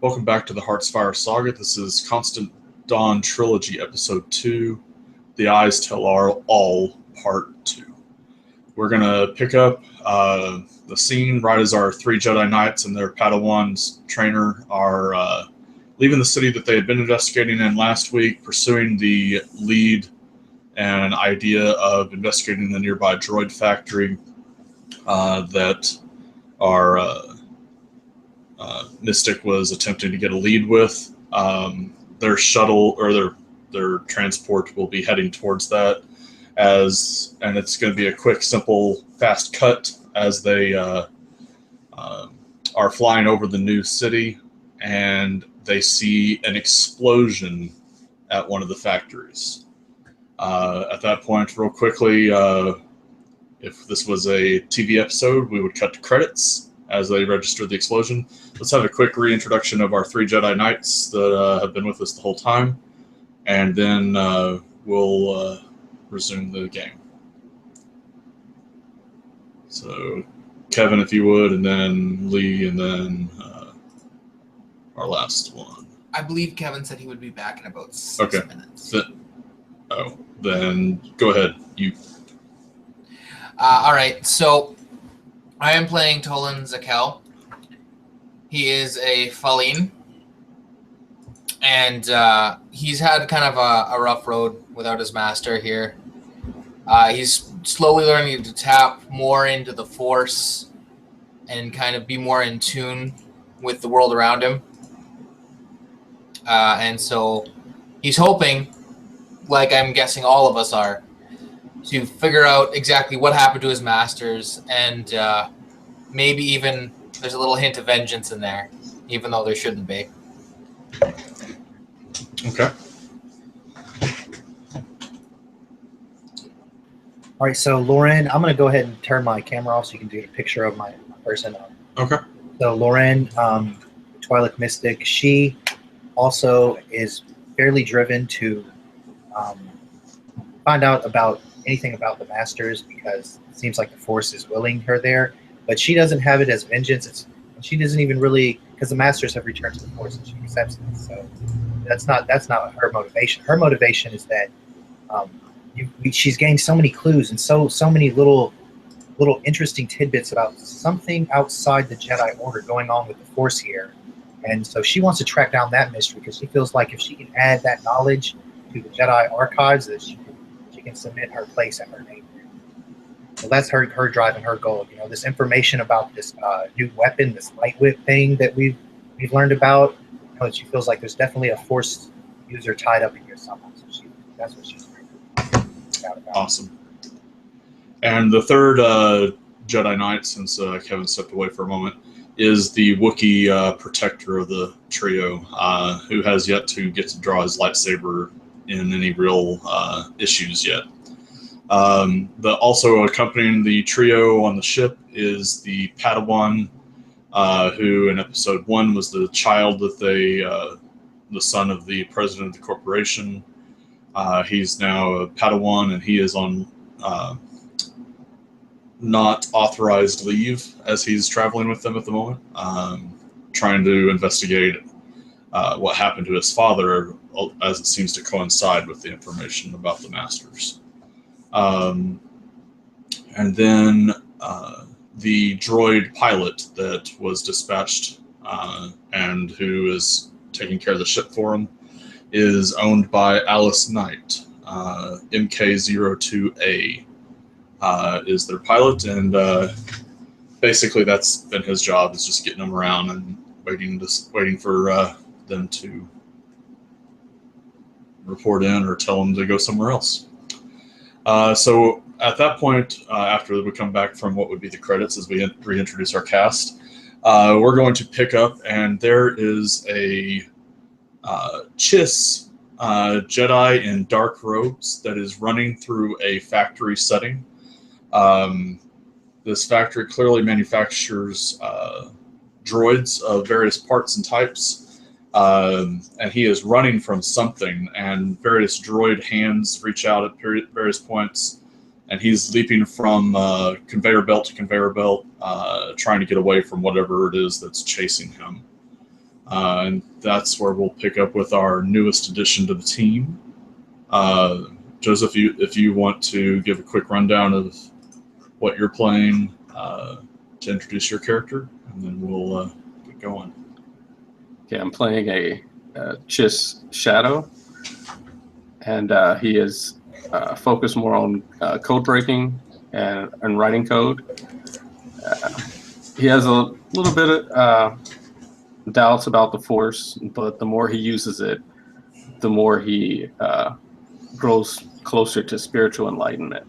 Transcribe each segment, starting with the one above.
Welcome back to the Heartsfire Saga. This is Constant Dawn Trilogy, Episode 2, The Eyes Tell All, Part 2. We're going to pick up the scene right as our three Jedi Knights and their Padawan's trainer are leaving the city that they had been investigating in last week, pursuing the lead and idea of investigating the nearby Droid Factory that our Mystic was attempting to get a lead with. Their shuttle or their transport will be heading towards that, and it's going to be a quick, simple, fast cut as they are flying over the new city, and they see an explosion at one of the factories. At that point, real quickly, if this was a TV episode, we would cut to credits as they register the explosion. Let's have a quick reintroduction of our three Jedi Knights that have been with us the whole time, and then we'll resume the game. So, Kevin, if you would, and then Lee, and then our last one. I believe Kevin said he would be back in about 6 minutes. Then go ahead. You. All right, so I am playing Tolan Zakel. He is a Faline, and he's had kind of a rough road without his master here. He's slowly learning to tap more into the Force and kind of be more in tune with the world around him. And so he's hoping, like I'm guessing all of us are, to figure out exactly what happened to his masters, and maybe even there's a little hint of vengeance in there, even though there shouldn't be. Okay. All right, so Lauren, I'm going to go ahead and turn my camera off so you can do a picture of my person. Okay. So Lauren, Twilight Mystic, she also is fairly driven to find out about anything about the Masters, because it seems like the Force is willing her there, but she doesn't have it as vengeance. She doesn't even really, because the Masters have returned to the Force and she accepts it. So that's not her motivation. Her motivation is that she's gained so many clues and so many little interesting tidbits about something outside the Jedi Order going on with the Force here, and so she wants to track down that mystery because she feels like if she can add that knowledge to the Jedi archives, that she can submit her place and her name. So that's her drive and her goal. You know, this information about this new weapon, this light whip thing that we've learned about. You know, she feels like there's definitely a Force user tied up in here somehow. So that's what she's about. Awesome. And the third Jedi Knight, since Kevin stepped away for a moment, is the Wookiee protector of the trio, who has yet to get to draw his lightsaber in any real issues yet. Also accompanying the trio on the ship is the Padawan, who in episode 1 was the child that the son of the president of the corporation. He's now a Padawan, and he is on not authorized leave as he's traveling with them at the moment, trying to investigate what happened to his father, as it seems to coincide with the information about the Masters. And then the droid pilot that was dispatched and who is taking care of the ship for him is owned by Alice Knight. MK-02A is their pilot, and basically that's been his job, is just getting them around and waiting for them to report in or tell them to go somewhere else. So at that point, after we come back from what would be the credits as we reintroduce our cast, we're going to pick up, and there is a Chiss Jedi in dark robes that is running through a factory setting. This factory clearly manufactures droids of various parts and types, and he is running from something, and various droid hands reach out at various points, and he's leaping from conveyor belt to conveyor belt, trying to get away from whatever it is that's chasing him. And that's where we'll pick up with our newest addition to the team. Joseph, if you want to give a quick rundown of what you're playing to introduce your character, and then we'll get going. Okay, I'm playing a Chiss Shadow, and he is focused more on code breaking and writing code. He has a little bit of doubts about the Force, but the more he uses it, the more he grows closer to spiritual enlightenment.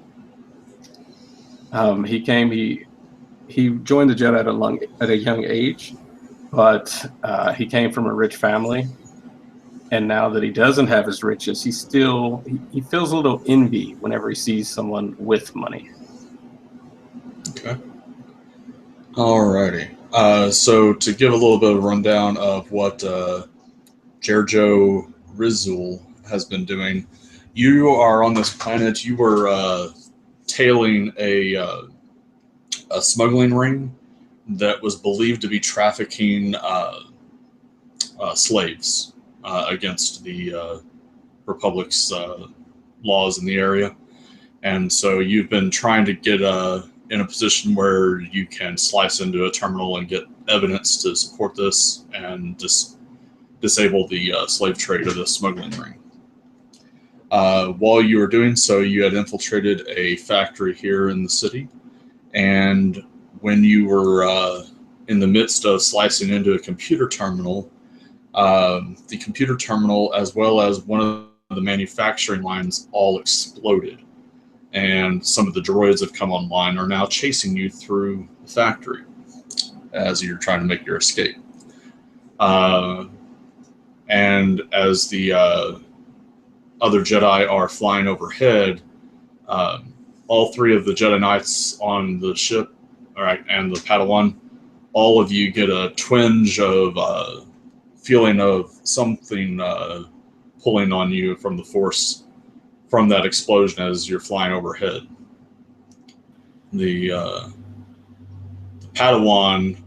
He joined the Jedi at a young age, but he came from a rich family, and now that he doesn't have his riches, he feels a little envy whenever he sees someone with money. Okay. Alrighty. So to give a little bit of a rundown of what Jerjo Rizul has been doing, you are on this planet. You were tailing a smuggling ring that was believed to be trafficking slaves against the Republic's laws in the area. And so you've been trying to get in a position where you can slice into a terminal and get evidence to support this and just disable the slave trade of the smuggling ring. While you were doing so, you had infiltrated a factory here in the city, and when you were in the midst of slicing into a computer terminal, the computer terminal as well as one of the manufacturing lines all exploded, and some of the droids have come online, are now chasing you through the factory as you're trying to make your escape. And as the other Jedi are flying overhead, all three of the Jedi Knights on the ship, and the Padawan, all of you get a twinge of feeling of something pulling on you from the Force from that explosion as you're flying overhead. The Padawan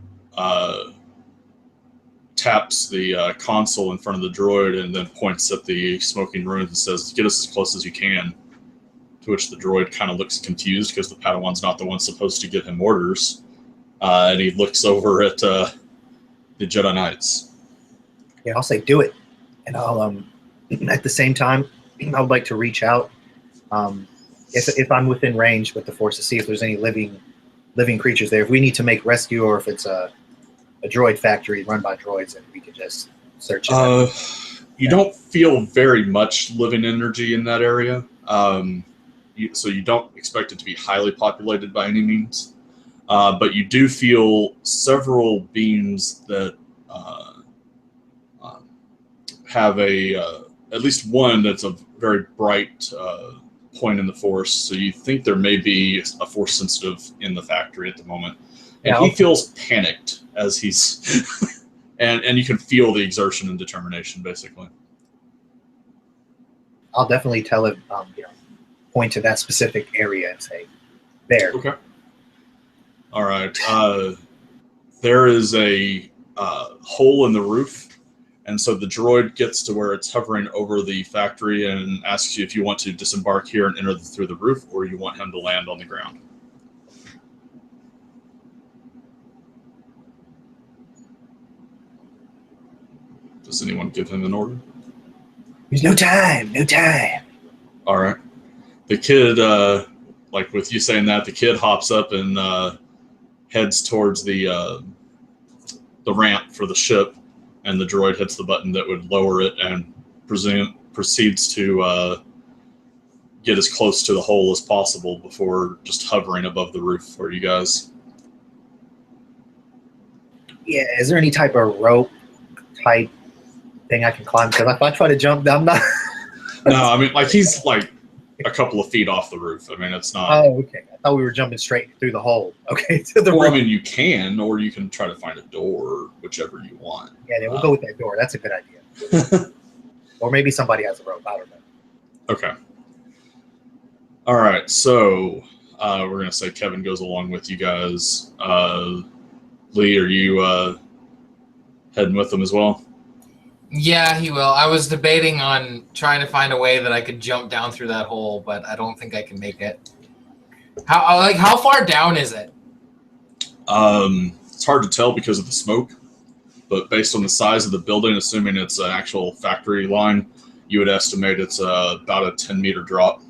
taps the console in front of the droid and then points at the smoking ruins and says, "Get us as close as you can." To which the droid kind of looks confused because the Padawan's not the one supposed to give him orders. And he looks over at the Jedi Knights. Yeah, I'll say do it. And I'll, at the same time, I would like to reach out, if I'm within range with the Force, to see if there's any living creatures there. If we need to make rescue, or if it's a droid factory run by droids, and we could just search it. You don't feel very much living energy in that area. So you don't expect it to be highly populated by any means. But you do feel several beams that have at least one that's a very bright point in the Force. So you think there may be a Force sensitive in the factory at the moment. And he feels panicked as he's... and you can feel the exertion and determination, basically. I'll definitely tell him, point to that specific area and say, there. Okay. All right. There is a hole in the roof, and so the droid gets to where it's hovering over the factory and asks you if you want to disembark here and enter through the roof, or you want him to land on the ground. Does anyone give him an order? There's no time. All right. The kid, like with you saying that, the kid hops up and heads towards the ramp for the ship, and the droid hits the button that would lower it and proceeds to get as close to the hole as possible before just hovering above the roof for you guys. Yeah, is there any type of rope type thing I can climb? Because if I try to jump, I'm not... No, I mean, like, he's like a couple of feet off the roof. I mean, it's not... Oh, okay. I thought we were jumping straight through the hole. Okay, to the roof. I mean, you can, or you can try to find a door, whichever you want. Yeah, then we'll go with that door. That's a good idea. Or maybe somebody has a rope. I don't know. Okay. All right, so we're going to say Kevin goes along with you guys. Lee, are you heading with them as well? Yeah, he will. I was debating on trying to find a way that I could jump down through that hole, but I don't think I can make it. How far down is it? It's hard to tell because of the smoke, but based on the size of the building, assuming it's an actual factory line, you would estimate it's about a 10-meter drop,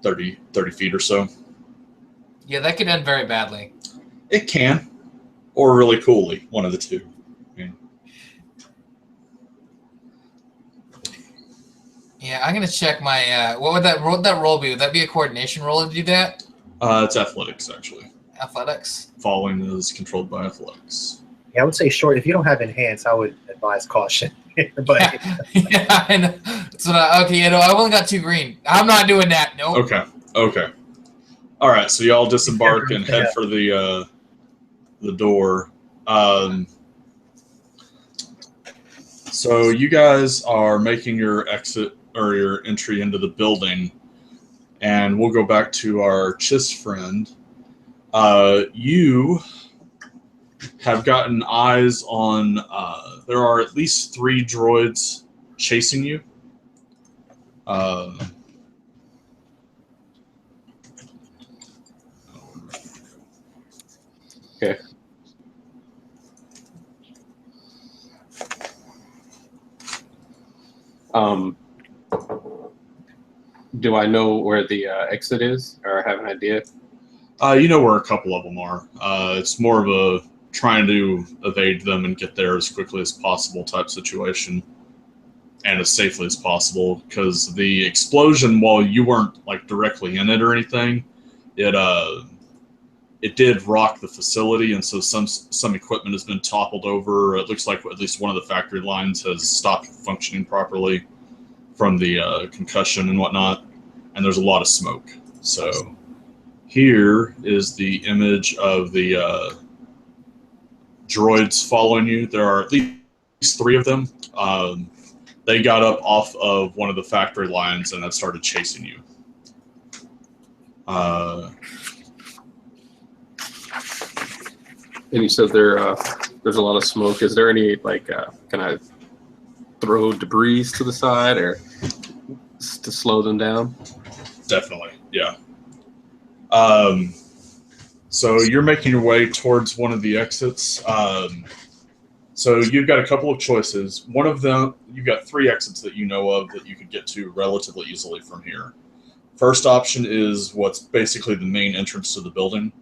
30 feet or so. Yeah, that could end very badly. It can, or really coolly, one of the two. Yeah, I'm gonna check my. What would that roll be? Would that be a coordination roll to do that? It's athletics, actually. Athletics. Falling is controlled by athletics. Yeah, I would say short. If you don't have enhance, I would advise caution. But Yeah, I know. Okay, I've only got 2 green. I'm not doing that. Nope. Okay. All right, so y'all disembark and head for the door. So you guys are making your exit or your entry into the building, and we'll go back to our Chiss friend. You have gotten eyes on. There are at least 3 droids chasing you. Okay. Do I know where the exit is, or have an idea? You know where a couple of them are. It's more of a trying to evade them and get there as quickly as possible type situation, and as safely as possible. Because the explosion, while you weren't like directly in it or anything, it did rock the facility, and so some equipment has been toppled over. It looks like at least one of the factory lines has stopped functioning properly from the concussion and whatnot, and there's a lot of smoke. So here is the image of the droids following you. There are at least 3 of them. They got up off of one of the factory lines and have started chasing you. And you said there's a lot of smoke. Is there any can I throw debris to the side or to slow them down? Definitely, yeah. So you're making your way towards one of the exits. So you've got a couple of choices. One of them, you've got 3 exits that you know of that you could get to relatively easily from here. First option is what's basically the main entrance to the building.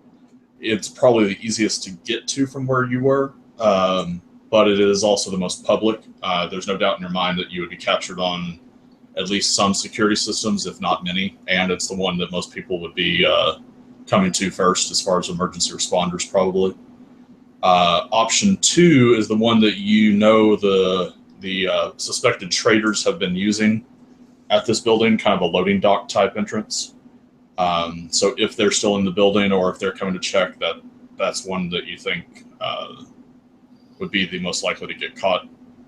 It's probably the easiest to get to from where you were, but it is also the most public. There's no doubt in your mind that you would be captured on at least some security systems, if not many, and it's the one that most people would be coming to first as far as emergency responders, probably. Option 2 is the one that you know the suspected traitors have been using at this building, kind of a loading dock type entrance. So if they're still in the building or if they're coming to check, that's one that you think would be the most likely to get caught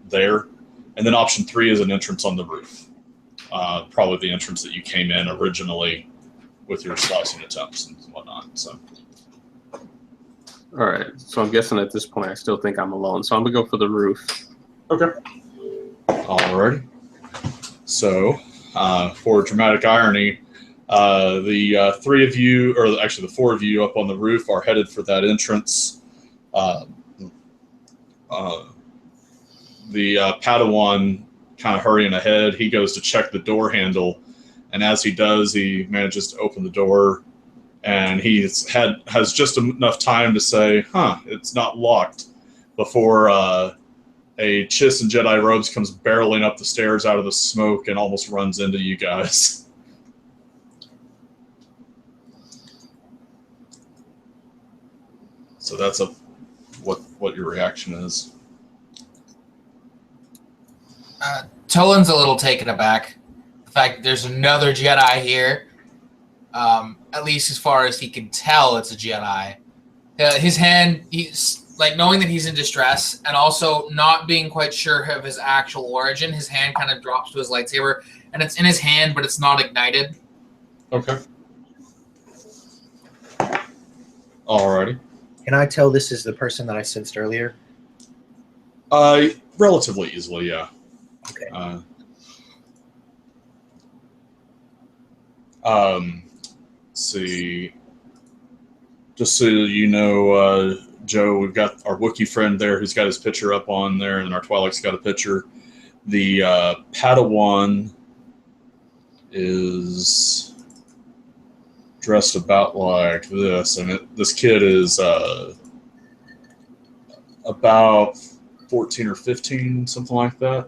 there. And then option 3 is an entrance on the roof. Probably the entrance that you came in originally with your slicing attempts and whatnot. So. All right. So I'm guessing at this point I still think I'm alone. So I'm gonna go for the roof. Okay. Alrighty. So, for dramatic irony, the 3 of you, or actually the 4 of you up on the roof, are headed for that entrance. The Padawan kind of hurrying ahead. He goes to check the door handle, and as he does, he manages to open the door, and has just enough time to say, "Huh, it's not locked," before a Chiss in Jedi robes comes barreling up the stairs out of the smoke and almost runs into you guys. So that's what your reaction is. Tolan's a little taken aback. The fact that there's another Jedi here, at least as far as he can tell, it's a Jedi. His hand, he's like knowing that he's in distress and also not being quite sure of his actual origin. His hand kind of drops to his lightsaber, and it's in his hand, but it's not ignited. Okay. Alrighty. can I tell this is the person that I sensed earlier? Relatively easily, yeah. Okay. Let's see. Just so you know, Joe, we've got our Wookiee friend there who's got his picture up on there, and our Twi'lek's got a picture. The Padawan is dressed about like this, and this kid is about 14 or 15, something like that.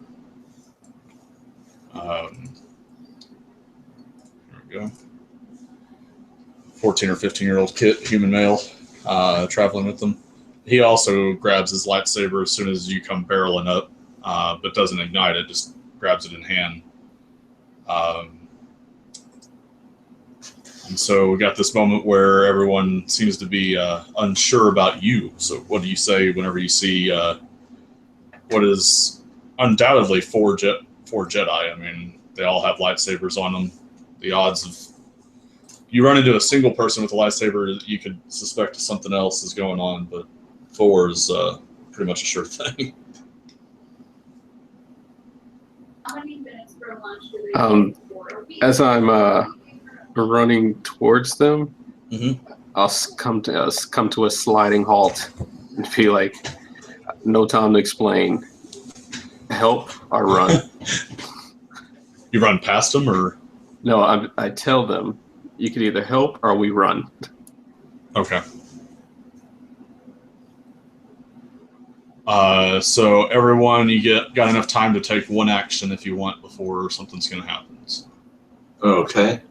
There we go. 14 or 15-year-old kid, human male, traveling with them. He also grabs his lightsaber as soon as you come barreling up, but doesn't ignite it, just grabs it in hand. And so we got this moment where everyone seems to be unsure about you. So what do you say whenever you see what is undoubtedly four Jedi? I mean, they all have lightsabers on them. The odds of you run into a single person with a lightsaber, you could suspect something else is going on, but 4 is pretty much a sure thing. How many minutes for lunch do they As I'm running towards them, Mm-hmm. I'll come to a sliding halt and be like, no time to explain. Help or run. You run past them, or No, I tell them, you can either help or we run. okay. So everyone, you got enough time to take one action if you want before something's going to happen. Okay.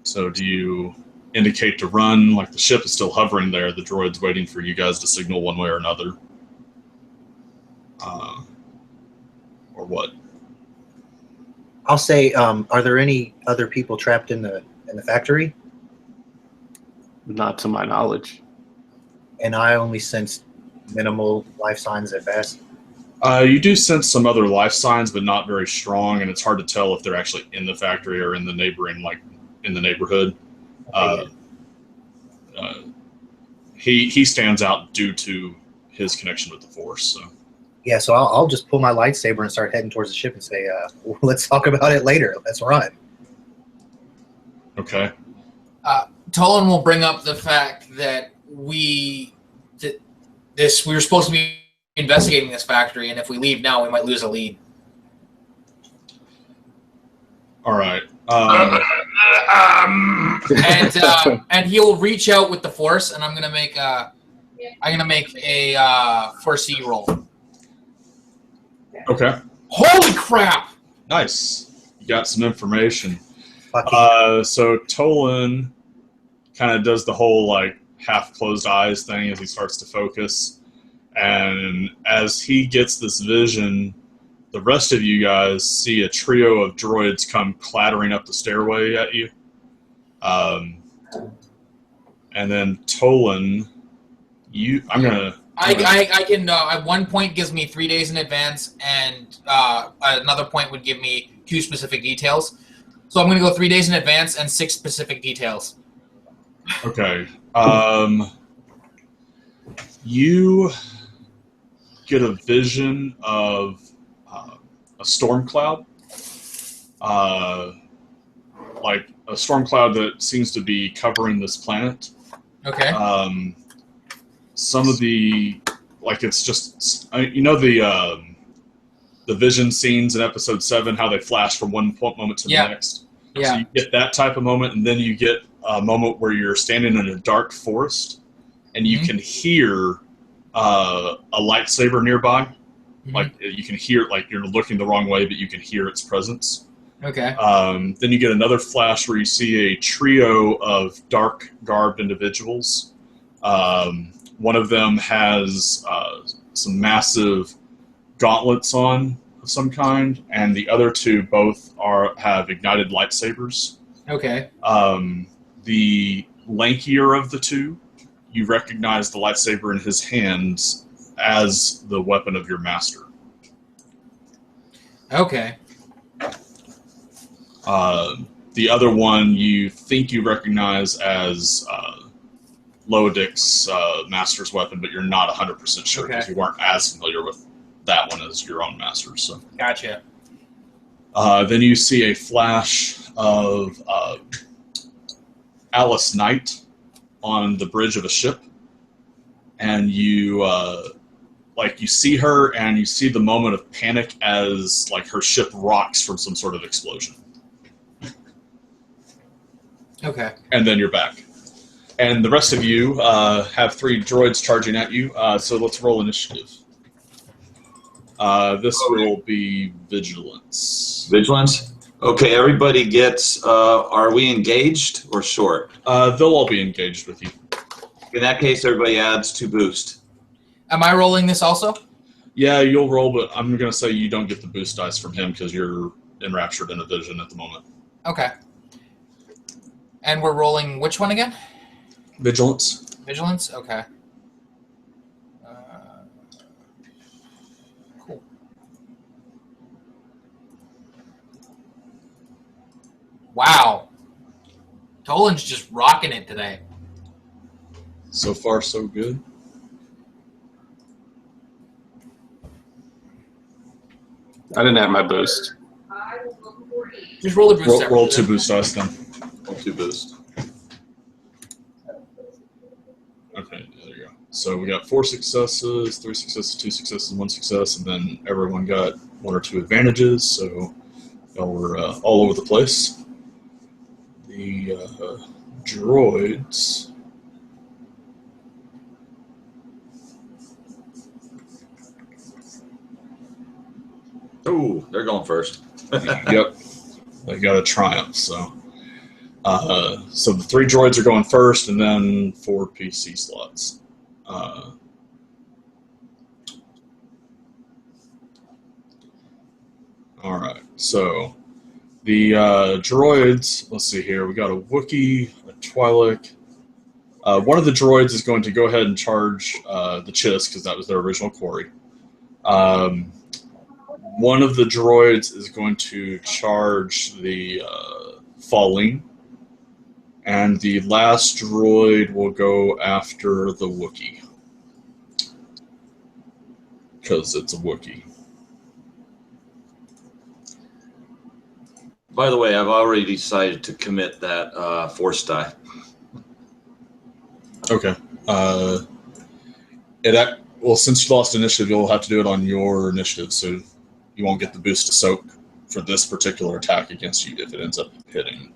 So do you indicate to run? Like the ship is still hovering there. The droid's waiting for you guys to signal one way or another. Or what? I'll say, are there any other people trapped in the factory? Not to my knowledge. And I only sensed minimal life signs at best. You do sense some other life signs, but not very strong, and it's hard to tell if they're actually in the factory or in the neighboring, like in the neighborhood. He stands out due to his connection with the Force. So. Yeah, so I'll just pull my lightsaber and start heading towards the ship and say, let's talk about it later. Let's run. Okay. Tolan will bring up the fact that we were supposed to be investigating this factory, and if we leave now, we might lose a lead. All right. And he'll reach out with the Force, and I'm gonna make a Force roll. Okay. Holy crap! Nice. You got some information. Fucking So Tolan kind of does the whole like half closed eyes thing as he starts to focus, and as he gets this vision, the rest of you guys see a trio of droids come clattering up the stairway at you. And then Tolan, I can at one point gives me 3 days in advance, and another point would give me 2 specific details. So I'm going to go 3 days in advance and 6 specific details. Okay. You get a vision of a storm cloud, like a storm cloud that seems to be covering this planet. Okay. Some of the, like, it's just, the vision scenes in episode 7, how they flash from one moment to the next. Yeah. So you get that type of moment, and then you get a moment where you're standing in a dark forest, and you can hear a lightsaber nearby. Mm-hmm. Like, you can hear, like, you're looking the wrong way, but you can hear its presence. Okay. Then you get another flash where you see a trio of dark-garbed individuals. One of them has some massive gauntlets on of some kind, and the other 2 both have ignited lightsabers. Okay. The lankier of the 2, you recognize the lightsaber in his hands as the weapon of your master. Okay. The other one you think you recognize as Lodic's master's weapon, but you're not 100% sure because Okay. you weren't as familiar with that one as your own master's. So. Gotcha. Then you see a flash of Alice Knight on the bridge of a ship, and you you see her, and you see the moment of panic as like her ship rocks from some sort of explosion. Okay. And then you're back. And the rest of you have 3 droids charging at you, so let's roll initiative. This will be vigilance. Vigilance? Okay, everybody gets, are we engaged or short? They'll all be engaged with you. In that case, everybody adds 2 boost. Am I rolling this also? Yeah, you'll roll, but I'm going to say you don't get the boost dice from him because you're enraptured in a vision at the moment. Okay. And we're rolling which one again? Vigilance. Vigilance? Okay. Cool. Wow. Tolan's just rocking it today. So far, so good. I didn't have my boost. I will look for you. Just roll the boost. Roll 2 boost dice then. Roll 2 boost. Okay, there you go. So we got 4 successes, 3 successes, 2 successes, 1 success, and then everyone got 1 or 2 advantages, so y'all were all over the place. The droids... Ooh, they're going first. Yep, they got a triumph, so... so the 3 droids are going first, and then 4 PC slots. All right, so the droids. Let's see here. We got a Wookiee, a Twi'lek. One of the droids is going to go ahead and charge the Chiss because that was their original quarry. One of the droids is going to charge the Falling. And the last droid will go after the Wookiee. Because it's a Wookiee. By the way, I've already decided to commit that force die. Okay. Well, since you lost initiative, you'll have to do it on your initiative, so you won't get the boost to soak for this particular attack against you if it ends up hitting.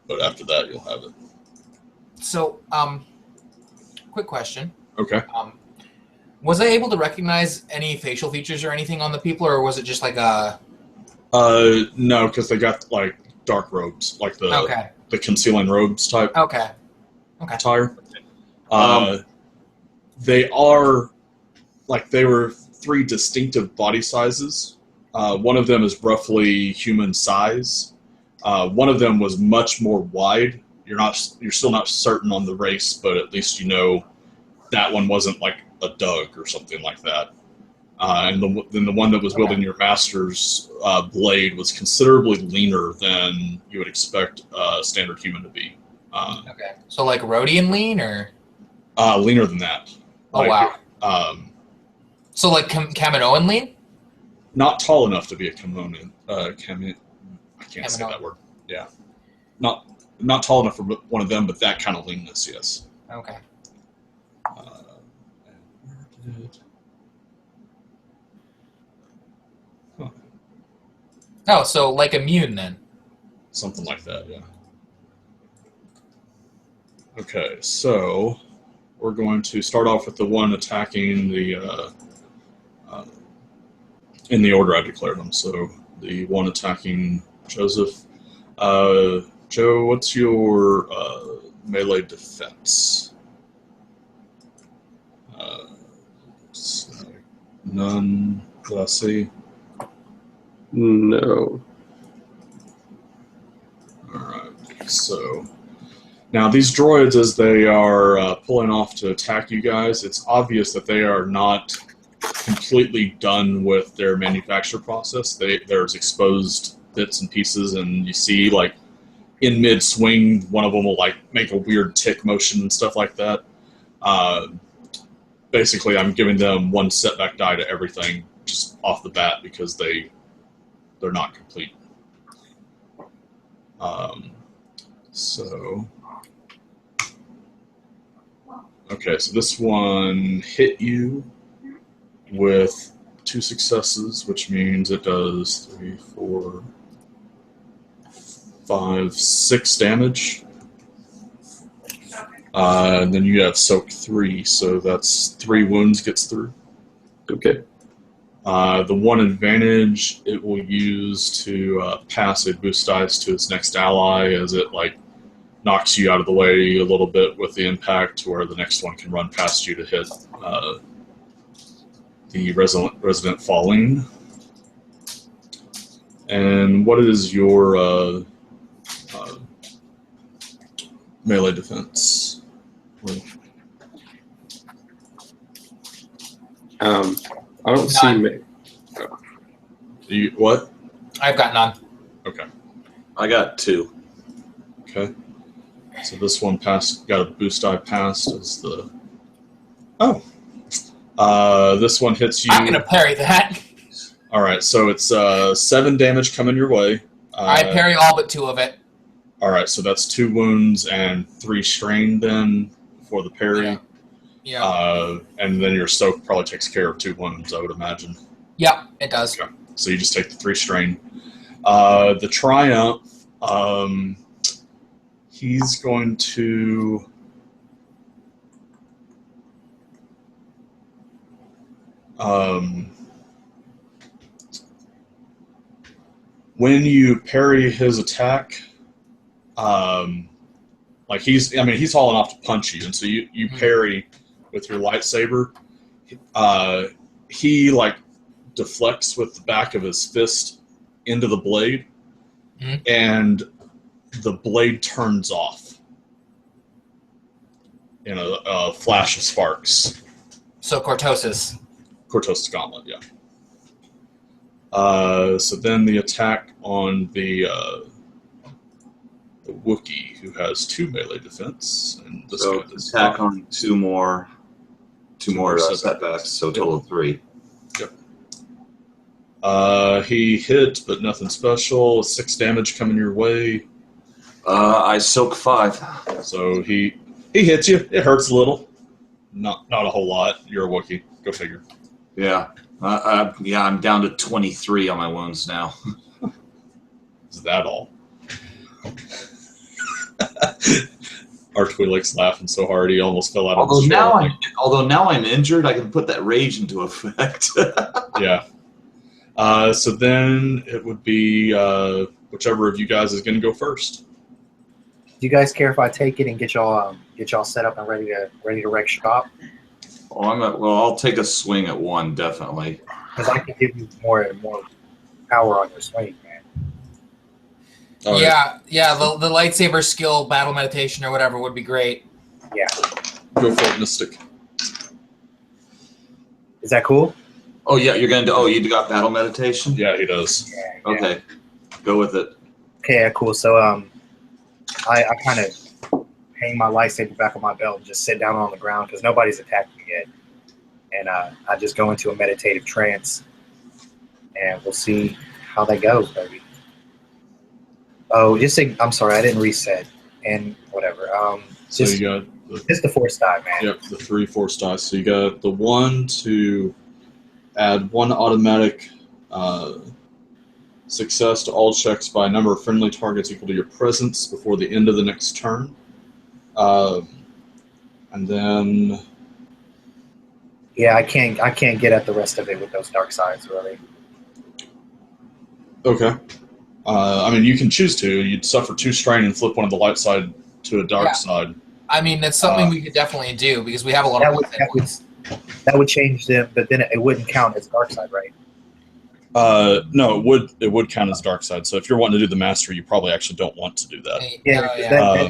But after that, you'll have it. So, quick question. Okay. Was I able to recognize any facial features or anything on the people, or was it just like a... No, because they got, like, dark robes, like the concealing robes type attire. They are, like, they were 3 distinctive body sizes. One of them is roughly human size. One of them was much more wide. You're still not certain on the race, but at least you know that one wasn't like a Doug or something like that. And then the one that was wielding your master's blade was considerably leaner than you would expect a standard human to be. So like Rhodian lean, or? Leaner than that. Oh, wow. So like Kaminoan lean? Not tall enough to be a Kaminoan. I can't say that word. Yeah. Not tall enough for one of them, but that kind of leanness, yes. Okay. Oh, so like immune then? Something like that, yeah. Okay, so we're going to start off with the one attacking the in the order I declared them. So the one attacking Joseph. Joe, what's your melee defense? None. Did I see? No. All right. So now these droids, as they are pulling off to attack you guys, it's obvious that they are not completely done with their manufacture process. There's exposed bits and pieces, and you see like in mid-swing, one of them will like make a weird tick motion and stuff like that. Basically, I'm giving them 1 setback die to everything just off the bat because they're not complete. Okay, so this one hit you with 2 successes, which means it does 3, 4, 5, 6 damage. And then you have soak 3, so that's 3 wounds gets through. Okay. The one advantage it will use to pass a boost dice to its next ally as it like knocks you out of the way a little bit with the impact, where the next one can run past you to hit the resident falling. And what is your melee defense? I don't see me. What? I've got none. Okay. I got 2. Okay. So this one got a boost die passed as the. This one hits you. I'm gonna parry that. All right, so it's 7 damage coming your way. I parry all but 2 of it. All right, so that's 2 wounds and 3 strain then for the parry. Yeah. And then your soak probably takes care of 2 wounds, I would imagine. Yeah, it does. Okay. So you just take the 3 strain. The Triumph, he's going to. When you parry his attack, like he's hauling off to punch you, and so you parry with your lightsaber. He like deflects with the back of his fist into the blade, and the blade turns off in a flash of sparks. So Cortosis Gauntlet, yeah. So then the attack on the Wookiee, who has 2 melee defense, and this So guy does attack 5. on 2 more setbacks, so total of 3. Yep. He hit, but nothing special. 6 damage coming your way. I soak 5. So he hits you. It hurts a little. Not a whole lot. You're a Wookiee. Go figure. Yeah. I'm down to 23 on my wounds now. Is that all? Archwheelik's laughing so hard he almost fell out of his chair. Although now I'm injured, I can put that rage into effect. Yeah. So then it would be whichever of you guys is going to go first. Do you guys care if I take it and get y'all set up and ready to wreck shop? I'll take a swing at 1, definitely. Because I can give you more power on your swing, man. Oh, yeah. The lightsaber skill, battle meditation, or whatever would be great. Yeah. Go for it, Mystic. Is that cool? Oh yeah, you're gonna do. Oh, you got battle meditation. Yeah, he does. Yeah. Okay, go with it. Okay, yeah, cool. So I kind of hang my lightsaber back on my belt and just sit down on the ground because nobody's attacked me yet, and I just go into a meditative trance, and we'll see how that goes, baby. Oh, I'm sorry, I didn't reset, and whatever. So you got just the force die, man. Yep, the 3 force dice. So you got the 1 to add 1 automatic success to all checks by a number of friendly targets equal to your presence before the end of the next turn. And then... Yeah, I can't get at the rest of it with those dark sides, really. Okay. You can choose to. You'd suffer 2 strain and flip one of the light side to a dark side. I mean, that's something we could definitely do because we have a lot of that would change them, but then it wouldn't count as dark side, right? No, it would count as dark side. So if you're wanting to do the mastery, you probably actually don't want to do that. Yeah.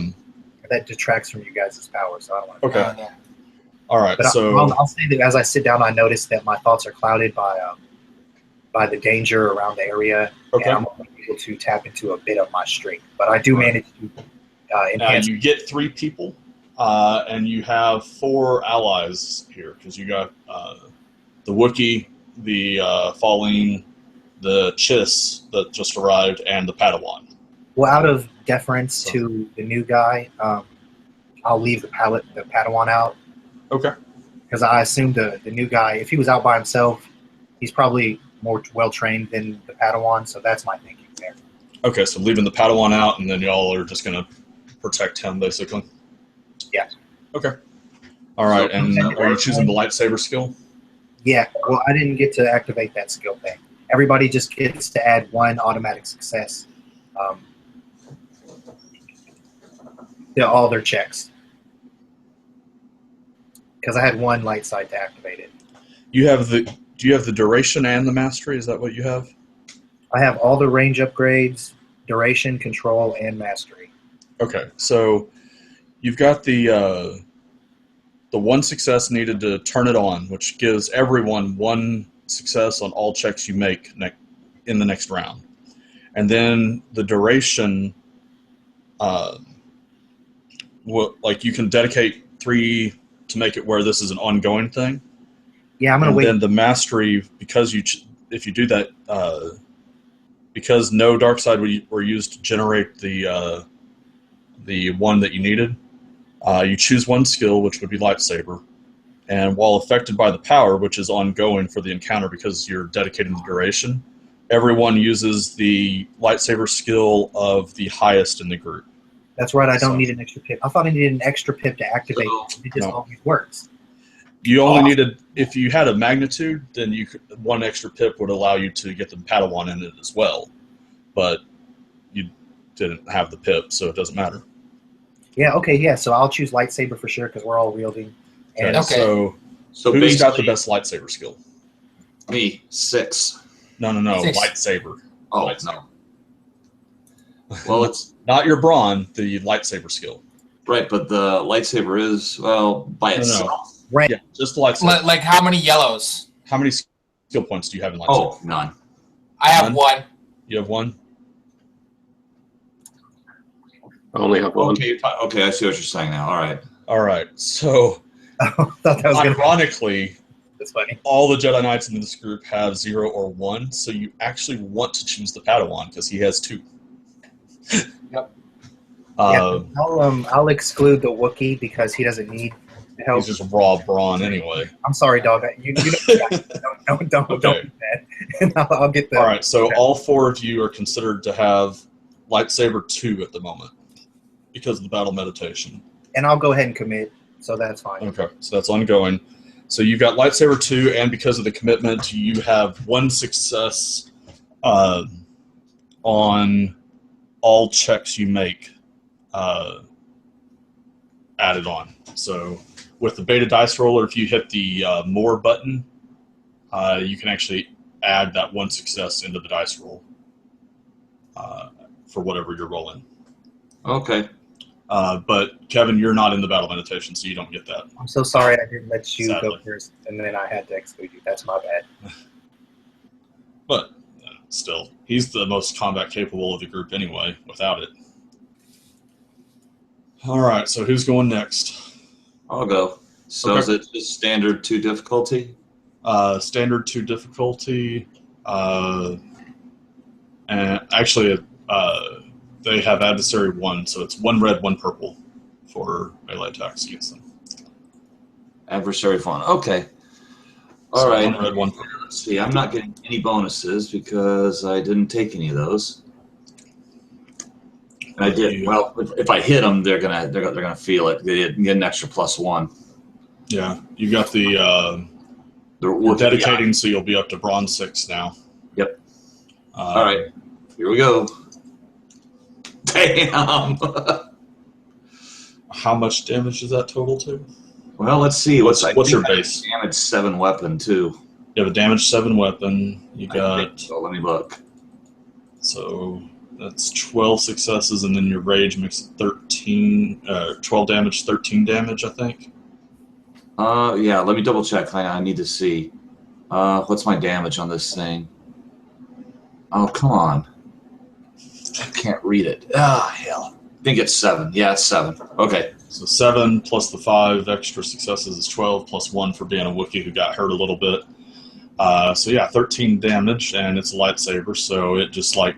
That detracts from you guys' power, so I don't want to. Okay. All right. But so I'll say that as I sit down, I notice that my thoughts are clouded by by the danger around the area, Okay. and I'm only able to tap into a bit of my strength. But I do manage to Now enhance. you get 3 people, and you have 4 allies here because you got the Wookiee, the Falling, the Chiss that just arrived, and the Padawan. Well, out of deference to the new guy, I'll leave the Padawan out. Okay. Because I assume the new guy, if he was out by himself, he's probably more well-trained than the Padawan, so that's my thinking there. Okay, so leaving the Padawan out, and then y'all are just going to protect him, basically? Yeah. Okay. All right, and are you choosing the lightsaber skill? Yeah, well, I didn't get to activate that skill thing. Everybody just gets to add 1 automatic success to all their checks. Because I had 1 light side to activate it. Do you have the duration and the mastery? Is that what you have? I have all the range upgrades, duration, control, and mastery. Okay, so you've got the 1 success needed to turn it on, which gives everyone 1 success on all checks you make in the next round. And then the duration, like you can dedicate 3 to make it where this is an ongoing thing. Yeah, I'm going to wait. And then the mastery, because if you do that, because no dark side were used to generate the 1 that you needed, you choose 1 skill, which would be lightsaber, and while affected by the power, which is ongoing for the encounter because you're dedicating the duration, everyone uses the lightsaber skill of the highest in the group. That's right, I don't need an extra pip. I thought I needed an extra pip to activate it. It just always works. You only needed, if you had a magnitude, then you could, 1 extra pip would allow you to get the Padawan in it as well, but you didn't have the pip, so it doesn't matter. Yeah, okay, yeah, so I'll choose lightsaber for sure because we're all wielding. And Okay. So who's got the best lightsaber skill? Me, 6. No, 6. lightsaber. Oh, lightsaber. no. Well, it's not your brawn, the lightsaber skill. Right, but the lightsaber is, well, by itself. Right. Yeah, just the lightsaber. Like how many yellows? How many skill points do you have in lightsaber? Oh, none. I have None? 1. You have 1? I only have 1. Okay, I see what you're saying now. All right. All right. So, I thought that was going to ironically, That's funny. all the Jedi Knights in this group have 0 or 1, so you actually want to choose the Padawan because he has 2. Yep. I'll exclude the Wookiee because he doesn't need help. He's just raw brawn anyway. I'm sorry, dog. You don't do that. I'll get that. All right, so all 4 of you are considered to have lightsaber 2 at the moment because of the battle meditation. And I'll go ahead and commit, so that's fine. Okay, so that's ongoing. So you've got lightsaber 2, and because of the commitment, you have 1 success on all checks you make added on. So with the beta dice roller, if you hit the more button, you can actually add that 1 success into the dice roll for whatever you're rolling. Okay. But Kevin, you're not in the battle meditation, so you don't get that. I'm so sorry I didn't let you Sadly. go first, and then I had to exclude you. That's my bad. But still, he's the most combat capable of the group anyway, without it. All right, so who's going next? I'll go. So Okay. is it just standard 2 difficulty? Standard 2 difficulty, and actually they have adversary 1, so it's 1 red, 1 purple for melee attacks against them. Adversary 1. Okay. All So right. 1 red, 1 purple. See, I'm not getting any bonuses because I didn't take any of those. And I did well. If I hit them, they're gonna feel it. They get an extra +1. Yeah, you got the They're dedicating, so you'll be up to bronze 6 now. Yep. All right, here we go. Damn. How much damage is that total to? Well, let's see. What's your base? Damage 7 weapon too. You have a damage 7 weapon. You got So let me look. so that's 12 successes, and then your rage makes it 12 damage, 13 damage, I think. Yeah. Let me double check. I need to see. What's my damage on this thing? Oh, come on. I can't read it. Ah, hell. I think it's 7. Yeah, it's 7. Okay. So 7 plus the 5 extra successes is 12, plus 1 for being a Wookiee who got hurt a little bit. So yeah, 13 damage, and it's a lightsaber, so it just like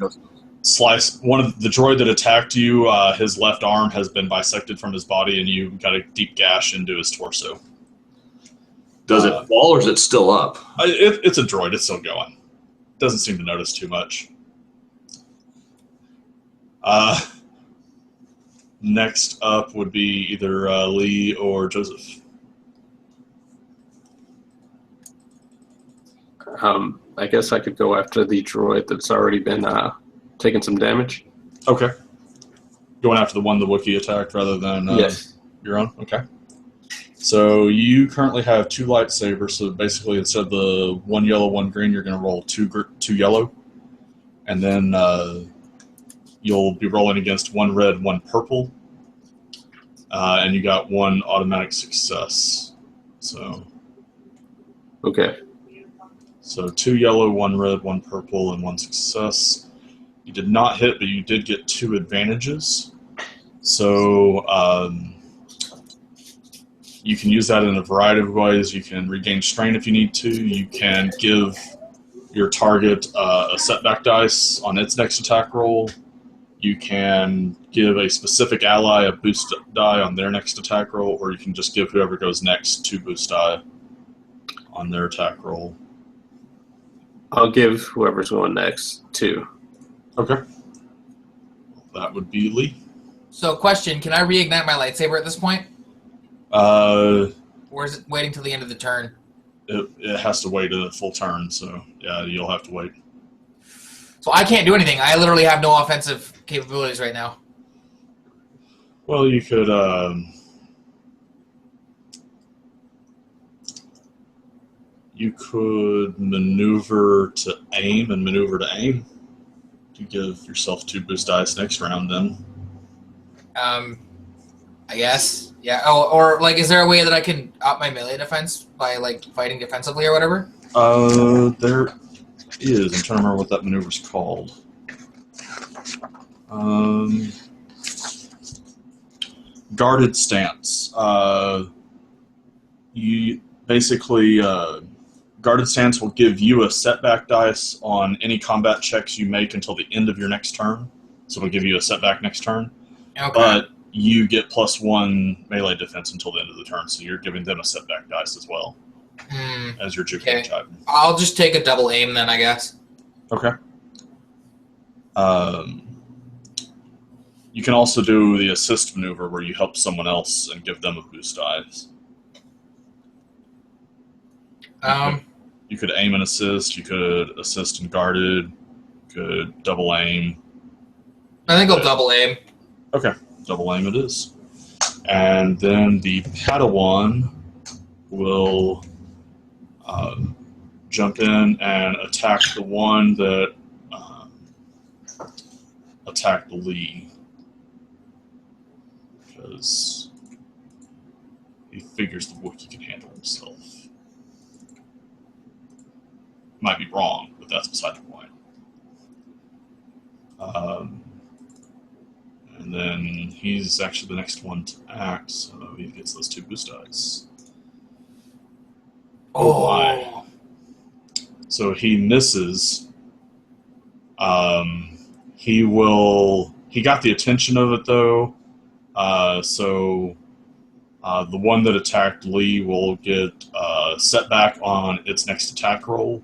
slice one of the droid that attacked you. His left arm has been bisected from his body, and you got a deep gash into his torso. Does it fall, or is it still up? It's a droid. It's still going. Doesn't seem to notice too much. Next up would be either Lee or Joseph. I guess I could go after the droid that's already been taking some damage. Okay. Going after the one the Wookiee attacked rather than Yes. your own? Okay. So you currently have 2 lightsabers, so basically instead of the 1 yellow, 1 green, you're going to roll 2 yellow. And then you'll be rolling against 1 red, 1 purple. And you got 1 automatic success. So Okay. So 2 yellow, 1 red, 1 purple, and 1 success. You did not hit, but you did get 2 advantages. So you can use that in a variety of ways. You can regain strain if you need to. You can give your target a setback dice on its next attack roll. You can give a specific ally a boost die on their next attack roll, or you can just give whoever goes next 2 boost die on their attack roll. I'll give whoever's going next 2. Okay. That would be Lee. So, question: can I reignite my lightsaber at this point, It or is it waiting till the end of the turn? has to wait a full turn, so yeah, you'll have to wait. So I can't do anything. I literally have no offensive capabilities right now. Well, you could maneuver to aim and maneuver to aim to give yourself 2 boost dice next round. Then, I guess. Yeah. Oh, or like, is there a way that I can up my melee defense by like fighting defensively or whatever? There is. I'm trying to remember what that maneuver's called. Guarded stance. You basically guarded stance will give you a setback dice on any combat checks you make until the end of your next turn. So it'll give you a setback next turn. Okay. But you get +1 melee defense until the end of the turn, so you're giving them a setback dice as well as your Juke Chiving. I'll just take a double aim then, I guess. Okay. You can also do the assist maneuver where you help someone else and give them a boost dice. You could aim and assist. You could assist and guarded. You could double aim. I think I'll double aim. Okay, double aim it is. And then the Padawan will jump in and attack the one that attacked Lee. Because he figures the Wookiee can handle himself. Might be wrong, but that's beside the point. And then he's actually the next one to act, so he gets those 2 boost dice. Oh my. So he misses. He got the attention of it though. So the one that attacked Lee will get setback on its next attack roll.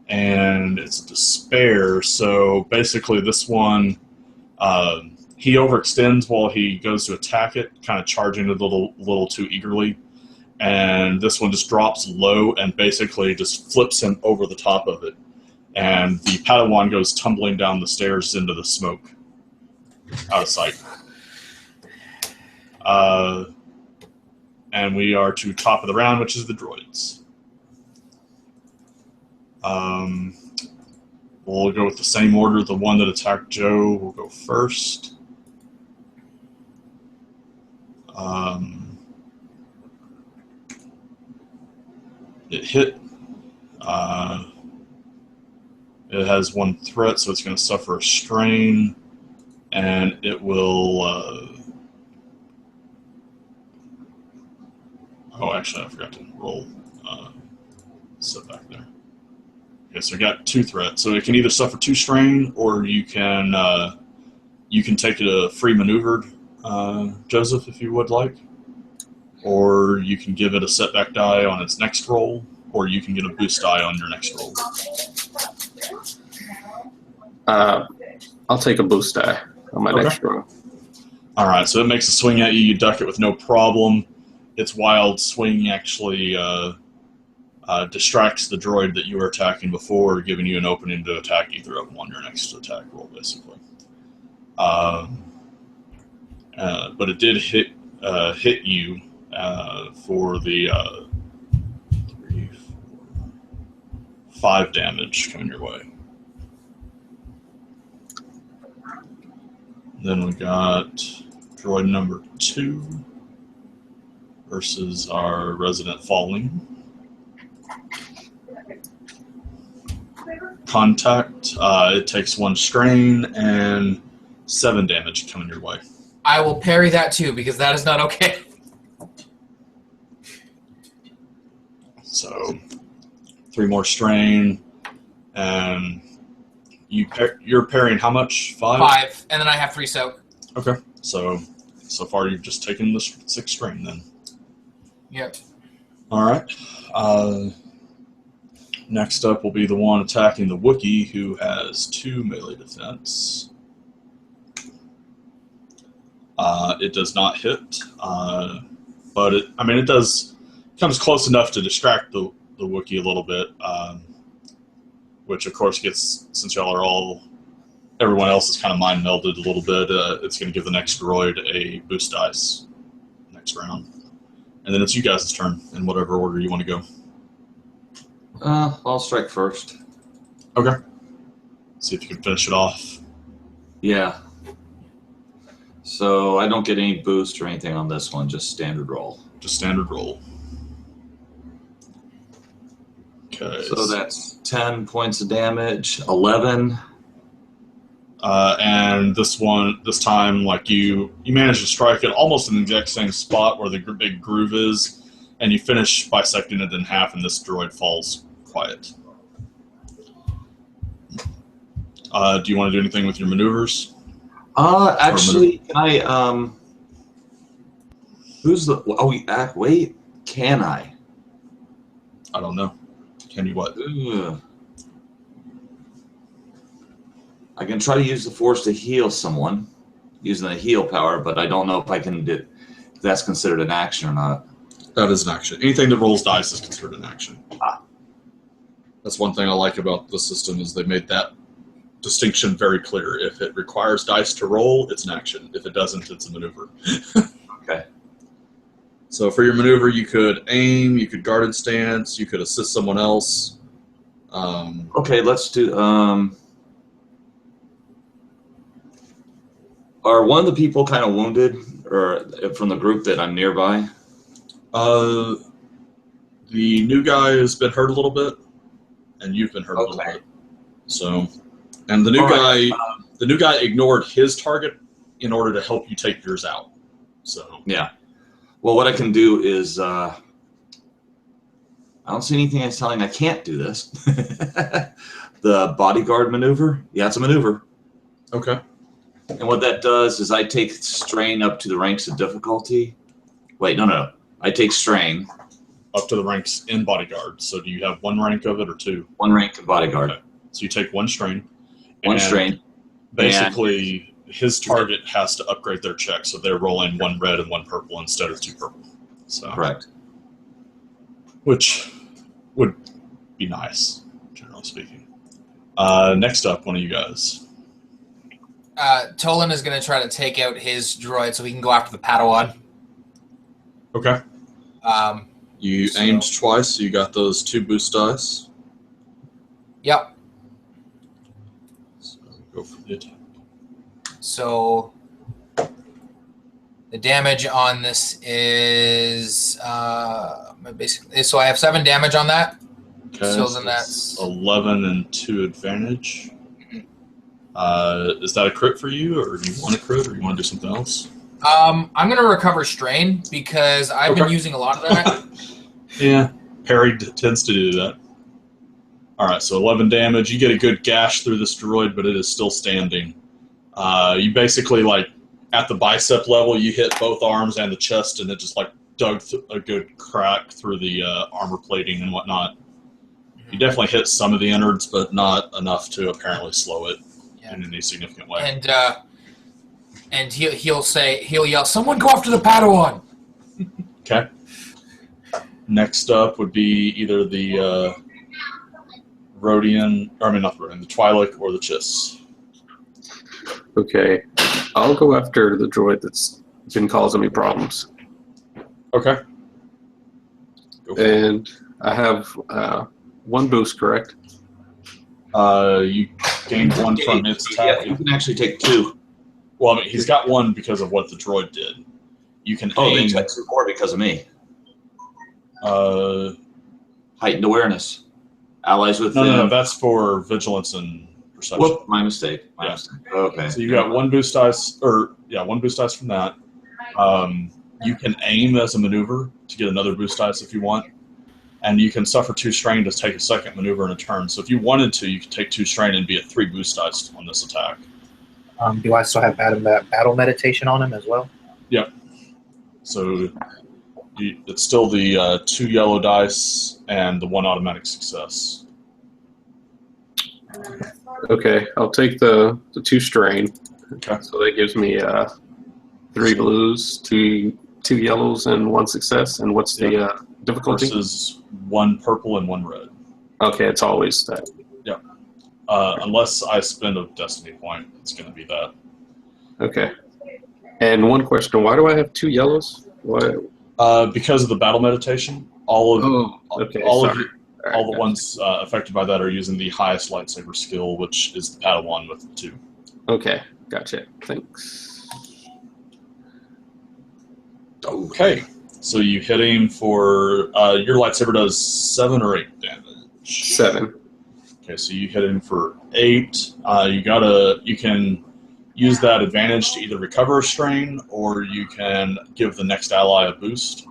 And it's a despair, so basically this one, he overextends while he goes to attack it, kind of charging it a little too eagerly. And this one just drops low and basically just flips him over the top of it. And the Padawan goes tumbling down the stairs into the smoke. Out of sight. And we are to top of the round, which is the droids. We'll go with the same order. The one that attacked Joe will go first. It hit. It has 1 threat, so it's going to suffer a strain, and it will. Oh, actually, I forgot to roll. Set back there. Okay, so I got 2 threats. So it can either suffer 2 strain, or you can take it a free maneuvered, Joseph, if you would like, or you can give it a setback die on its next roll, or you can get a boost die on your next roll. I'll take a boost die on my next roll. All right, so it makes a swing at you. You duck it with no problem. Its wild swing actually distracts the droid that you were attacking before, giving you an opening to attack either of them on your next attack roll, basically. But it did hit you for the 3, 4, 5 damage coming your way. Then we got droid number 2 versus our resident falling. Contact. It takes 1 strain and 7 damage coming your way. I will parry that too, because that is not okay. So 3 more strain, and you're parrying how much? 5? 5, and then I have 3 soak. Okay. So far you've just taken the 6 strain then. Yep. All right. Next up will be the one attacking the Wookiee, who has 2 melee defense. It does not hit, but it does comes close enough to distract the Wookiee a little bit, which of course gets, since y'all are everyone else is kind of mind melded a little bit. It's going to give the next droid a boost dice next round, and then it's you guys' turn in whatever order you want to go. I'll strike first. Okay. See if you can finish it off. Yeah. So I don't get any boost or anything on this one, just standard roll. Just standard roll. Okay. So that's 10 points of damage, 11. And this time, like you manage to strike it almost in the exact same spot where the big groove is, and you finish bisecting it in half, and this droid falls quiet. Do you want to do anything with your maneuvers? Actually, can I, wait, can I? I don't know. Can you what? Ugh. I can try to use the Force to heal someone, using the heal power, but I don't know if I can do, if that's considered an action or not. That is an action. Anything that rolls dice is considered an action. That's one thing I like about the system, is they made that distinction very clear. If it requires dice to roll, it's an action. If it doesn't, it's a maneuver. Okay. So for your maneuver, you could aim, you could guarded stance, you could assist someone else. Okay, let's do. Are one of the people kind of wounded, or from the group that I'm nearby? The new guy has been hurt a little bit, and you've been hurt a little bit. So, and the new guy ignored his target in order to help you take yours out. So yeah. Well, what I can do is I don't see anything that's telling I can't do this. The bodyguard maneuver. Yeah, it's a maneuver. Okay. And what that does is I take strain up to the ranks of difficulty. Wait, no. I take strain. Up to the ranks in bodyguard. So do you have 1 rank of it or 2? 1 rank of bodyguard. Okay. So you take 1 strain. 1 strain. Basically, his target has to upgrade their check, so they're rolling 1 red and 1 purple instead of 2 purple. So, correct. Which would be nice, generally speaking. Next up, one of you guys. Tolan is going to try to take out his droid so he can go after the Padawan. Okay. You aimed twice, so you got those 2 boost dice. Yep. So go for the attack. So the damage on this is basically. So I have 7 damage on that. Okay. So then that's 11 and 2 advantage. Is that a crit for you, or do you want a crit, or you want to do something else? I'm going to recover strain because I've been using a lot of that. Yeah, parry tends to do that. All right, so 11 damage. You get a good gash through this droid, but it is still standing. You basically, like, at the bicep level, you hit both arms and the chest, and it just, like, dug a good crack through the armor plating and whatnot. You definitely hit some of the innards, but not enough to apparently slow it in any significant way. And he'll yell, "Someone go after the Padawan!" Okay. Next up would be either the Rodian, or I mean not the Rodian, the Twi'lek or the Chiss. Okay, I'll go after the droid that's been causing me problems. Okay. Go for it. And I have 1 boost, correct? You gained 1 from its attack. Yeah, you can actually take 2. Well, I mean, he's got 1 because of what the droid did. You can Oh, aim. they took 2 more because of me. Heightened awareness. Allies with No, that's for vigilance and perception. Whoop, my mistake. My mistake. Okay. So you got 1 boost dice, 1 boost dice from that. You can aim as a maneuver to get another boost dice if you want, and you can suffer 2 strain to take a second maneuver in a turn. So if you wanted to, you could take 2 strain and be at 3 boost dice on this attack. Do I still have battle meditation on him as well? Yep. So it's still the 2 yellow dice and the 1 automatic success. Okay, I'll take the 2 strain. Okay. So that gives me 3 blues, 2 yellows, and 1 success. And what's the difficulty? Versus 1 purple and 1 red. Okay, it's always that. Yep. Unless I spend a destiny point, it's going to be that. Okay. And 1 question: why do I have 2 yellows? Why? Because of the battle meditation. All of Sorry. the ones affected by that are using the highest lightsaber skill, which is the Padawan with 2. Okay, gotcha. Thanks. Okay, so you hit him for your lightsaber does 7 or 8 damage. 7. Okay, so you hit him for 8. You can use that advantage to either recover a strain, or you can give the next ally a boost.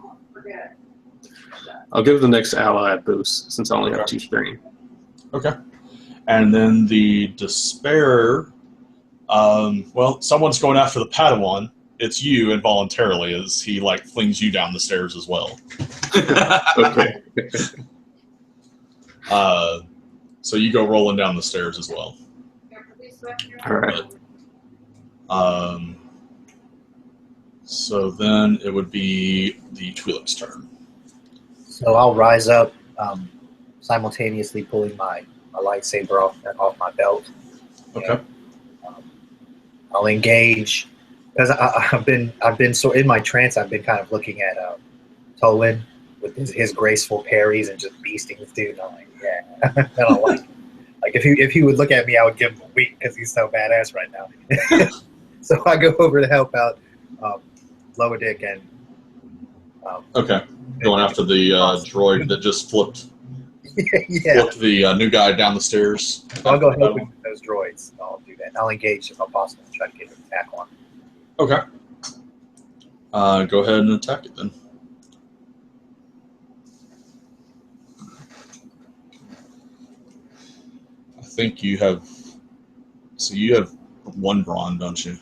I'll give the next ally a boost since I only have 2 strain. Okay. And then the Despair, someone's going after the Padawan. It's you involuntarily as he, like, flings you down the stairs as well. Okay. So you go rolling down the stairs as well. All right. So then it would be the Twi'lek's turn. So I'll rise up, simultaneously pulling my lightsaber off my belt. Okay. I'll engage because I've been so in my trance. I've been kind of looking at Tolan with his graceful parries and just beasting this dude. And I'm like, yeah, I don't like. Like if he would look at me, I would give him a wink because he's so badass right now. So I go over to help out Lower Dick and. Okay. Going after the droid that just flipped the new guy down the stairs. I'll go help with those droids. I'll do that. I'll engage if I'm possible and try to get an attack on. Okay. Go ahead and attack it then. I think you have. So you have 1 brawn, don't you?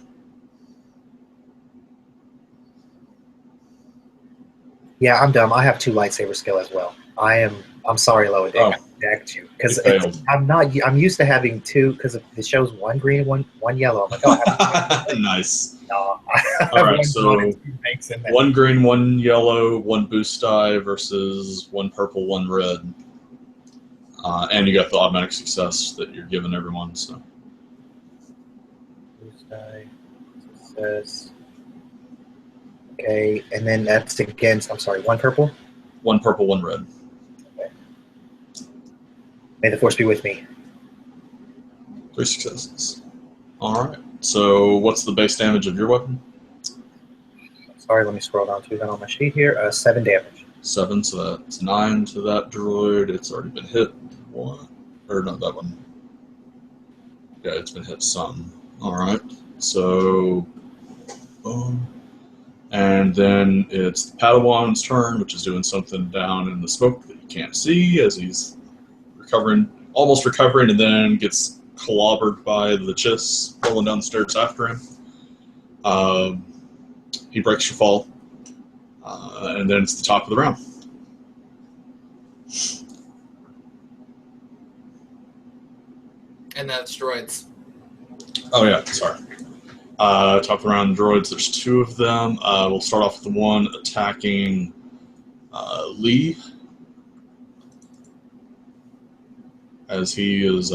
Yeah, I'm dumb. I have 2 lightsaber skill as well. I'm sorry, Lower Dick. I attacked you because I'm used to having 2 because it shows 1 green and one yellow. I'm like, oh, I have nice. No, all right, so 1 green, 1 yellow, 1 boost die versus 1 purple, 1 red, and you got the automatic success that you're giving everyone. So boost die, success. Okay, and then that's against. I'm sorry, 1 purple. 1 purple, 1 red. Okay. May the force be with me. 3 successes. All right. So what's the base damage of your weapon? Sorry, let me scroll down to that on my sheet here. 7 damage. 7, so that's 9 to that droid. It's already been hit. 1. Or not that one. Yeah, it's been hit some. Alright. So, boom. And then it's the Padawan's turn, which is doing something down in the smoke that you can't see as he's almost recovering, and then gets clobbered by the Chiss rolling down the stairs after him. He breaks your fall, and then it's the top of the round. And that's droids. Oh yeah, sorry. Top of the round droids, there's 2 of them. We'll start off with the one attacking Lee, as he is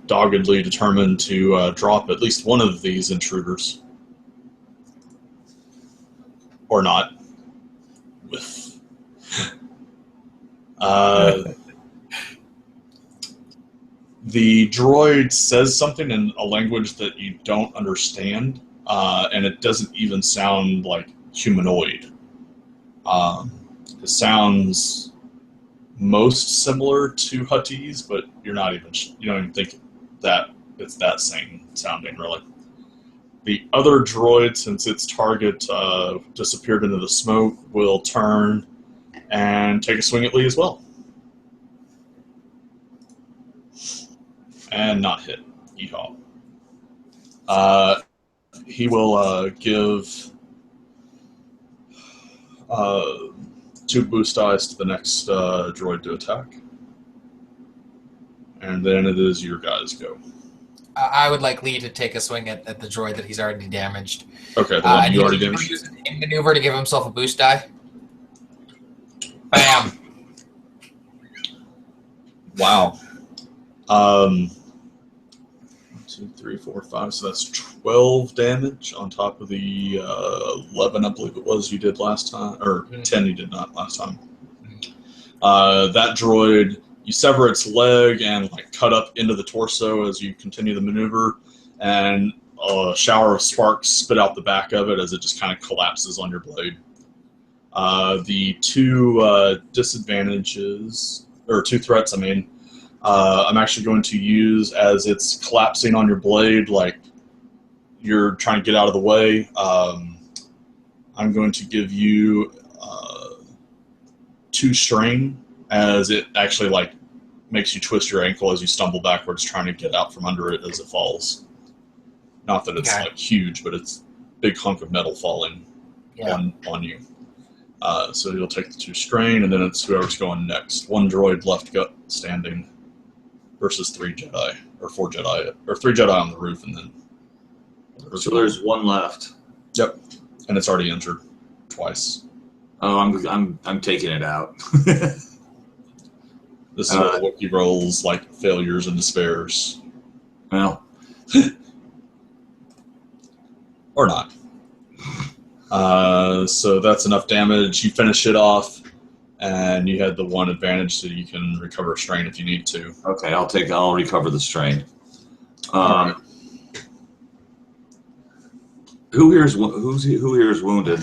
doggedly determined to drop at least one of these intruders. Or not. The droid says something in a language that you don't understand, and it doesn't even sound like humanoid. It sounds most similar to Huttese, but you don't even think that it's that same sounding, really. The other droid, since its target disappeared into the smoke, will turn and take a swing at Lee as well. And not hit. Yeehaw. He will give 2 boost dice to the next droid to attack. And then it is your guys' go. I would like Lee to take a swing at the droid that he's already damaged. Okay, the one you already He'll damaged? use an maneuver to give himself a boost die. Bam! Wow. 1, 2, 3, 4, 5. So that's 12 damage on top of the 11, I believe it was, you did last time, or 10 you did not last time. That droid, you sever its leg and cut up into the torso as you continue the maneuver, and a shower of sparks spit out the back of it as it just kind of collapses on your blade. The 2 disadvantages, or 2 threats, I mean, I'm actually going to use as it's collapsing on your blade, like you're trying to get out of the way. I'm going to give you 2 strain, as it actually makes you twist your ankle as you stumble backwards trying to get out from under it as it falls. Not that it's huge, but it's a big hunk of metal falling on you. So you'll take the 2 strain, and then it's whoever's going next. 1 droid left standing versus 3 Jedi, or 4 Jedi, or 3 Jedi on the roof, and then. So there's 1 left. Yep, and it's already injured twice. Oh, I'm taking it out. This is what the Wookiee rolls failures and despairs. Well, or not. So that's enough damage. You finish it off, and you had the 1 advantage, so you can recover a strain if you need to. Okay, I'll recover the strain. Right. Who here is wounded?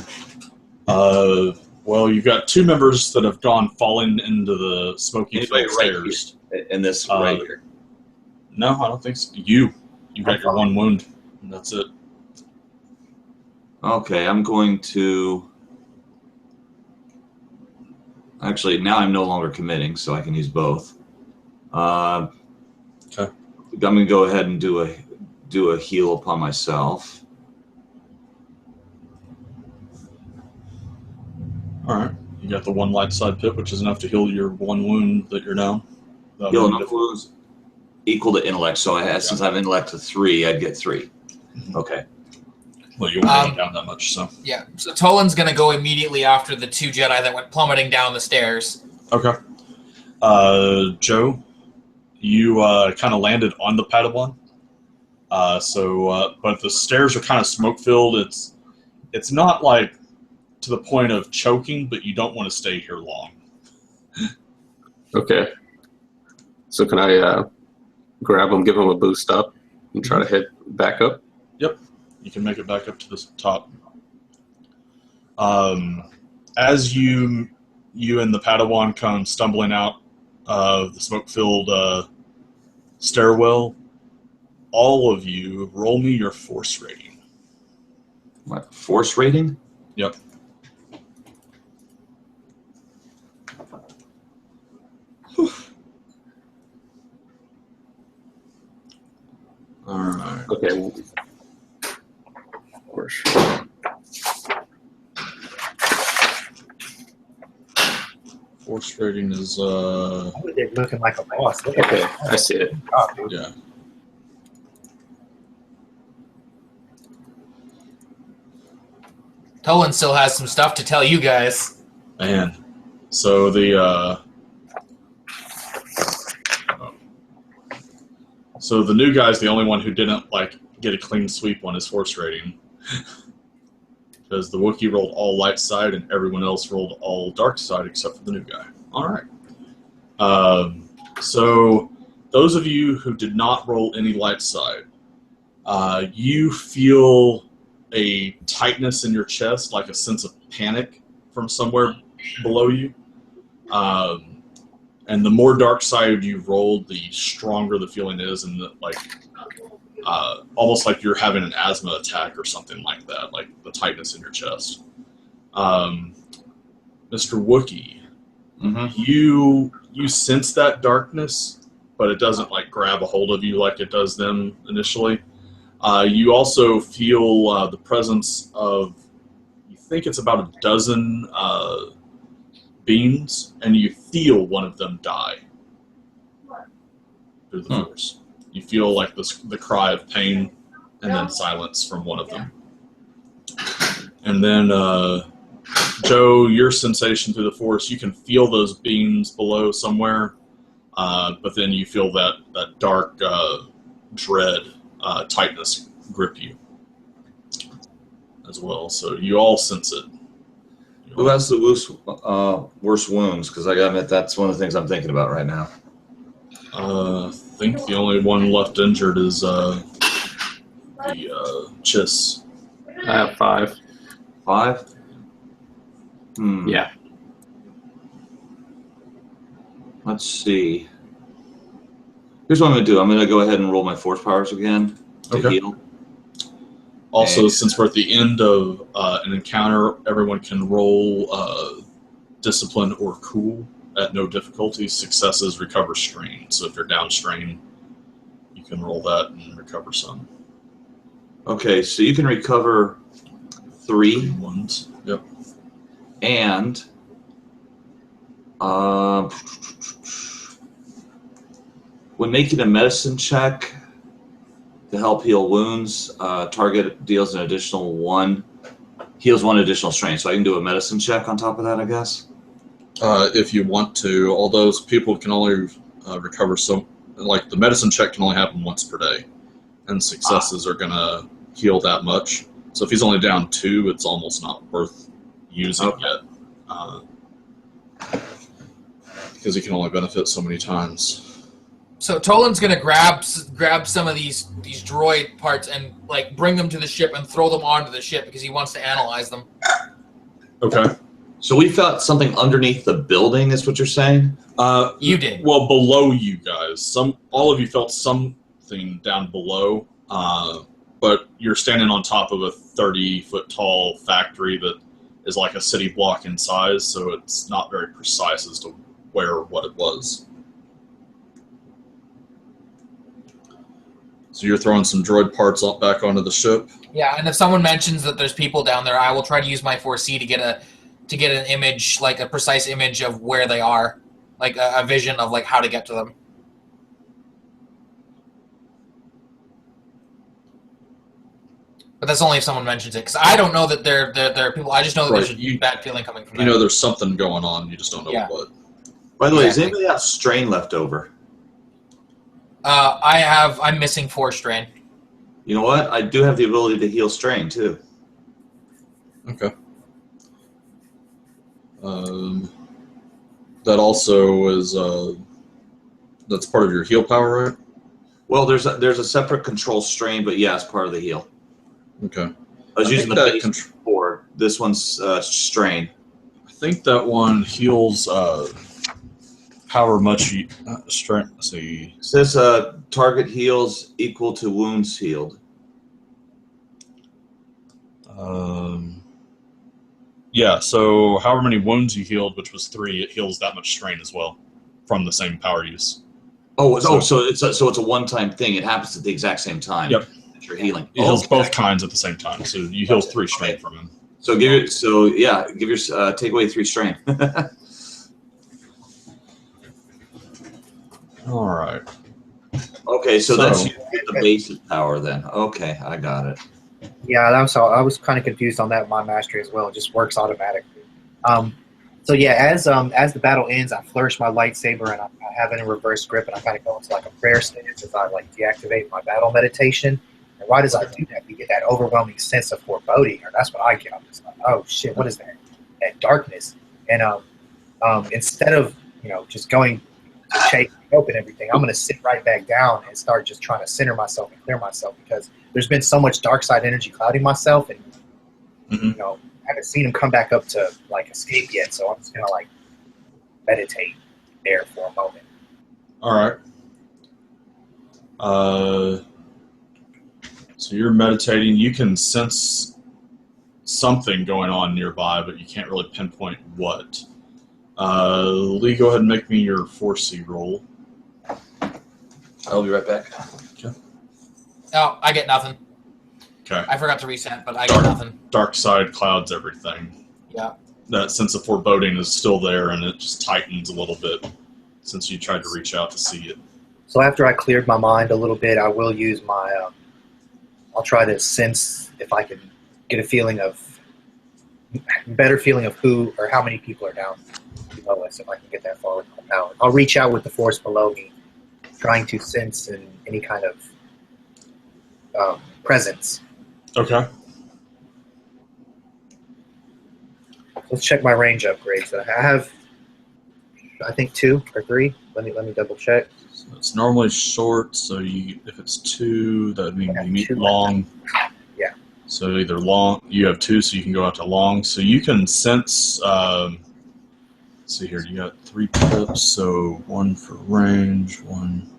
Well, you've got 2 members that have fallen into the smoky filled stairs. In this right here. No, I don't think so. You got your 1 wound, and that's it. Okay, I'm going to. Actually, now I'm no longer committing, so I can use both. Okay. I'm going to go ahead and do a heal upon myself. All right. You got the 1 light side pip, which is enough to heal your 1 wound that you're down. Heal enough wounds equal to intellect. So since I have intellect to 3, I'd get 3. Mm-hmm. Okay. Well, you won't go down that much, so. Yeah, so Tolan's going to go immediately after the 2 Jedi that went plummeting down the stairs. Okay. Joe, you kind of landed on the Padawan. But the stairs are kind of smoke-filled. It's not to the point of choking, but you don't want to stay here long. Okay. So can I grab him, give him a boost up, and try to head back up? Yep. You can make it back up to the top. As you you and the Padawan come stumbling out of the smoke-filled stairwell. All of you, roll me your force rating. What, force rating? Yep. All right. Okay. Force. Force rating is They're looking like a boss. Look at Okay, that. I see it. Oh, dude. yeah. Tolan still has some stuff to tell you guys. Man. So the new guy's the only one who didn't like get a clean sweep on his force rating. Because the Wookiee rolled all light side and everyone else rolled all dark side except for the new guy. All right. So those of you who did not roll any light side, you feel a tightness in your chest, like a sense of panic from somewhere below you. And the more dark side you rolled, the stronger the feeling is, and almost like you're having an asthma attack or something like that, like the tightness in your chest. Mr. Wookiee, you sense that darkness, but it doesn't like grab a hold of you like it does them initially. You also feel the presence of, you think it's about a dozen beings, and you feel one of them die through the force. You feel like the cry of pain and then silence from one of them. And then, Joe, your sensation through the force, you can feel those beings below somewhere, but then you feel that dark dread, tightness grip you as well. So you all sense it. Who has the worst wounds? Because I gotta admit, that's one of the things I'm thinking about right now. I think the only one left injured is the Chiss. I have 5. 5? Yeah. Let's see. Here's what I'm going to do. I'm going to go ahead and roll my force powers again to heal. Also, since we're at the end of an encounter, everyone can roll discipline or cool at no difficulty. Successes recover strain. So if you're down strain, you can roll that and recover some. Okay, so you can recover 3 ones. Yep. And when making a medicine check to help heal wounds, target deals an additional 1, heals 1 additional strain. So I can do a medicine check on top of that, I guess. If you want to, although people can only recover so, like the medicine check can only happen once per day, and successes are going to heal that much. So if he's only down 2, it's almost not worth using yet, because he can only benefit so many times. So Tolan's gonna grab some of these droid parts and like bring them to the ship and throw them onto the ship because he wants to analyze them. Okay. So we felt something underneath the building, is what you're saying? You did. Well, below you guys, all of you felt something down below, but you're standing on top of a 30-foot tall factory that is like a city block in size, so it's not very precise as to where or what it was. So you're throwing some droid parts back onto the ship? Yeah, and if someone mentions that there's people down there, I will try to use my 4C to get an image, like a precise image of where they are, like a vision of like how to get to them. But that's only if someone mentions it, because I don't know that there are people. I just know that there's a bad feeling coming from them. You know there's something going on, you just don't know what. By the way, does anybody have strain left over? I'm missing 4 strain. You know what? I do have the ability to heal strain, too. Okay. That also is, that's part of your heal power, right? Well, there's a separate control strain, but yeah, it's part of the heal. Okay. I was using the base for this one's strain. I think that one heals however much you strength. Let's see. It says target heals equal to wounds healed. Yeah, so however many wounds you healed, which was 3, it heals that much strain as well from the same power use. So it's a one-time thing. It happens at the exact same time. Yep. That you're healing. It heals both kinds at the same time. So you heal 3 strain from him. So take away 3 strain. All right. Okay, so that's the basic power then. Okay, I got it. Yeah, I was kind of confused on that with my mastery as well. It just works automatically. So yeah, as the battle ends, I flourish my lightsaber and I have it in reverse grip, and I kind of go into like a prayer stance as I like deactivate my battle meditation. And right as I do that, we get that overwhelming sense of foreboding, or that's what I get. I'm just like, oh shit, what is that? That darkness. And instead of just going to shake and open everything, I'm going to sit right back down and start just trying to center myself and clear myself, because there's been so much dark side energy clouding myself, and I haven't seen him come back up to like escape yet. So I'm just going to like meditate there for a moment. All right. So you're meditating. You can sense something going on nearby, but you can't really pinpoint what. Lee, go ahead and make me your 4C roll. I'll be right back. Okay. Oh, I get nothing. Okay. I forgot to reset, but I get nothing. Dark side clouds everything. Yeah. That sense of foreboding is still there, and it just tightens a little bit since you tried to reach out to see it. So after I cleared my mind a little bit, I will use my. I'll try to sense if I can get a better feeling of who or how many people are down below us. If I can get that far with my power, I'll reach out with the force below me, trying to sense any kind of presence. Okay. Let's check my range upgrades. I have, I think 2 or 3. Let me double check. So it's normally short, so if it's 2, that means you meet 2. long. Yeah. So either long, you have 2, so you can go out to long. So you can sense. Let's see here, you got 3 pips, so 1 for range, 1.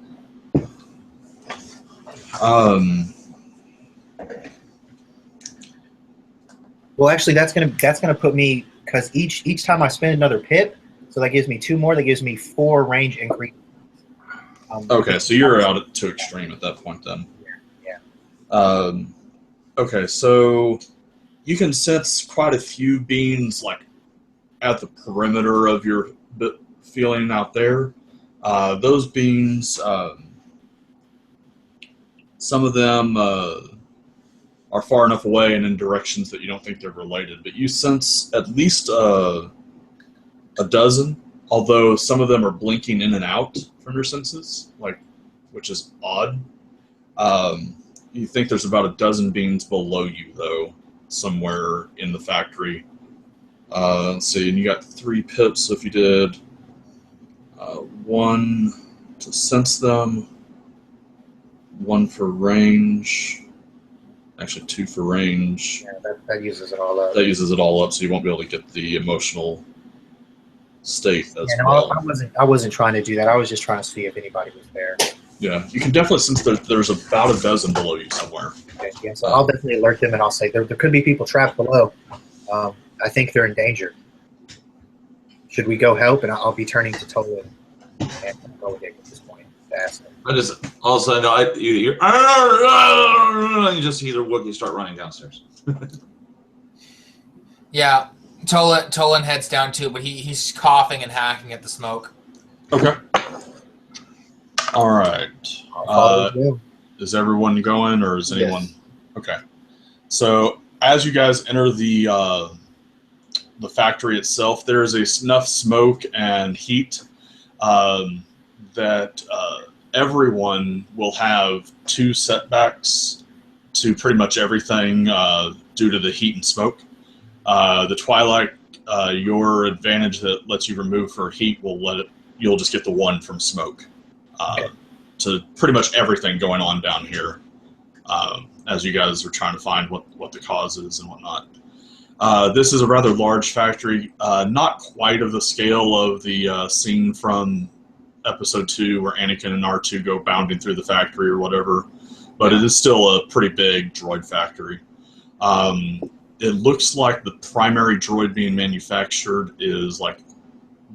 Well, actually, that's gonna put me, because each time I spend another pip, so that gives me 2 more. That gives me 4 range increase. Okay, so you're out to extreme at that point then. Yeah. Okay, so you can sense quite a few beings like at the perimeter of your feeling out there. Those beings, some of them are far enough away and in directions that you don't think they're related, but you sense at least a dozen, although some of them are blinking in and out from your senses, which is odd. You think there's about a dozen beings below you, though, somewhere in the factory. Let's see, and you got 3 pips, so if you did 1 to sense them, 1 for range, actually 2 for range. Yeah, that uses it all up. That uses it all up, so you won't be able to get the emotional state as well. I wasn't trying to do that. I was just trying to see if anybody was there. Yeah, you can definitely sense that there's about a dozen below you somewhere. Okay, yeah, so I'll definitely alert them, and I'll say there could be people trapped below. I think they're in danger. Should we go help? And I'll be turning to Tola and Rodick at this point to ask them. I just all of a sudden you just hear the Wookiee start running downstairs. Yeah, Tolan heads down too, but he's coughing and hacking at the smoke. Okay. All right. Is everyone going, or is anyone? Yes. Okay. So as you guys enter the factory itself, there is enough smoke and heat that everyone will have 2 setbacks to pretty much everything due to the heat and smoke. The Twilight, your advantage that lets you remove for heat you'll just get the 1 from smoke. To pretty much everything going on down here as you guys are trying to find what the cause is and whatnot. This is a rather large factory, not quite of the scale of the scene from Episode 2 where Anakin and R2 go bounding through the factory or whatever, but it is still a pretty big droid factory. It looks like the primary droid being manufactured is like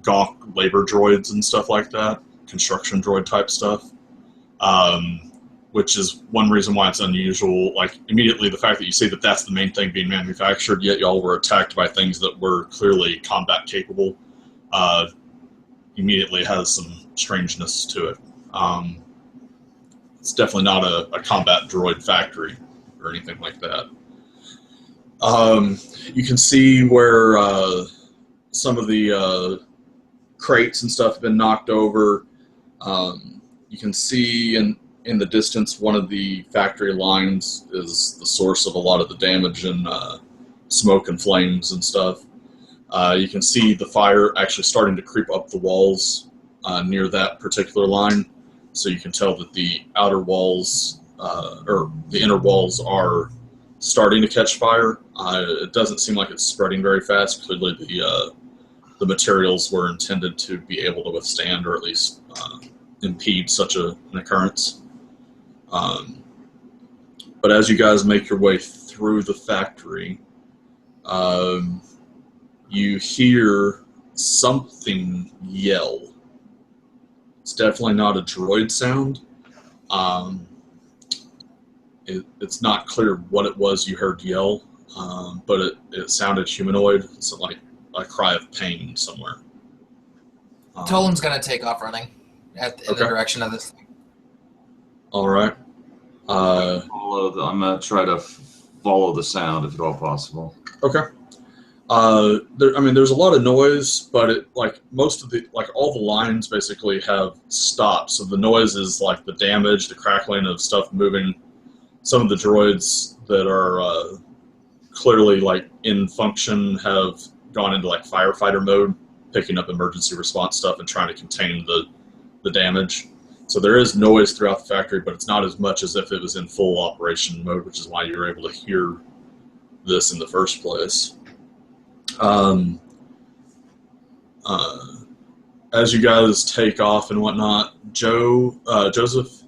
gawk labor droids and stuff like that, construction droid type stuff, which is one reason why it's unusual. Like, immediately the fact that you see that that's the main thing being manufactured, yet y'all were attacked by things that were clearly combat capable, immediately has some strangeness to it. It's definitely not a combat droid factory or anything like that. You can see where some of the crates and stuff have been knocked over. You can see in the distance one of the factory lines is the source of a lot of the damage and smoke and flames and stuff. You can see the fire actually starting to creep up the walls near that particular line, so you can tell that the outer walls or the inner walls are starting to catch fire. It doesn't seem like it's spreading very fast. Clearly the materials were intended to be able to withstand or at least impede such an occurrence. But as you guys make your way through the factory, you hear something yell. It's definitely not a droid sound. It's not clear what it was you heard yell, but it sounded humanoid. It's like a cry of pain somewhere. Tolan's going to take off running in the direction of this thing. All right. I'm going to try to follow the sound if at all possible. Okay. There's a lot of noise, but most of all the lines basically have stopped. So the noise is like the damage, the crackling of stuff moving. Some of the droids that are clearly in function have gone into firefighter mode, picking up emergency response stuff and trying to contain the damage. So there is noise throughout the factory, but it's not as much as if it was in full operation mode, which is why you were able to hear this in the first place. As you guys take off and whatnot, Joseph,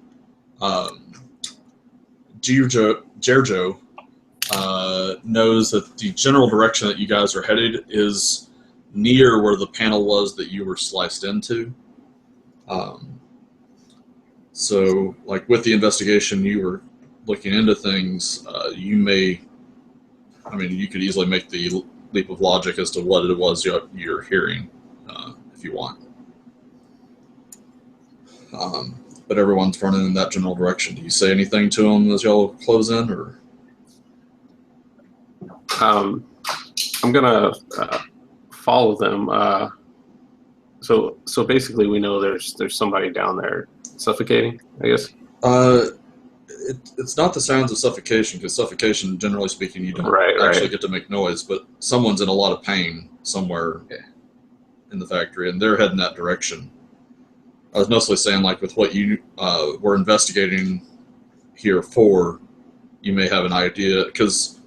Jerjo knows that the general direction that you guys are headed is near where the panel was that you were sliced into. So, with the investigation, you were looking into things. You could easily make the leap of logic as to what it was you're hearing, if you want. But everyone's running in that general direction. Do you say anything to them as y'all close in, or? I'm gonna follow them. So basically, we know there's somebody down there suffocating, I guess. It's not the sounds of suffocation, because suffocation, generally speaking, you don't actually get to make noise. But someone's in a lot of pain somewhere in the factory, and they're heading that direction. I was mostly saying, with what you were investigating here for, you may have an idea, because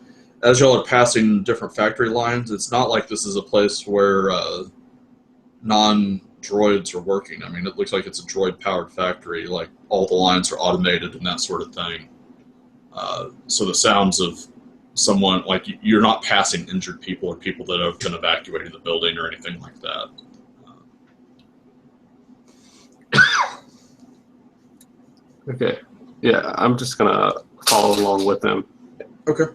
as y'all are passing different factory lines, it's not like this is a place where non-droids are working. It looks like it's a droid-powered factory, all the lines are automated and that sort of thing. So the sounds of someone, you're not passing injured people or people that have been evacuated the building or anything like that. Okay. Yeah, I'm just gonna follow along with them. Okay.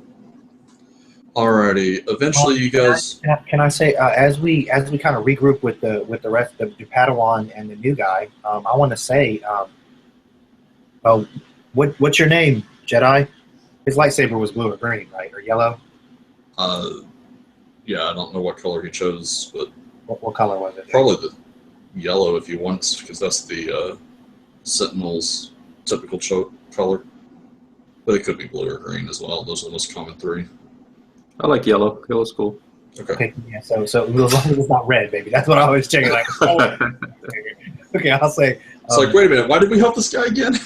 Alrighty. Eventually, you guys. Can I say as we kind of regroup with the rest of the Padawan and the new guy, I want to say, what's your name, Jedi? His lightsaber was blue or green, right, or yellow? Yeah, I don't know what color he chose, but what color was it? Probably the yellow if you want, because that's the Sentinel's typical color. But it could be blue or green as well. Those are the most common three. I like yellow. Yellow's cool. Okay. Yeah. So as long as it's not red, baby. That's what I always check. Okay, I'll say. It's wait a minute. Why did we help this guy again?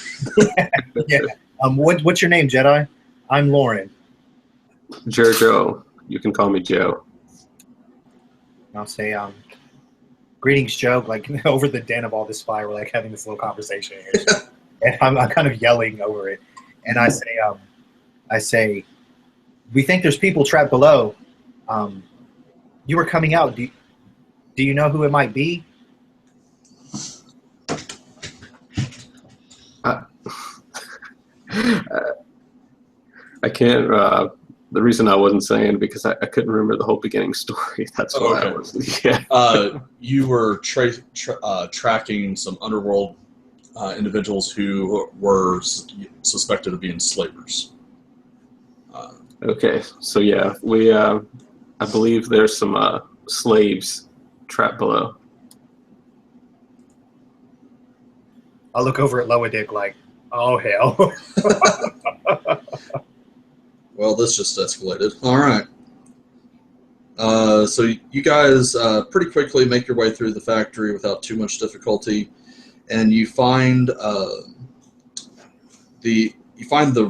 Yeah. What's your name, Jedi? I'm Lauren. Jerjo. You can call me Joe. And I'll say, greetings, Joe. Like over the den of all this fire, we're like having this little conversation here. And I'm kind of yelling over it. And I say, we think there's people trapped below. You were coming out. Do you know who it might be? I can't. The reason I wasn't saying because I couldn't remember the whole beginning story. That's why I was. Yeah. You were tracking some underworld individuals who were suspected of being slavers. Okay, so yeah, we. I believe there's some slaves trapped below. I'll look over at Loa Dick like, oh hell. Well, this just escalated. All right. So you guys pretty quickly make your way through the factory without too much difficulty, and you find the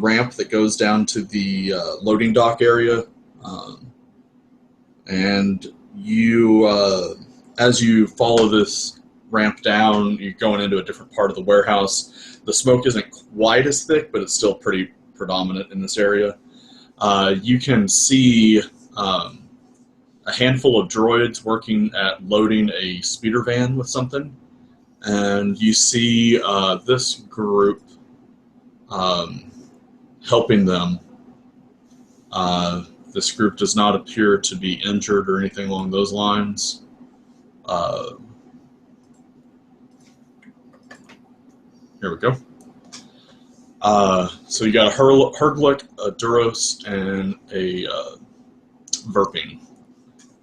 ramp that goes down to the loading dock area, and you as you follow this ramp down, you're going into a different part of the warehouse. The smoke isn't quite as thick, but it's still pretty predominant in this area. You can see a handful of droids working at loading a speeder van with something, and you see this group helping them. This group does not appear to be injured or anything along those lines. Here we go. So you got a Herglick, a Duros, and a Verping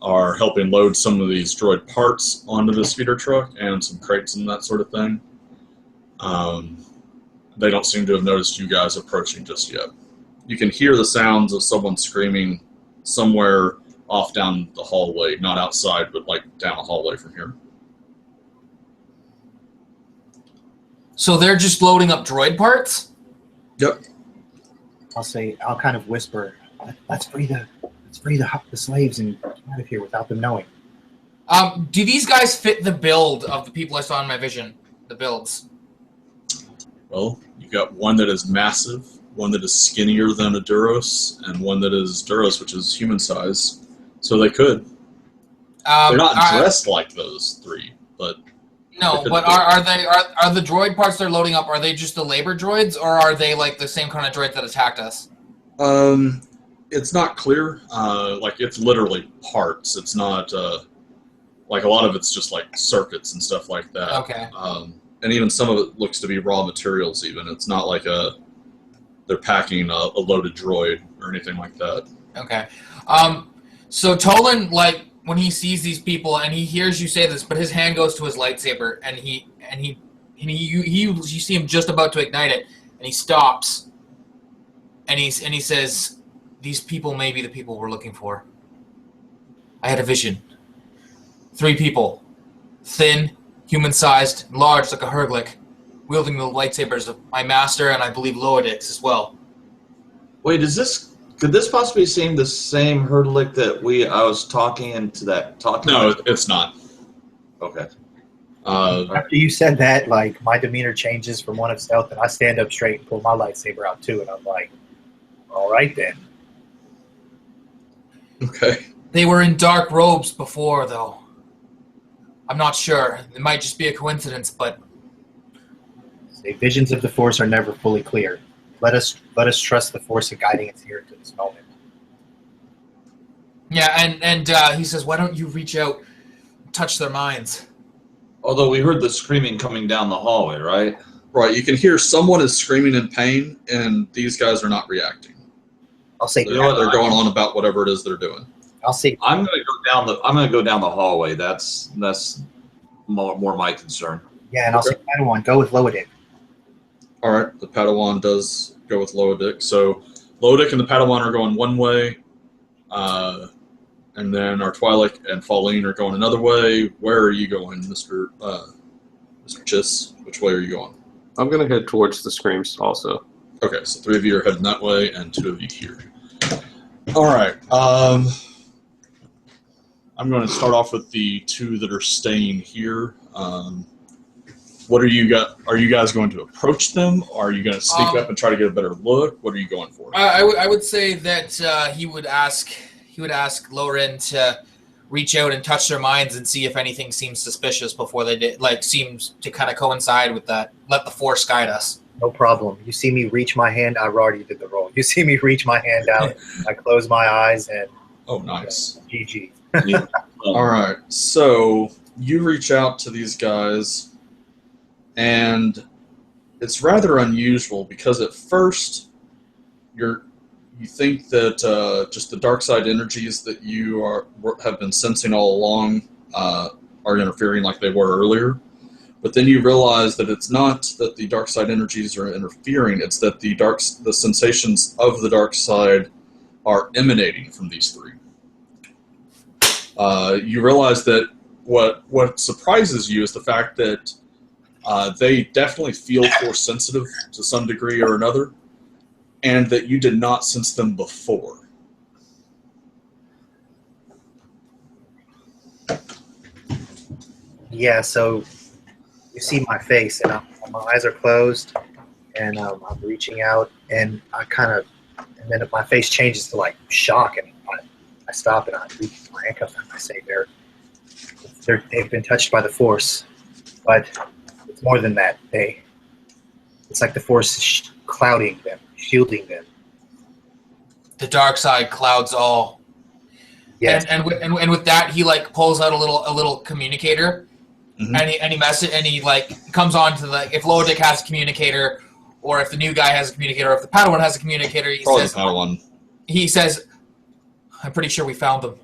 are helping load some of these droid parts onto the speeder truck and some crates and that sort of thing. They don't seem to have noticed you guys approaching just yet. You can hear the sounds of someone screaming somewhere off down the hallway, not outside, but like down a hallway from here. So they're just loading up droid parts? Yep. I'll kind of whisper, let's free the slaves and get out of here without them knowing. Do these guys fit the build of the people I saw in my vision? The builds? Well, you got one that is massive, one that is skinnier than a Duros, and one that is Duros, which is human size. So they could. They're not dressed like those three, but no. But are the droid parts they're loading up? Are they just the labor droids, or are they like the same kind of droids that attacked us? It's not clear. Like it's literally parts. It's not like a lot of it's just like circuits and stuff like that. Okay. And even some of it looks to be raw materials. Even it's not like they're packing a loaded droid or anything like that. Okay. So Tolan, like when he sees these people and he hears you say this, but his hand goes to his lightsaber and you see him just about to ignite it, and he stops, and he says, "These people may be the people we're looking for. I had a vision. 3 people, thin, human-sized, large like a Herglick, wielding the lightsabers of my master and I believe Loadix as well." Wait, could this possibly seem the same Herglick that I was talking into that talking? No, it's not. Okay. After you said that, like my demeanor changes from one of stealth, and I stand up straight and pull my lightsaber out too, and I'm like, "All right then." Okay. They were in dark robes before, though. I'm not sure. It might just be a coincidence, but Say, visions of the Force are never fully clear. Let us trust the Force in guiding us here to this moment. yeah. And he says, "Why don't you reach out, and touch their minds?" Although we heard the screaming coming down the hallway, right? Right. You can hear someone is screaming in pain, and these guys are not reacting. I'll say, They're going on about whatever it is they're doing. I'll say, I'm gonna go down the hallway. That's more my concern. yeah, and I'll say, Padawan, go with Loadic. All right. The Padawan does go with Loadic. So Loadic and the Padawan are going one way, and then our Twi'lek and Pauline are going another way. Where are you going, Mr. Chiss? Which way are you going? I'm going to head towards the screams also. Okay, so 3 of you are heading that way, and 2 of you here. All right. I'm going to start off with the two that are staying here. What are you got? Are you guys going to approach them? Or are you going to sneak up and try to get a better look? What are you going for? I would say that he would ask Loren to reach out and touch their minds and see if anything seems suspicious before they did, like seems to kind of coincide with that. Let the Force guide us. No problem. You see me reach my hand. I already did the roll. You see me reach my hand out. I close my eyes and. Oh, nice. GG. All right. So you reach out to these guys, and it's rather unusual because at first you think that just the dark side energies that you have been sensing all along are interfering like they were earlier. But then you realize that it's not that the dark side energies are interfering; it's that the sensations of the dark side are emanating from these three. You realize that what surprises you is the fact that they definitely feel force sensitive to some degree or another, and that you did not sense them before. Yeah, so you see my face, and my eyes are closed, and I'm reaching out, and and then my face changes to like shock, and I stop and I reach my handcuffs and I say they've been touched by the Force, but it's more than that. It's like the Force is clouding them, shielding them. The dark side clouds all. Yes. And with that, he like pulls out a little communicator, Mm-hmm. and he like comes on to like if Lodic has a communicator, or if the new guy has a communicator, or if the Padawan has a communicator, Probably the Padawan. He says, "I'm pretty sure we found them.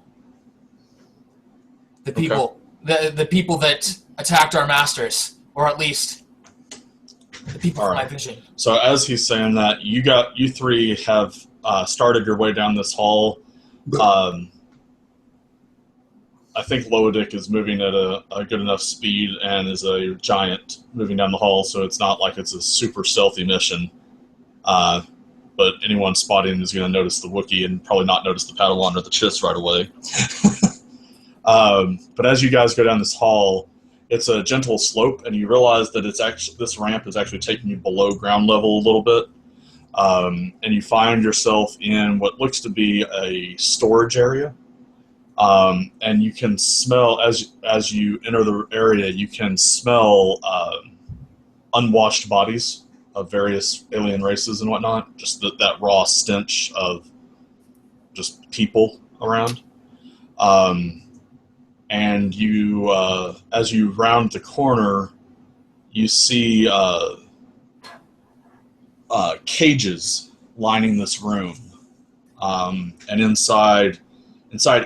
The people, the people that attacked our masters, or at least the people from my vision." So as he's saying that, you three have started your way down this hall. I think Lodic is moving at a good enough speed and is a giant moving down the hall, so it's not like it's a super stealthy mission. But anyone spotting him is going to notice the Wookiee and probably not notice the Padawan or the Chiss right away. But as you guys go down this hall, it's a gentle slope, and you realize that this ramp is actually taking you below ground level a little bit. And you find yourself in what looks to be a storage area. And you can smell, as you enter the area, you can smell unwashed bodies of various alien races and whatnot. Just that raw stench of just people around. And you, as you round the corner, you see cages lining this room. And inside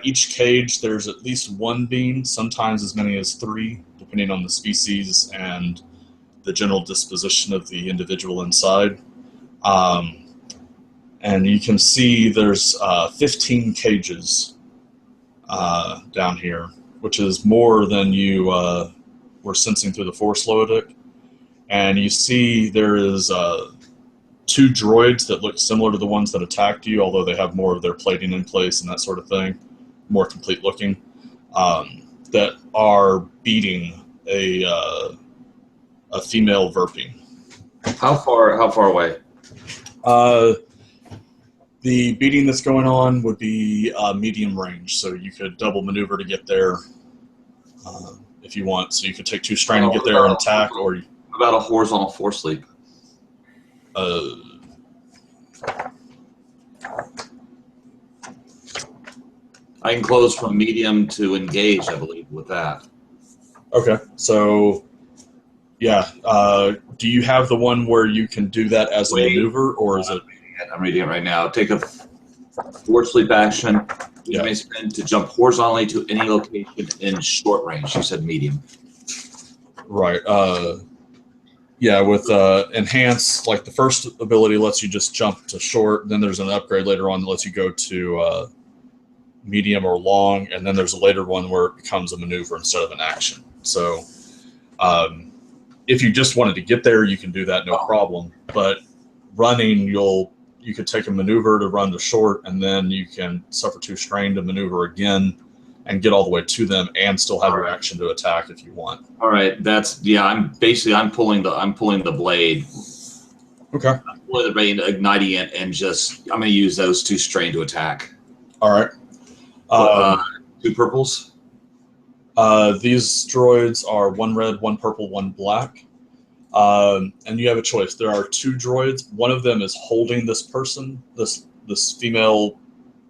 each cage, there's at least one being, sometimes as many as three, depending on the species and the general disposition of the individual inside. And you can see there's 15 cages down here, which is more than you were sensing through the Force Lodic. And you see there is 2 droids that look similar to the ones that attacked you, although they have more of their plating in place and that sort of thing, more complete looking, that are beating a female Verping. How far away? The beating that's going on would be medium range, so you could double maneuver to get there if you want. So you could take 2 strain and get there and attack, or about a horizontal Force leap. I can close from medium to engage, I believe, with that. Okay, so yeah, do you have the one where you can do that as a maneuver, or is it? I'm reading it right now. Take a Force leap action. You may spend to jump horizontally to any location in short range. You said medium. Right. Yeah, with enhance, like the first ability lets you just jump to short. Then there's an upgrade later on that lets you go to medium or long, and then there's a later one where it becomes a maneuver instead of an action. So if you just wanted to get there, you can do that, no problem. But running, you'll you could take a maneuver to run to short, and then you can suffer 2 strain to maneuver again and get all the way to them and still have your action to attack if you want. All right, I'm pulling the blade. Okay. I'm pulling the blade, igniting it, and I'm going to use those 2 strain to attack. All right. 2 purples. These droids are 1 red, 1 purple, 1 black. And you have a choice. There are 2 droids. One of them is holding this person, this female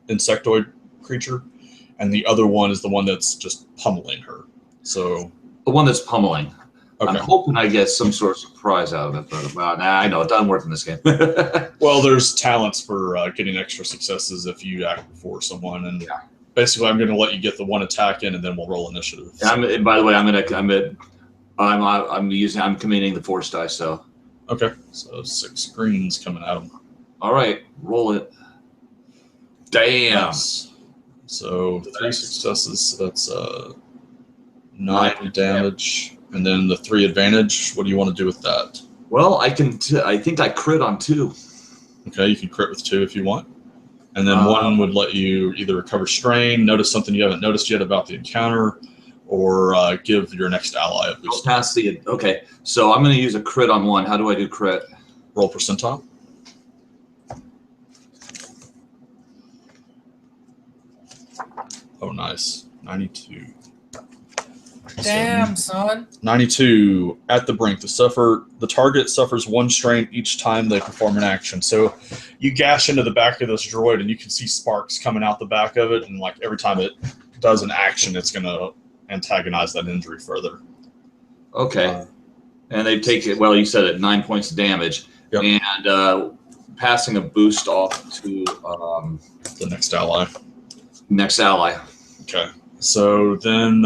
insectoid creature, and the other one is the one that's just pummeling her. So the one that's pummeling. Okay. I'm hoping I get some sort of surprise out of it, but I know it doesn't work in this game. Well, there's talents for getting extra successes if you act before someone, and basically, I'm going to let you get the 1 attack in, and then we'll roll initiative. And by the way, I'm committing the Force dice. So okay, so 6 greens coming at him. All right, roll it. Damn. Nice. So 3 successes. So that's 9 damage, and then the 3 advantage. What do you want to do with that? Well, I think I crit on 2. Okay, you can crit with 2 if you want. And then 1 would let you either recover strain, notice something you haven't noticed yet about the encounter, or give your next ally a boost. Okay, so I'm going to use a crit on 1. How do I do crit? Roll percentile. Oh, nice. 92. Damn, son. 92 at the brink. The target suffers 1 strain each time they perform an action. So you gash into the back of this droid, and you can see sparks coming out the back of it. And like every time it does an action, it's going to antagonize that injury further. Okay. And they take it. Well, you said it. 9 points of damage, and passing a boost off to the next ally. Next ally. Okay. So then.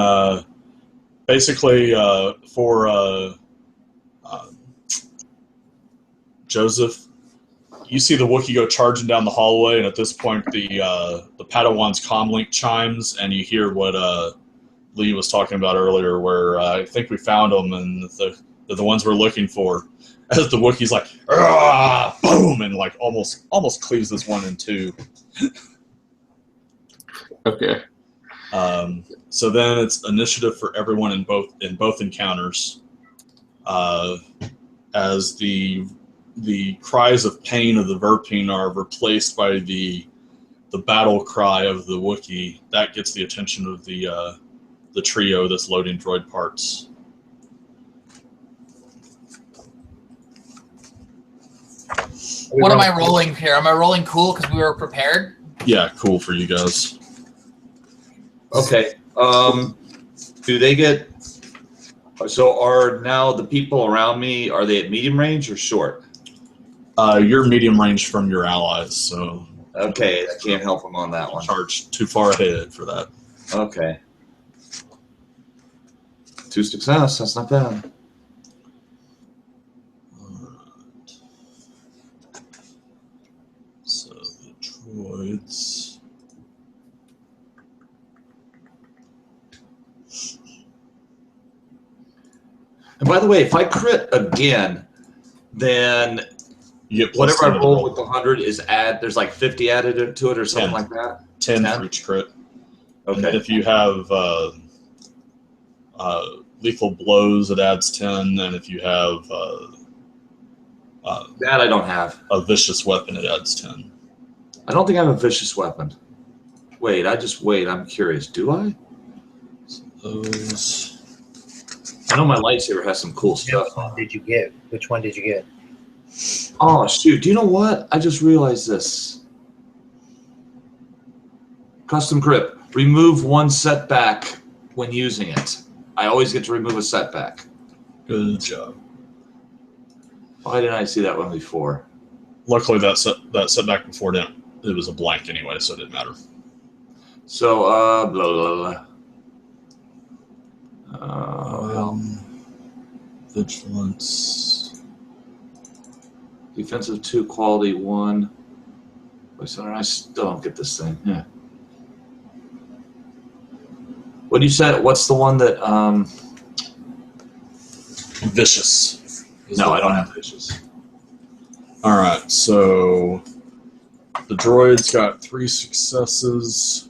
Basically, for Joseph, you see the Wookiee go charging down the hallway, and at this point, the Padawan's comlink chimes, and you hear what Lee was talking about earlier, where I think we found them, and they're the ones we're looking for. As the Wookiee's like, boom, and like almost cleaves this one in 2. Okay. So then it's initiative for everyone in both encounters, as the cries of pain of the Verpine are replaced by the battle cry of the Wookiee. That gets the attention of the trio that's loading droid parts. What am I rolling here? Am I rolling cool because we were prepared? Yeah, cool for you guys. Okay. Do they get? So are now the people around me? Are they at medium range or short? You're medium range from your allies, so okay, I can't help them on that one. Charge too far ahead for that. Okay. 2 success. That's not bad. Alright. So the droids. And by the way, if I crit again, then whatever I roll with the 100 is there's like 50 added to it or something 10. like that? 10 for each crit. Okay. And then if you have lethal blows, it adds 10. And if you have that I don't have. A vicious weapon, it adds 10. I don't think I have a vicious weapon. Wait, I'm curious. Do I? Those. I know my lightsaber has some cool stuff. Which one did you get? Which one did you get? Oh, shoot. Do you know what? I just realized this. Custom grip. Remove 1 setback when using it. I always get to remove a setback. Good job. Why didn't I see that one before? Luckily, that setback before it was a blank anyway, so it didn't matter. So, blah, blah, blah. Vigilance. Defensive 2, quality 1. Wait, so I still don't get this thing. Yeah. What you said? What's the one that? Vicious. No, I don't have vicious. All right, so The droid's got 3 successes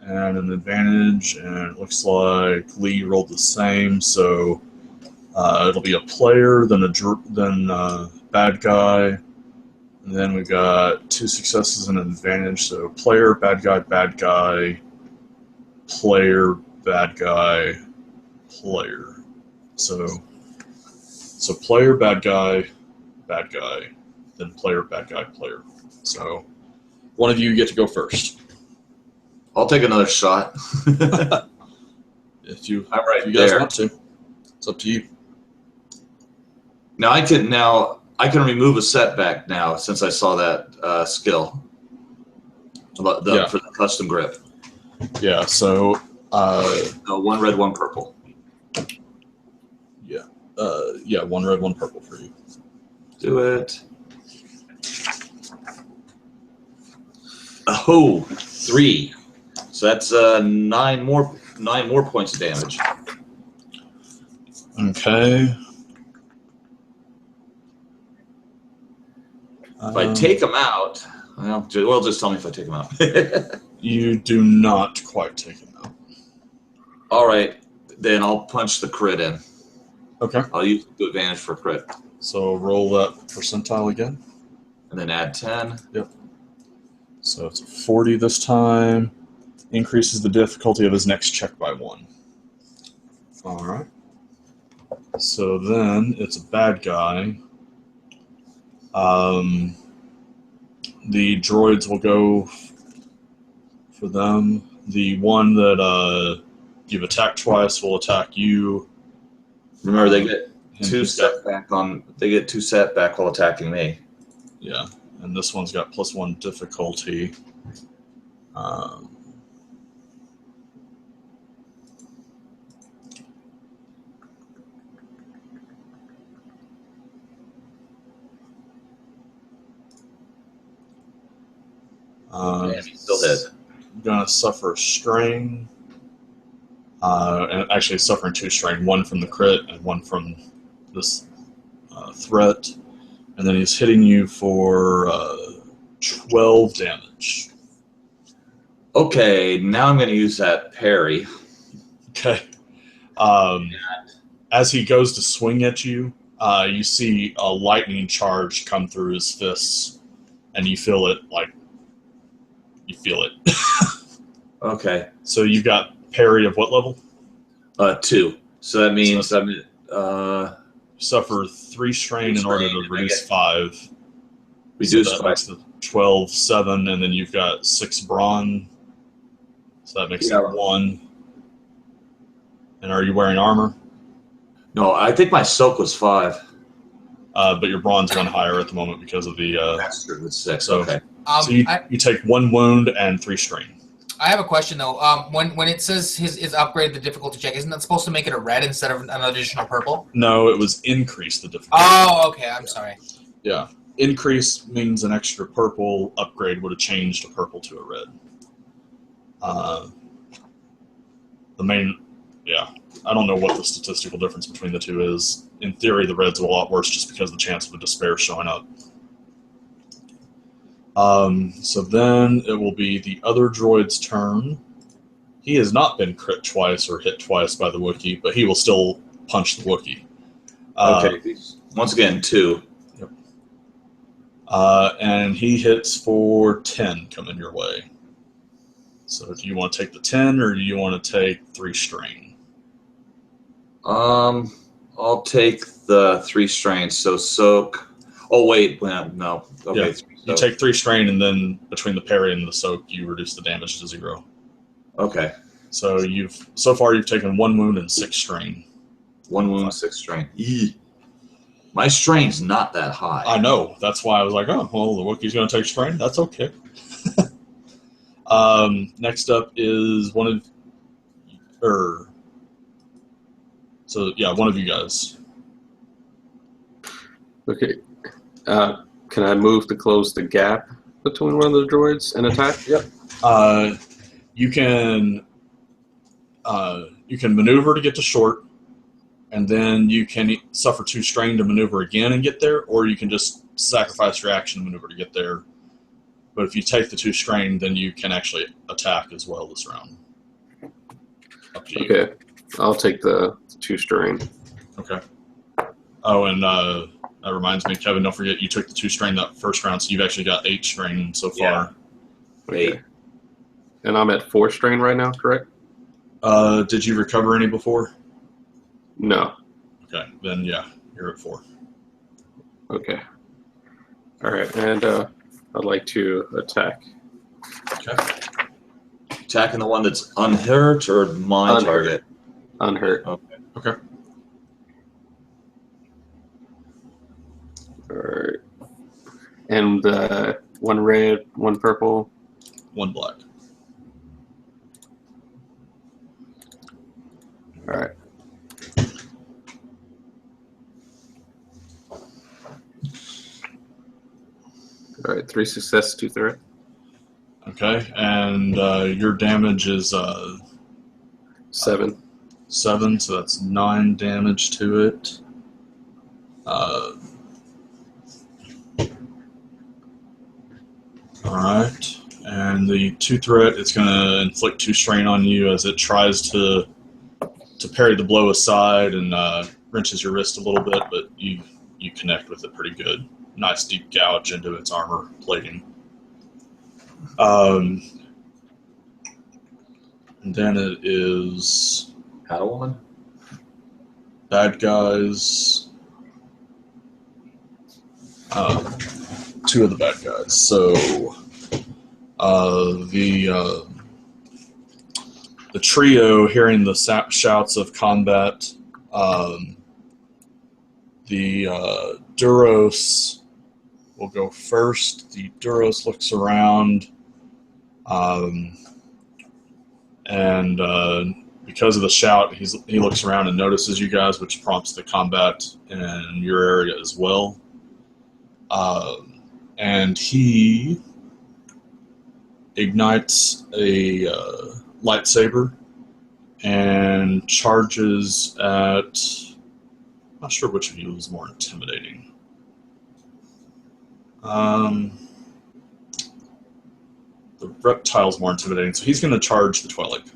and an advantage, and it looks like Lee rolled the same, so it'll be a player, then a bad guy, and then we got 2 successes and an advantage, so player, bad guy, player, bad guy, player. So player, bad guy, then player, bad guy, player. So one of you get to go first. I'll take another shot. If you I'm if you guys want to. It's up to you. Now I can remove a setback now since I saw that skill about Yeah. for the custom grip. Yeah, so One red, one purple. yeah, 1 red, 1 purple for you. Do it. Oh, 3. So that's 9 more points of damage. Okay. If I take them out, well, just tell me if I take them out. You do not quite take him out. All right, then I'll punch the crit in. Okay. I'll use the advantage for crit, So roll that percentile again. and then add 10. So it's a 40 this time. Increases the difficulty of his next check by 1. All right. So then it's a bad guy. The droids will go for them. The one that you've attacked twice will attack you. Remember, they get And 2 he's got- setback They get 2 setback while attacking me. Yeah, and this one's got +1 difficulty. And he's still hit. Gonna suffer a strain, and actually suffering 2 strain, 1 from the crit and 1 from this threat, and then he's hitting you for 12 damage. Okay, now I'm going to use that parry. Okay. As he goes to swing at you, you see a lightning charge come through his fists, and you feel it you feel it. Okay, So you got parry of what level? 2. So that means So- I'm Suffer 3 strain in order to strain, and I reduce get- 5. reduced so that by makes the 12, 7, and then you've got 6 brawn. So that makes Yeah. it 1. And are you wearing armor? No, I think my soak was 5. But your brawn's 1 higher at the moment because of the. That's true. It's 6. So- Okay. So you take 1 wound and 3 strain. I have a question though. When it says his upgrade the difficulty check, isn't that supposed to make it a red instead of an additional purple? No, it was increase the difficulty. Oh, okay. I'm sorry. Yeah. Increase means an extra purple. Upgrade would have changed a purple to a red. I don't know what the statistical difference between the two is. In theory, the red's a lot worse just because of the chance of a despair showing up. So then it will be the other droid's turn. He has not been crit twice or hit twice by the Wookiee, but he will still punch the Wookiee. Okay. Once again, 2. And he hits for 10 coming your way. So do you want to take the 10 or do you want to take 3 strain? I'll take the 3 strains. So soak. Oh wait, no. Okay. Yeah. You take 3 strain, and then between the parry and the soak, you reduce the damage to 0. Okay. So so far you've taken 1 wound and 6 strain. 1 wound, 6 strain. Eee. My strain's not that high. I know. That's why I was like, oh, well, the Wookiee's going to take strain. That's okay. Next up is one of you guys. Okay. Can I move to close the gap between one of the droids and attack? Yep. You can maneuver to get to short, and then you can suffer 2 strain to maneuver again and get there, or you can just sacrifice your action to maneuver to get there, But if you take the 2 strain, then you can actually attack as well this round. Up to you. Okay, I'll take the 2 strain. Okay. Oh, and that reminds me, Kevin, don't forget you took the 2 strain that first round, so you've actually got 8 strain so far. Okay. And I'm at 4 strain right now, correct? Did you recover any before? No. Okay, then yeah, you're at 4. Okay. All right, and I'd like to attack. Okay. Attacking the one that's unhurt or my Unhurt. target? Unhurt. Okay. All right. And 1 red, 1 purple. 1 black. All right. All right, 3 success, 2 threat. Okay, and your damage is 7. 7, so that's 9 damage to it. Alright, and the 2 threat is going to inflict 2 strain on you as it tries to parry the blow aside and wrenches your wrist a little bit, but you connect with it pretty good. Nice deep gouge into its armor plating. And then it is Padawan? bad guys. 2 of the bad guys. So the trio, hearing the shouts of combat, the Duros will go first. The Duros looks around, and because of the shout, he looks around and notices you guys, which prompts the combat in your area as well. And he ignites a lightsaber and charges at... I'm not sure which of you is more intimidating. The reptile's more intimidating, so he's going to charge the Twilight.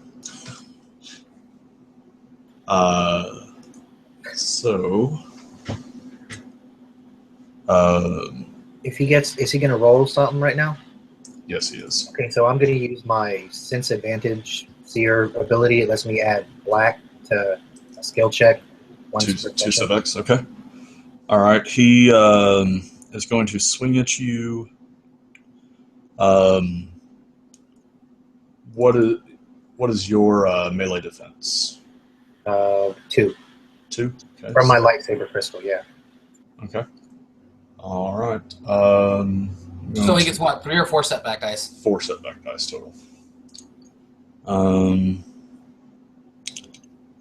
If he gets, is he going to roll something right now? Yes, he is. Okay, so I'm going to use my sense advantage seer ability. It lets me add black to a skill check. 2 sub X, okay. All right, he is going to swing at you. What is your melee defense? 2. 2? Okay. From my lightsaber crystal, yeah. Okay. All right. So he gets what? 3 or 4 setback dice? 4 setback dice total.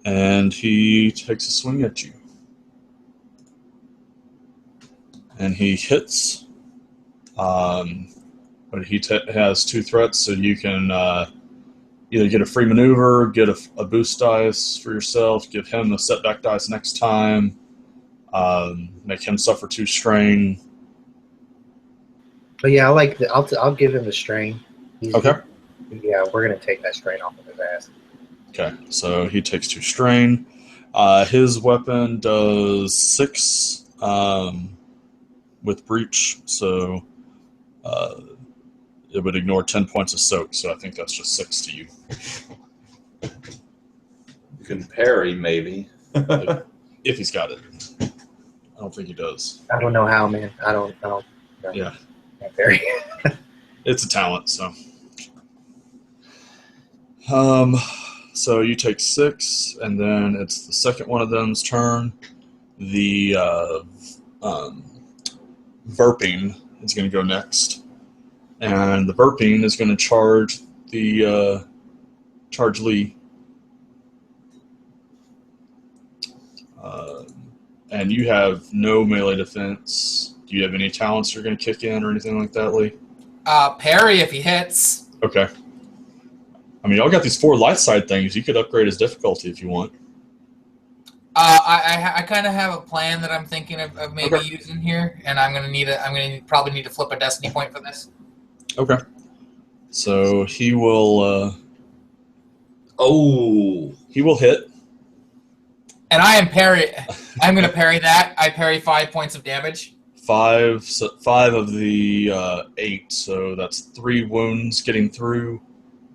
And he takes a swing at you. And he hits. But he has 2 threats, so you can either get a free maneuver, get a boost dice for yourself, give him a setback dice next time, make him suffer 2 strain. But yeah, I'll give him the strain. Okay. Yeah, we're gonna take that strain off of his ass. Okay, so he takes 2 strain. His weapon does 6 with breach, so it would ignore 10 points of soak. So I think that's just 6 to you. You can parry, maybe. If he's got it. I don't think he does. I don't know how, man. I don't. Yeah. Very. It's a talent, so. So you take 6, and then it's the second one of them's turn. The Burping is going to go next, and the Burping is going to charge the charge Lee. And you have no melee defense. Do you have any talents you're going to kick in or anything like that, Lee? Parry if he hits. Okay. I mean, y'all got these 4 light side things. You could upgrade his difficulty if you want. I kind of have a plan that I'm thinking of maybe using here, and I'm gonna probably need to flip a destiny point for this. Okay. So he will hit. And I am parry. I'm going to parry that. I parry 5 points of damage. Five of the 8, so that's 3 wounds getting through.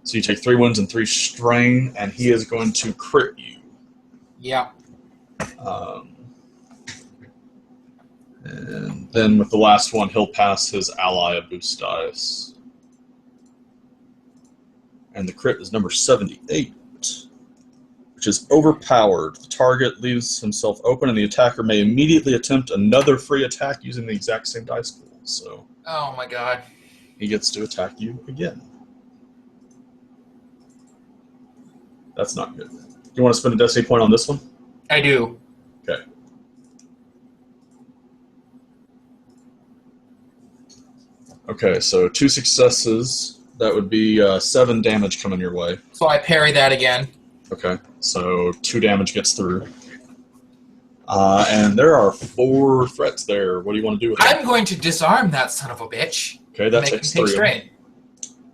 So you take 3 wounds and 3 strain, and he is going to crit you. Yeah. And then with the last one, he'll pass his ally a boost dice. And the crit is number 78, which is overpowered. The target leaves himself open, and the attacker may immediately attempt another free attack using the exact same dice pool. So, oh my god. He gets to attack you again. That's not good. You want to spend a destiny point on this one? I do. Okay. Okay, so 2 successes. That would be 7 damage coming your way. So I parry that again. Okay, so 2 damage gets through. And there are 4 threats there. What do you want to do with that? I'm going to disarm that son of a bitch. Okay, that Make takes him 3 take of them. strain.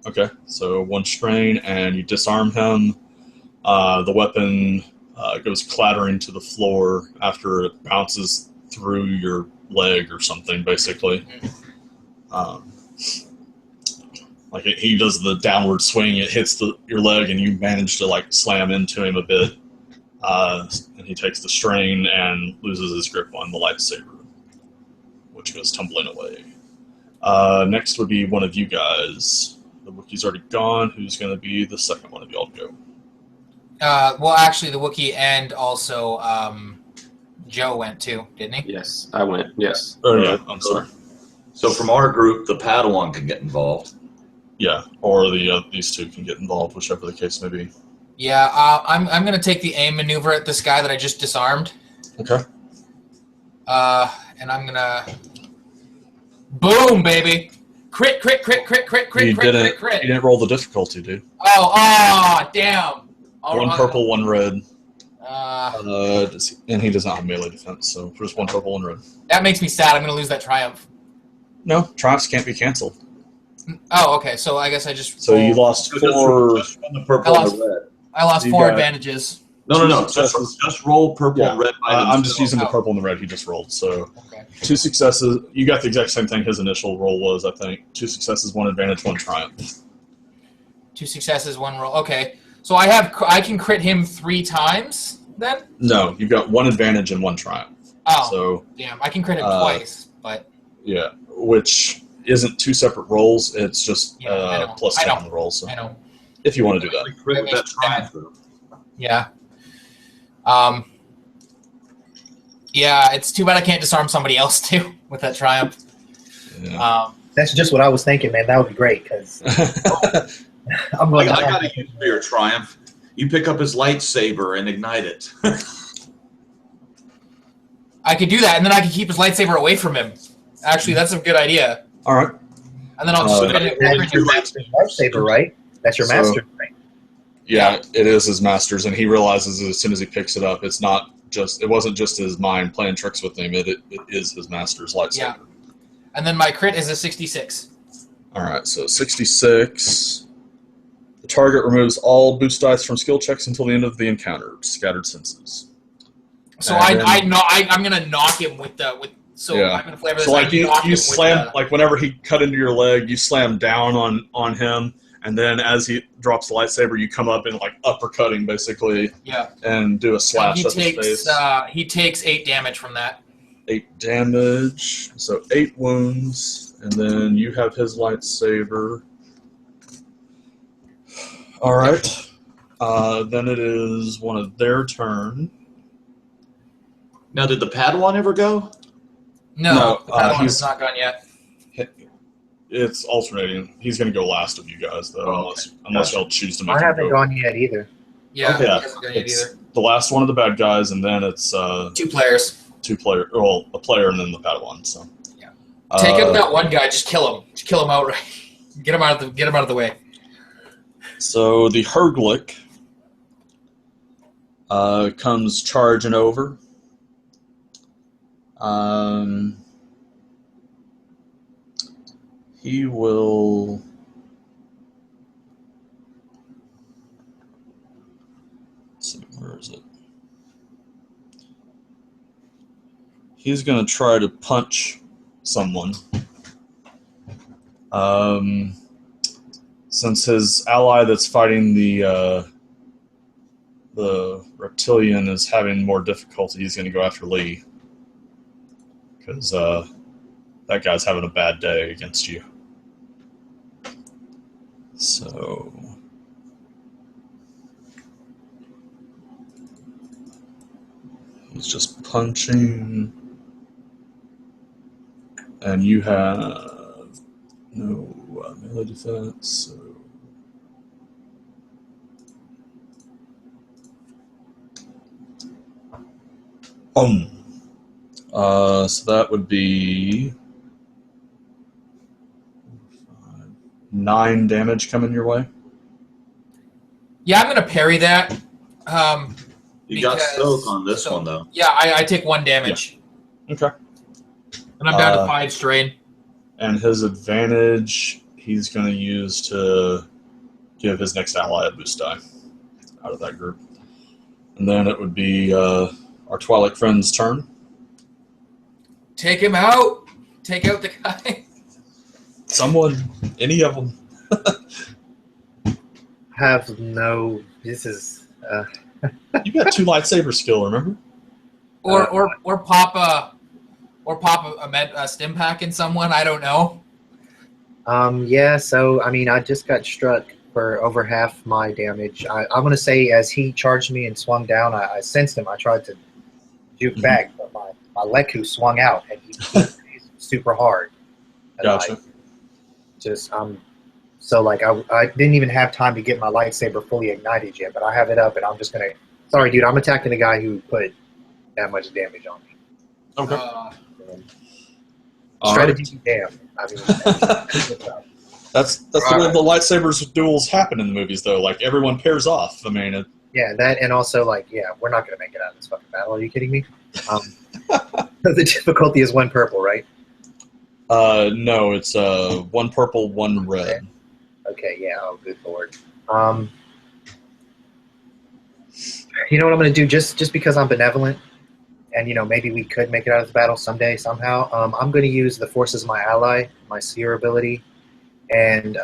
Okay, so 1 strain, and you disarm him. The weapon goes clattering to the floor after it bounces through your leg or something, basically. Like he does the downward swing, it hits your leg, and you manage to slam into him a bit. And he takes the strain and loses his grip on the lightsaber, which goes tumbling away. Next would be one of you guys. The Wookiee's already gone. Who's going to be the second one of y'all to go? Well, actually, the Wookiee and also Joe went too, didn't he? Yes, I went. Yes. Oh, yeah, I'm sorry. So from our group, the Padawan can get involved. Yeah, or these 2 can get involved, whichever the case may be. Yeah, I'm going to take the aim maneuver at this guy that I just disarmed. Okay. And I'm going to... Boom, baby! Crit, crit, crit, crit, crit, crit, You crit, didn't, crit, you didn't roll the difficulty, dude. Oh, damn! 1 purple, 1 red. Uh, And he does not have melee defense, so just 1 purple, 1 red. that makes me sad. I'm going to lose that triumph. No, triumphs can't be canceled. Oh, okay. So I guess I just... So you lost 4... Just on the purple and the red. I lost You 4 got- advantages. No. successes. Just roll purple Yeah. and red by I'm just themselves. using the purple and the red he just rolled. So Okay. 2 successes. You got the exact same thing his initial roll was, I think. 2 successes, 1 advantage, 1 triumph. 2 successes, 1 roll. Okay. So I can crit him 3 times then? No, you've got 1 advantage and 1 triumph. Oh, So, damn. I can crit him twice, but... yeah, which isn't 2 separate rolls. It's just Yeah, I know. plus I 10 know. on the roll. So I know. if you want to do that. Crit with that triumph, though. Yeah. Yeah, it's too bad I can't disarm somebody else too with that triumph. Yeah. That's just what I was thinking, man. That would be great because I'm I going. got to use for your triumph. You pick up his lightsaber and ignite it. I could do that, and then I could keep his lightsaber away from him. Actually, that's a good idea. All right. And then I'll just spin it. That's your master's lightsaber, right? That's your So- master, right? Yeah, it is his master's, and he realizes as soon as he picks it up, it wasn't just his mind playing tricks with him. It is his master's lightsaber. Yeah. And then my crit is a 66. All right, so 66. The target removes all boost dice from skill checks until the end of the encounter. Scattered senses. So And then- I'm gonna knock him with So Yeah. I'm gonna flavor this. So like I knock him you with slam the- like whenever he cut into your leg, you slam down on him, and then as he drops the lightsaber, you come up and like uppercutting basically, Yeah. and do a slash he up his face. takes 8 damage from that. 8 damage, so 8 wounds, and then you have his lightsaber. All right. Then it is one of their turn. Now, did the Padawan ever go? No, the Padawan he's- is not gone yet. It's alternating. He's going to go last of you guys, though, Oh, unless Gotcha. y'all choose to make I him haven't go. gone yet either. Yeah, Okay. he hasn't gone yet It's either. the last one of the bad guys, and then it's 2 players. 2 player, well, a player, and then the Padawan. So Yeah. Take Uh, out that one guy. Just kill him. Just kill him outright. Get him out of the way. So the Herglick comes charging over. He will he's going to try to punch someone. Since his ally that's fighting the reptilian is having more difficulty, he's going to go after Lee. Because that guy's having a bad day against you. So... he's just punching. And you have no melee defense, so... so that would be 9 damage coming your way. Yeah, I'm gonna parry that. You got soak on this one, though. Yeah, I take 1 damage. Yeah. Okay. And I'm down to 5 strain. And his advantage, he's going to use to give his next ally a boost die out of that group. And then it would be our Twilight friend's turn. Take him out. Take out the guy. Someone, any of them. Have no. This is. You got 2 lightsaber skill, remember? Or pop a stim pack in someone. I don't know. Yeah. So I mean, I just got struck for over half my damage. I'm gonna say as he charged me and swung down, I sensed him. I tried to juke back, but my Leku swung out and he hit super hard. And Gotcha. So like I didn't even have time to get my lightsaber fully ignited yet, but I have it up and I'm just gonna. Sorry, dude. I'm attacking the guy who put that much damage on me. Okay. Strategy, damn. I mean, that's the way the lightsabers duels happen in the movies, though. Like everyone pairs off. I mean, yeah, that and also like, yeah, we're not gonna make it out of this fucking battle. Are you kidding me? The difficulty is 1 purple, right? No, it's 1 purple, 1 red. Okay, yeah. Oh, good lord. You know what I'm gonna do? Just because I'm benevolent, and maybe we could make it out of the battle someday, somehow. I'm gonna use the force as my ally, my seer ability, and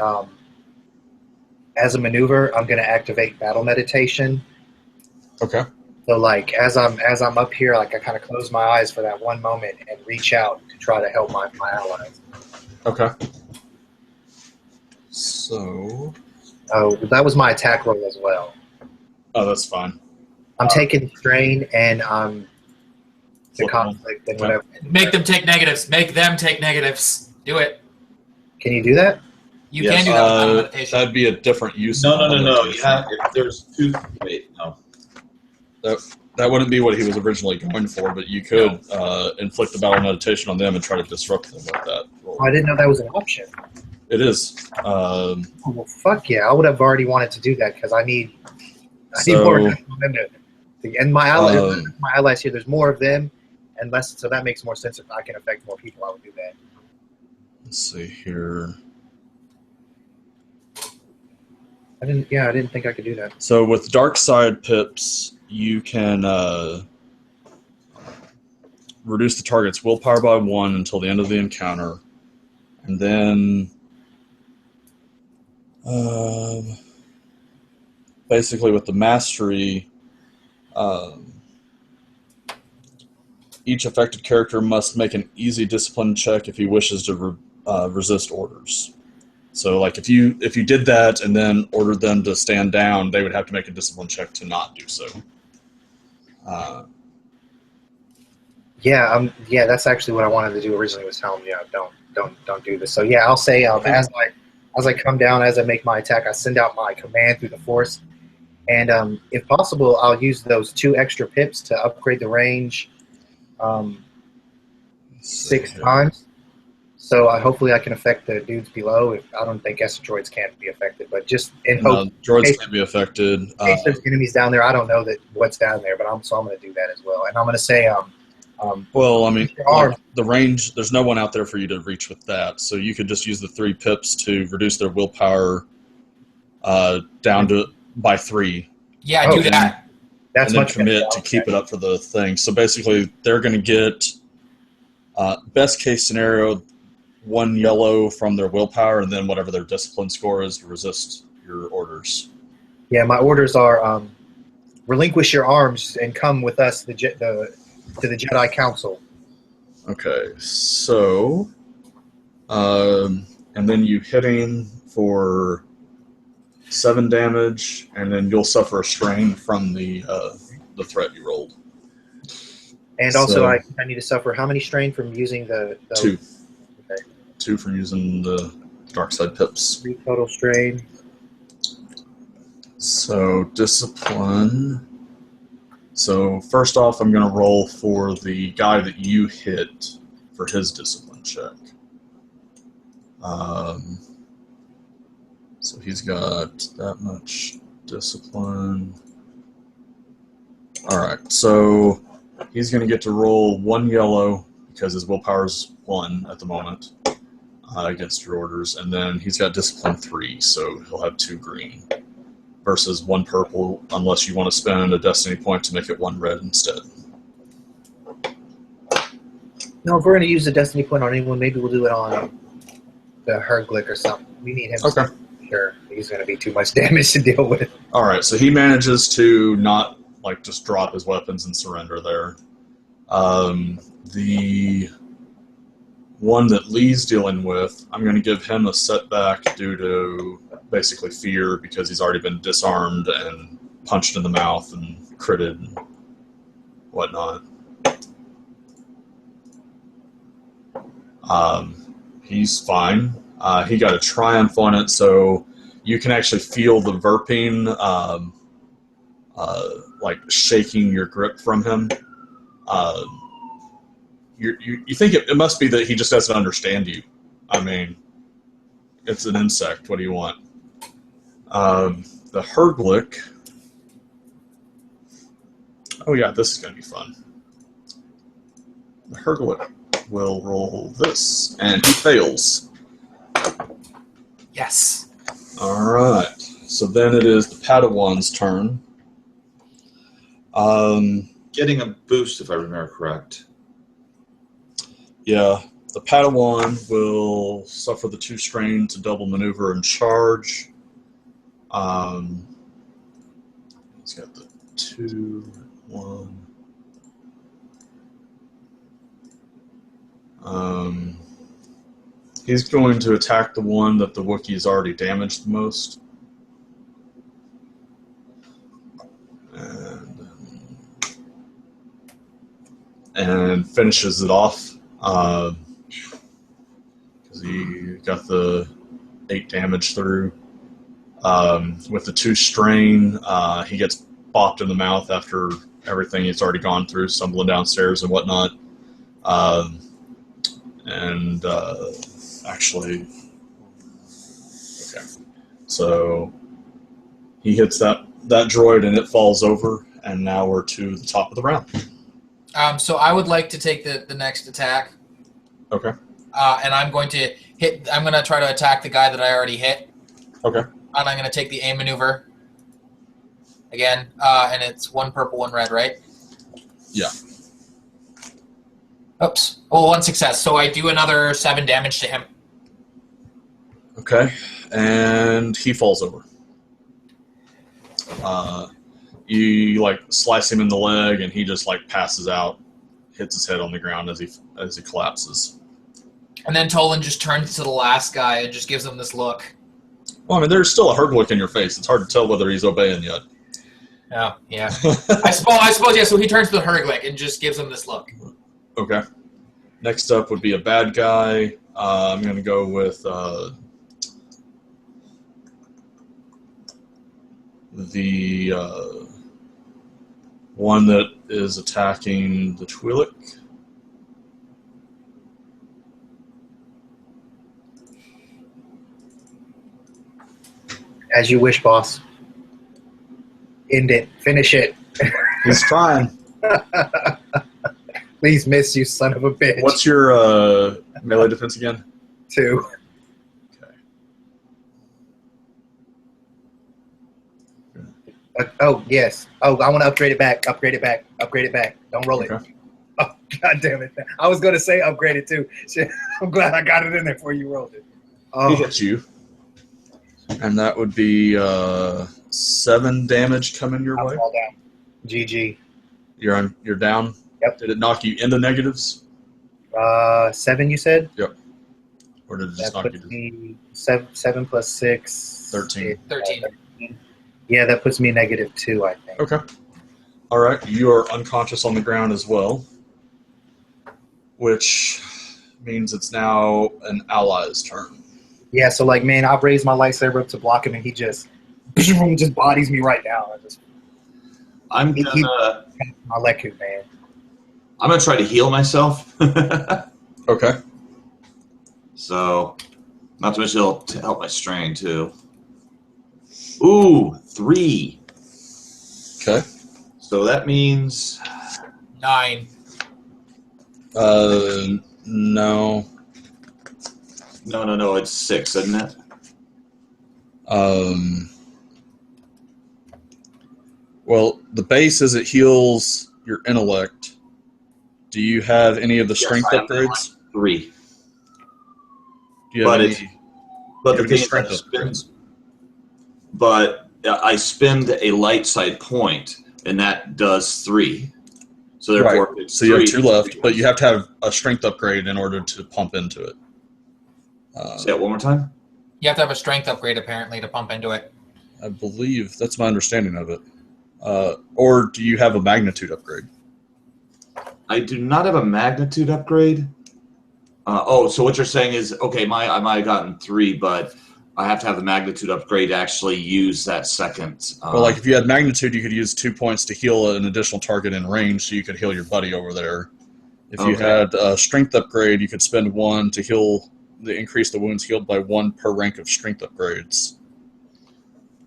as a maneuver, I'm gonna activate battle meditation. Okay. So like as I'm up here, like I kind of close my eyes for that 1 moment and reach out to try to help my allies. Okay. So. Oh, that was my attack roll as well. Oh, that's fine. I'm taking strain and the Flip conflict and whatever. Make them take negatives. Make them take negatives. Do it. Can you do that? You Yes, can do that with battle meditation. that'd be a different use. No. of You have. If there's 2. Wait, no. That wouldn't be what he was originally going for, but you could inflict the battle meditation on them and try to disrupt them with that roll. Oh, I didn't know that was an option. It is. Oh, well, fuck yeah! I would have already wanted to do that because I need So- more of them and my allies here. There's more of them, and less. So that makes more sense. If I can affect more people, I would do that. Let's see here. I didn't think I could do that. So with dark side pips, you can reduce the target's willpower by 1 until the end of the encounter, and then basically with the mastery, each affected character must make an easy discipline check if he wishes to resist orders. So, like, if you did that and then ordered them to stand down, they would have to make a discipline check to not do so. Yeah, that's actually what I wanted to do originally. Was tell them, don't do this. So yeah, I'll say as I come down, as I make my attack, I send out my command through the force, and if possible, I'll use those 2 extra pips to upgrade the range 6 times. So hopefully I can affect the dudes below. I don't think Esther droids can be affected, but just in hope. Droids can be affected. In case there's enemies down there, I don't know what's down there, but I'm going to do that as well. And I'm going to say, well, I mean, like, the range. There's no one out there for you to reach with that, so you could just use the 3 pips to reduce their willpower down to by 3. Yeah, do that. That's and then much commit better. to keep it up for the thing. So basically, they're going to get Best case scenario, 1 yellow from their willpower, and then whatever their discipline score is to resist your orders. Yeah, my orders are relinquish your arms and come with us to the Jedi Council. Okay, so, and then you hitting for 7 damage, and then you'll suffer a strain from the threat you rolled. And also, I need to suffer how many strain from using the 2. Okay. 2 from using the dark side pips. 3 total strain. So discipline. So first off, I'm going to roll for the guy that you hit for his discipline check. So he's got that much discipline. All right, so he's going to get to roll 1 yellow because his willpower's 1 at the moment against your orders, and then he's got discipline 3, so he'll have 2 green versus 1 purple, unless you want to spend a destiny point to make it 1 red instead. No, if we're going to use the destiny point on anyone, maybe we'll do it on the Herglick or something. We need him. Okay. Sure, he's going to be too much damage to deal with. All right, so he manages to not just drop his weapons and surrender there. The one that Lee's dealing with, I'm going to give him a setback due to basically fear because he's already been disarmed and punched in the mouth and critted and whatnot. He's fine. He got a triumph on it, so you can actually feel the verping like shaking your grip from him. You think it must be that he just doesn't understand you. I mean, it's an insect. What do you want? The Herglick. Oh yeah, this is going to be fun. The Herglick will roll this, and he fails. Yes. All right. So then it is the Padawan's turn. Getting a boost, if I remember correct. Yeah, the Padawan will suffer the 2 strain to double maneuver and charge. He's got the 2, 1. He's going to attack the one that the Wookiee's already damaged the most. And finishes it off because he got the 8 damage through. With the 2 strain, he gets bopped in the mouth after everything he's already gone through, stumbling downstairs and whatnot. Actually, okay. So he hits that droid and it falls over, and now we're to the top of the round. So I would like to take the next attack. Okay. And I'm going to try to attack the guy that I already hit. Okay. And I'm going to take the aim maneuver. Again, and it's 1 purple, 1 red, right? Yeah. Oops. Oh, 1 success. So I do another 7 damage to him. Okay. And he falls over. You slice him in the leg, and he just passes out, hits his head on the ground as he collapses. And then Tolan just turns to the last guy and just gives him this look. Well, I mean, there's still a Herglick in your face. It's hard to tell whether he's obeying yet. Oh, yeah. I suppose, yeah, so he turns to the Herglick and just gives him this look. Okay. Next up would be a bad guy. I'm going to go with the one that is attacking the Twi'lek. As you wish, boss. End it. Finish it. He's trying. Please miss, you son of a bitch. What's your melee defense again? 2. Okay. Oh, yes. Oh, I want to upgrade it back. Upgrade it back. Upgrade it back. Don't roll it. Okay. Oh, God damn it. I was going to say upgrade it too. Shit, I'm glad I got it in there before you rolled it. He Oh, hits you. And that would be 7 damage coming your I'm way. all down. GG. You're down? Yep. Did it knock you into negatives? 7, you said? Or did it just That knock you puts to me 7 plus 6. 13? 13. Yeah, that puts me -2, I think. Okay. All right. You are unconscious on the ground as well, which means it's now an ally's turn. Yeah, so like, man, I've raised my lightsaber up to block him, and he just bodies me right now. I'm He- gonna My Leku, man. try to heal myself. Okay. So, not to mention it'll help my strain too. Ooh, 3. Okay. So that means 9. No. no. It's 6, isn't it? Well, the base is it heals your intellect. Do you have any of the strength I have upgrades? 3. Do you have But any? But do the you have any thing is, strength I spend, upgrades? but I spend a light side point, and that does 3. So therefore, Right. it's So you have 3. 2 left, but you have to have a strength upgrade in order to pump into it. Say it one more time. You have to have a strength upgrade, apparently, to pump into it. I believe that's my understanding of it. Or do you have a magnitude upgrade? I do not have a magnitude upgrade. So what you're saying is, okay, I might have gotten 3, but I have to have the magnitude upgrade to actually use that second. Well, like if you had magnitude, you could use 2 points to heal an additional target in range, so you could heal your buddy over there. If you Okay. had a strength upgrade, you could spend 1 to increase the wounds healed by 1 per rank of strength upgrades.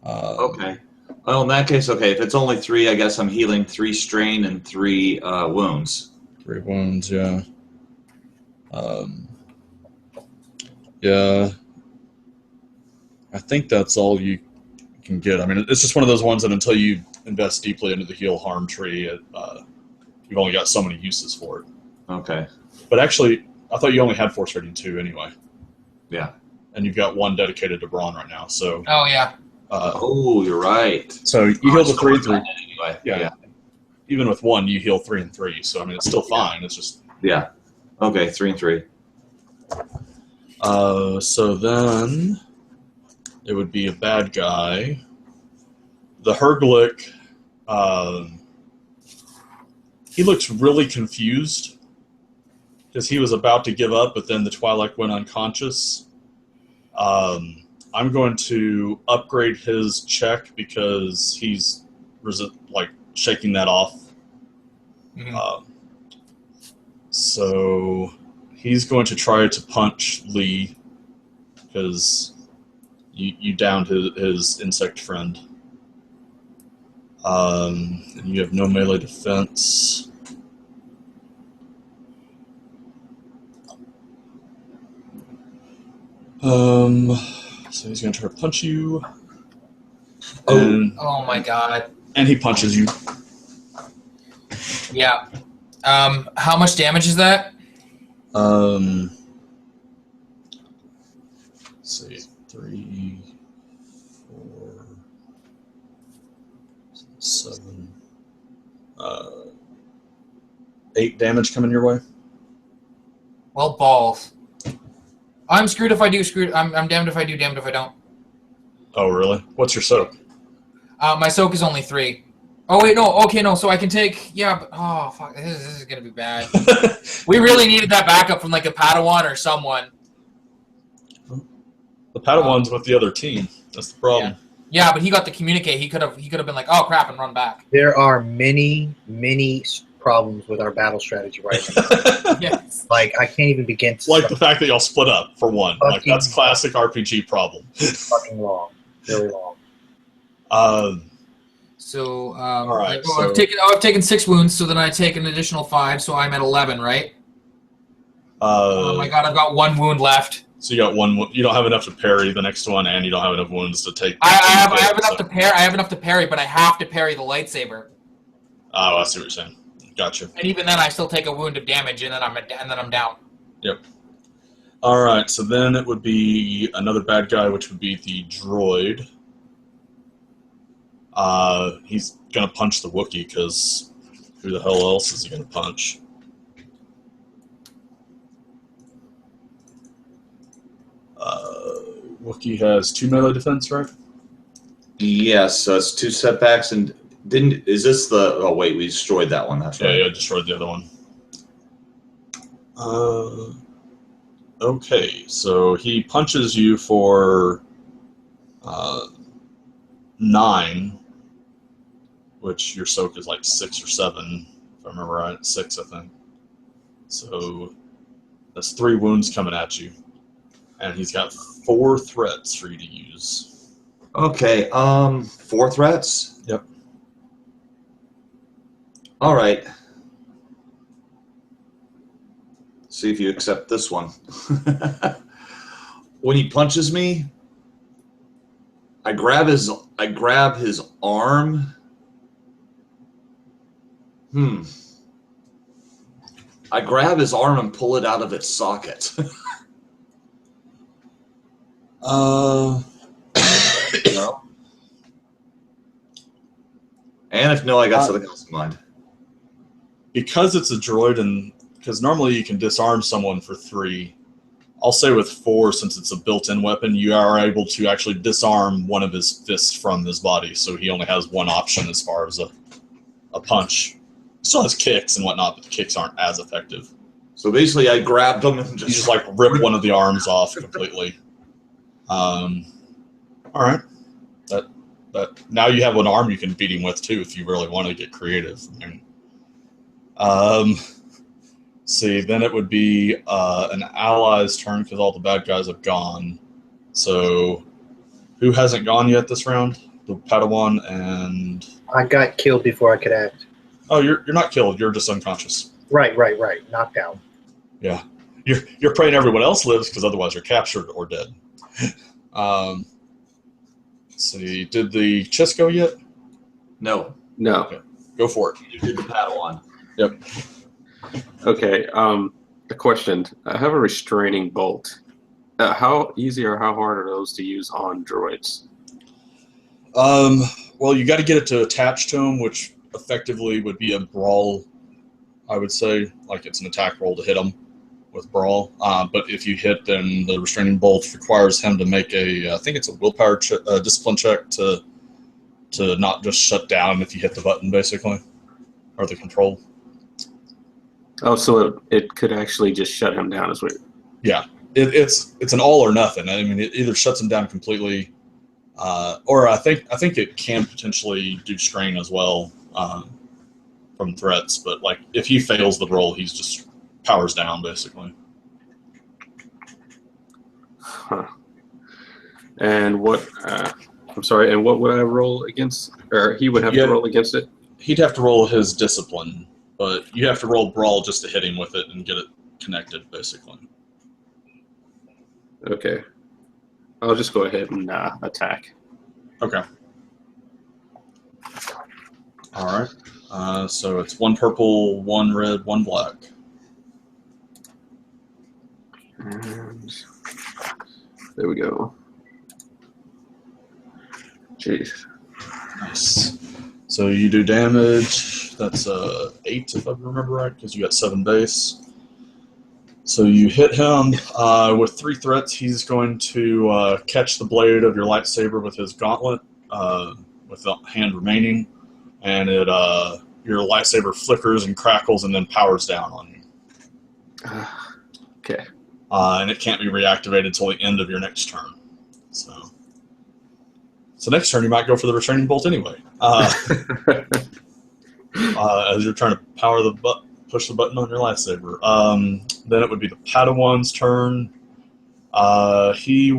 Okay. Well, in that case, okay, if it's only 3, I guess I'm healing 3 strain and 3 wounds. 3 wounds, yeah. Yeah. I think that's all you can get. I mean, it's just one of those ones that until you invest deeply into the heal harm tree, you've only got so many uses for it. Okay. But actually, I thought you only had force rating 2 anyway. Yeah. And you've got 1 dedicated to Braun right now. So, Oh, yeah. Oh, you're right. so you heal the 3 and 3. Anyway. Yeah. Even with 1, you heal 3 and 3. So I mean, it's still fine. It's just Yeah. Okay, 3 and 3. So then it would be a bad guy. The Herglick, he looks really confused because he was about to give up, but then the Twi'lek went unconscious. I'm going to upgrade his check because he's shaking that off. Mhm. So he's going to try to punch Lee because you downed his insect friend. And you have no melee defense. So he's going to try to punch you. And, Oh, my God. and he punches you. Yeah. How much damage is that? Let's see, 3, 4, 7, 8 damage coming your way. Well, balls. I'm screwed if I do. I'm damned if I do, damned if I don't. Oh, really? What's your soak? My soak is only 3. Oh, wait, no. Okay, no. So I can take... Yeah, but... Oh, fuck. This is going to be bad. We really needed that backup from, like, a Padawan or someone. The Padawan's with the other team. That's the problem. Yeah, but he got to communicate. He could have been like, oh, crap, and run back. There are many problems with our battle strategy right now. Yes. Like, I can't even begin to... Like the fact that y'all split up, for one. Like, that's Fucking- classic RPG problem. fucking long. Really long. So, All right, I've taken 6 wounds, so then I take an additional 5, so I'm at 11, right? Oh my God, I've got 1 wound left. So you got 1. You don't have enough to parry the next one, and you don't have enough wounds to take. I have enough to parry. I have enough to parry, but I have to parry the lightsaber. Oh, I see what you're saying. Gotcha. And even then, I still take a wound of damage, and then I'm down. Yep. All right, so then it would be another bad guy, which would be the droid. He's gonna punch the Wookiee because who the hell else is he gonna punch? Wookiee has 2 melee defense, right? Yes, so it's 2 setbacks, and is this the? Oh wait, we destroyed that one. That's right. Yeah, destroyed the other one. Okay, so he punches you for 9, which your soak is like 6 or 7, if I remember right. 6, I think. So that's 3 wounds coming at you, and he's got 4 threats for you to use. Okay, 4 threats? Yep. All right. See if you accept this one. When he punches me, I grab his arm. I grab his arm and pull it out of its socket. No. And if no, I got something else in mind. Because it's a droid, and because normally you can disarm someone for 3, I'll say with 4, since it's a built-in weapon, you are able to actually disarm one of his fists from his body, so he only has one option as far as a punch. He still has kicks and whatnot, but the kicks aren't as effective. So basically, I grabbed him and You just like rip one of the arms off completely. All right. That now you have an arm you can beat him with too, if you really want to get creative. See, then it would be an ally's turn because all the bad guys have gone. So, who hasn't gone yet this round? The Padawan and I got killed before I could act. oh, you're not killed. You're just unconscious. Right. Knocked down. Yeah, you're praying everyone else lives because otherwise you're captured or dead. See, did the chest go yet? No. Okay, go for it. You did the Padawan. Yep. Okay. A question. I have a restraining bolt. How easy or how hard are those to use on droids? Well, you got to get it to attach to him, which effectively would be a brawl, I would say. Like it's an attack roll to hit him with brawl. But if you hit, then the restraining bolt requires him to make I think it's a willpower discipline check to not just shut down if you hit the button, basically, or the control. Oh, so it could actually just shut him down as well. Yeah, it's an all or nothing. I mean, it either shuts him down completely, or I think it can potentially do strain as well from threats. But like if he fails the roll, he's just powers down basically. Huh. And what? I'm sorry. And what would I roll against? Or he would have to roll against it? He'd have to roll his discipline, but you have to roll brawl just to hit him with it and get it connected, basically. Okay. I'll just go ahead and attack. Okay. All right. So it's 1 purple, 1 red, 1 black. And there we go. Jeez. Nice. So you do damage. That's 8, if I remember right, because you got 7 base. So you hit him with 3 threats. He's going to catch the blade of your lightsaber with his gauntlet, with the hand remaining, and your lightsaber flickers and crackles and then powers down on you. Okay. And it can't be reactivated until the end of your next turn. So next turn you might go for the restraining bolt anyway. As you're trying to power push the button on your lightsaber. Then it would be the Padawan's turn. He's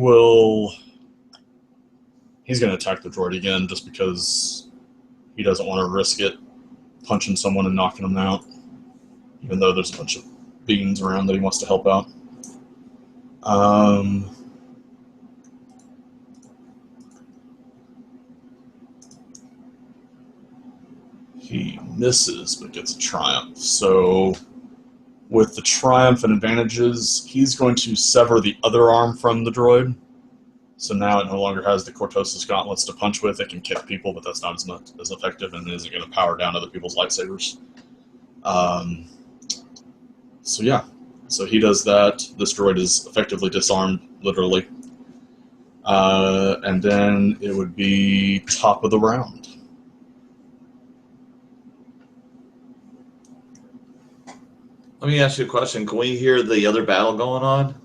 going to attack the droid again just because he doesn't want to risk it punching someone and knocking them out, even though there's a bunch of beings around that he wants to help out. He misses but gets a triumph. So with the triumph and advantages, he's going to sever the other arm from the droid. So now it no longer has the Cortosis gauntlets to punch with. It can kick people, but that's not as effective, and isn't going to power down other people's lightsabers. So yeah, so he does that. This droid is effectively disarmed, literally. And then it would be top of the round. Let me ask you a question. Can we hear the other battle going on?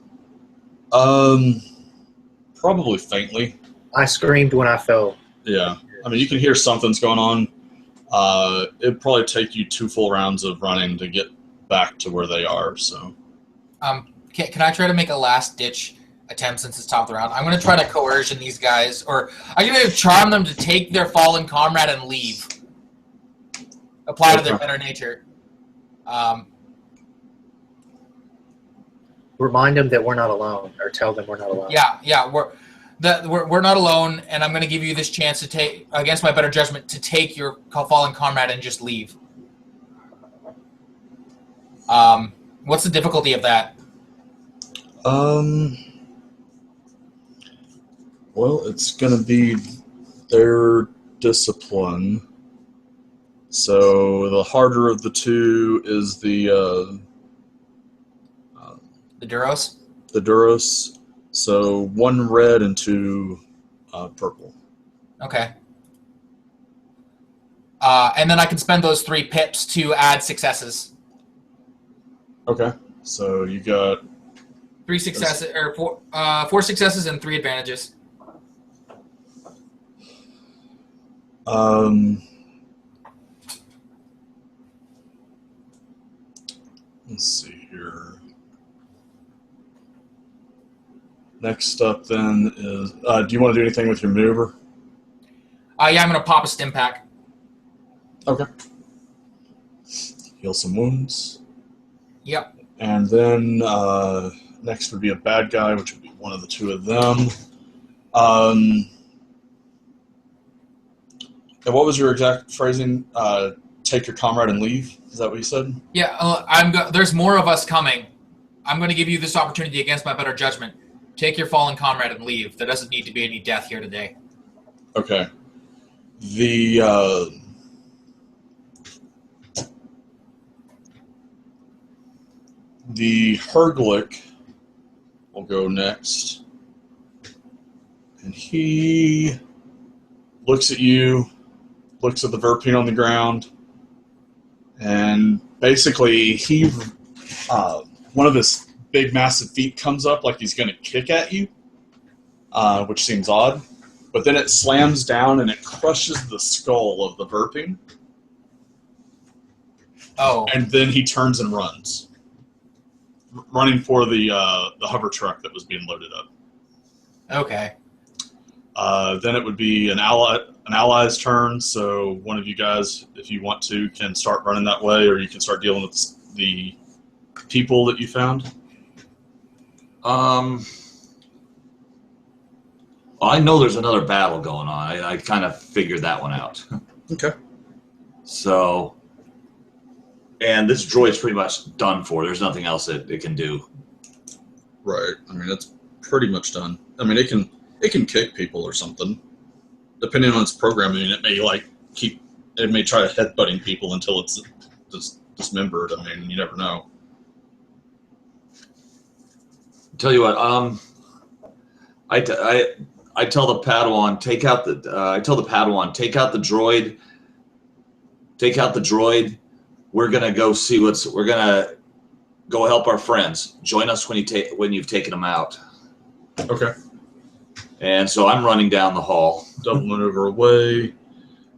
Probably faintly. I screamed when I fell. Yeah. I mean, you can hear something's going on. It'd probably take you 2 full rounds of running to get back to where they are, so. Can I try to make a last-ditch attempt since it's top of the round? I'm going to try to coercion these guys, or I'm going to charm them to take their fallen comrade and leave. Apply to their better nature. Remind them that we're not alone, or tell them we're not alone. Yeah, we're not alone, and I'm going to give you this chance to take, against my better judgment, to take your fallen comrade and just leave. What's the difficulty of that? Well, it's going to be their discipline. So the harder of the two is the Duros? The Duros. So 1 red and 2 purple. Okay. And then I can spend those 3 pips to add successes. Okay. So you got 3 successes, or 4 successes and 3 advantages. Let's see here. Next up then is, do you want to do anything with your maneuver? Yeah, I'm going to pop a stim pack. Okay. Heal some wounds. Yep. And then next would be a bad guy, which would be one of the 2 of them. And what was your exact phrasing? Take your comrade and leave? Is that what you said? Yeah, there's more of us coming. I'm going to give you this opportunity against my better judgment. Take your fallen comrade and leave. There doesn't need to be any death here today. Okay. The Herglick will go next. And he looks at you, looks at the Verpine on the ground, and basically one of his big massive feet comes up like he's going to kick at you, which seems odd. But then it slams down and it crushes the skull of the Verpine. Oh. And then he turns and runs, running for the hover truck that was being loaded up. Okay. Then it would be an ally's turn. So one of you guys, if you want to, can start running that way, or you can start dealing with the people that you found. I know there's another battle going on. I kind of figured that one out. Okay. So, and this droid's pretty much done for. There's nothing else that it can do. Right. I mean, it's pretty much done. I mean, it can kick people or something, depending on its programming. It may try to headbutting people until it's dismembered. I mean, you never know. Tell you what, I tell the Padawan take out the droid. Take out the droid. We're gonna go see we're gonna go help our friends. Join us when you've taken them out. Okay. And so I'm running down the hall. Double maneuver away.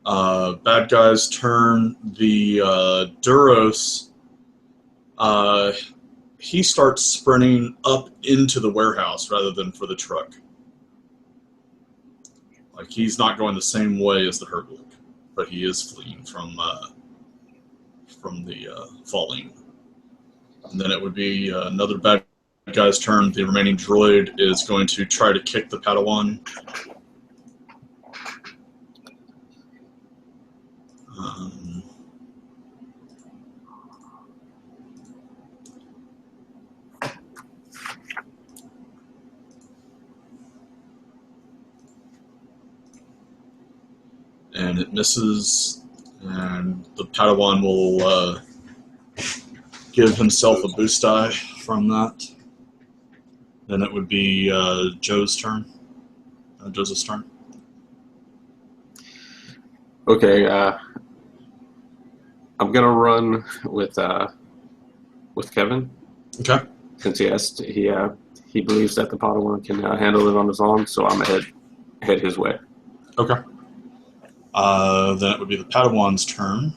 Bad guy's turn. The Duros. He starts sprinting up into the warehouse rather than for the truck. Like, he's not going the same way as the Herblick, but he is fleeing from the falling. And then it would be another bad guy's turn. The remaining droid is going to try to kick the Padawan. and it misses, and the Padawan will give himself a boost die from that. Then it would be Joseph's turn. Okay, I'm gonna run with Kevin. Okay. Since he believes that the Padawan can handle it on his own, so I'm gonna head his way. Okay. Then it would be the Padawan's turn.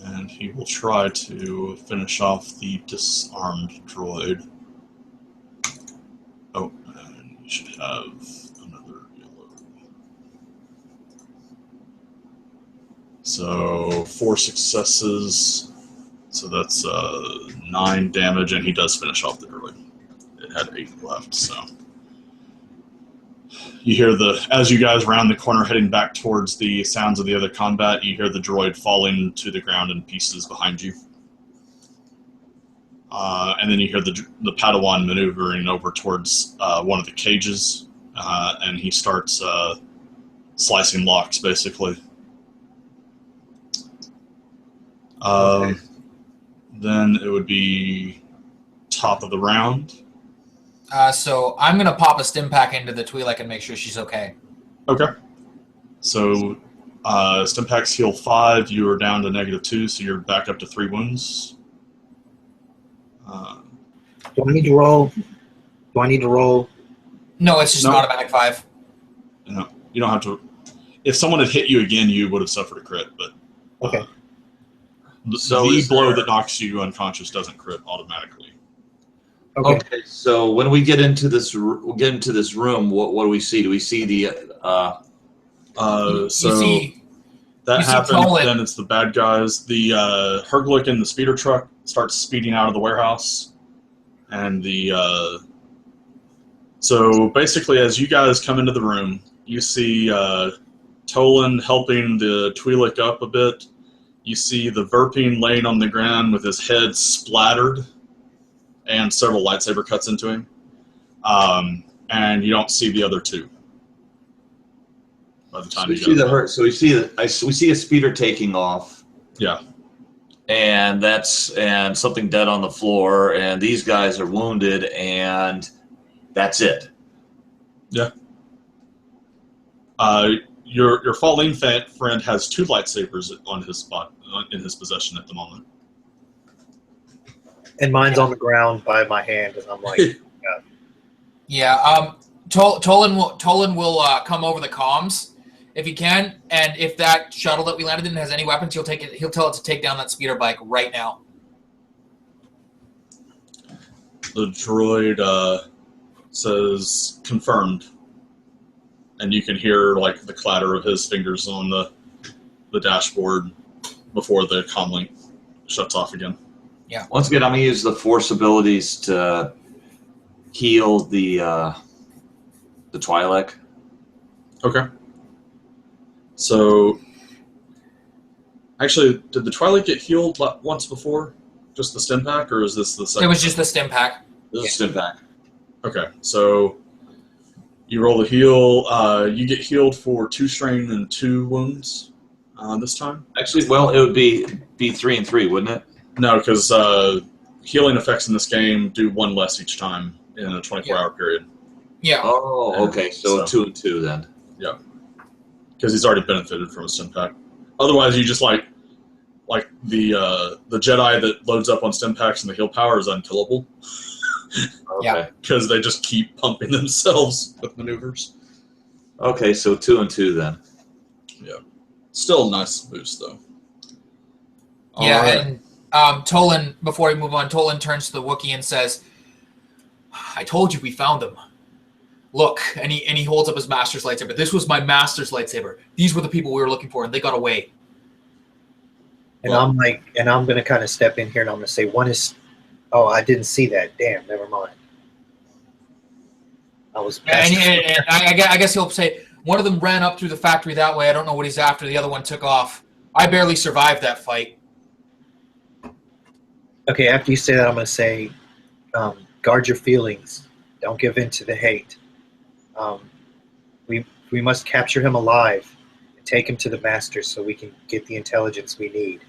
And he will try to finish off the disarmed droid. Oh, and you should have another yellow. So 4 successes. So that's 9 damage, and he does finish off the droid. It had 8 left, so. You hear as you guys round the corner heading back towards the sounds of the other combat, you hear the droid falling to the ground in pieces behind you. And then you hear the Padawan maneuvering over towards one of the cages, and he starts slicing locks, basically. Okay. Then it would be top of the round. So I'm going to pop a stim pack into the Twi'lek and make sure she's okay. Okay. So stim packs heal 5. You are down to -2, so you're back up to 3 wounds. Do I need to roll? No, it's just No. an automatic 5. No, you don't have to. If someone had hit you again, you would have suffered a crit, but Okay. So the is blow there- that knocks you unconscious doesn't crit automatically. Okay. Okay, so when we get into this room, what do we see? Do we see the You So see, that you see happens. Tolan. Then it's the bad guys. The Herglick in the speeder truck starts speeding out of the warehouse, and so basically, as you guys come into the room, you see Tolan helping the Twi'lek up a bit. You see the Verpine laying on the ground with his head splattered, and several lightsaber cuts into him. And you don't see the other 2 by the time we you see get the there. hurt? So we see a speeder taking off. Yeah. And something dead on the floor, and these guys are wounded, and that's it. Yeah. Your falling friend has 2 lightsabers on his spot in his possession at the moment. And mine's on the ground by my hand, and I'm like, yeah. Tolan will come over the comms if he can, and if that shuttle that we landed in has any weapons, he'll tell it to take down that speeder bike right now. The droid says confirmed, and you can hear like the clatter of his fingers on the dashboard before the comlink shuts off again. Yeah. Once again, I'm going to use the force abilities to heal the Twi'lek. Okay. So, actually, did the Twi'lek get healed once before? Just the stim pack, or is this the second? It was just the stim pack. This is stim pack. Okay, so you roll the heal. You get healed for 2 strain and 2 wounds this time. Actually, well, it would be 3 and 3, wouldn't it? No, because healing effects in this game do 1 less each time in a 24-hour period. Yeah. Oh, okay. So So- 2 and 2 then. Yeah, because he's already benefited from a stim pack. Otherwise, you just like the Jedi that loads up on stim packs and the heal power is unkillable Okay. Yeah. because they just keep pumping themselves with maneuvers. Okay, so 2 and 2 then. Still a nice boost though. Yeah, All right. and Tolan, before we move on, Tolan turns to the Wookiee and says, I told you we found them. Look, and he holds up his master's lightsaber. This was my master's lightsaber. These were the people we were looking for, and they got away. and I'm like, and I'm gonna kind of step in here, and I'm gonna say, one is, oh, I didn't see that. Damn, never mind. I was. And I guess he'll say, one of them ran up through the factory that way. I don't know what he's after. The other one took off. I barely survived that fight. Okay, after you say that, I'm gonna say, guard your feelings. Don't give in to the hate. We must capture him alive and take him to the Masters so we can get the intelligence we need.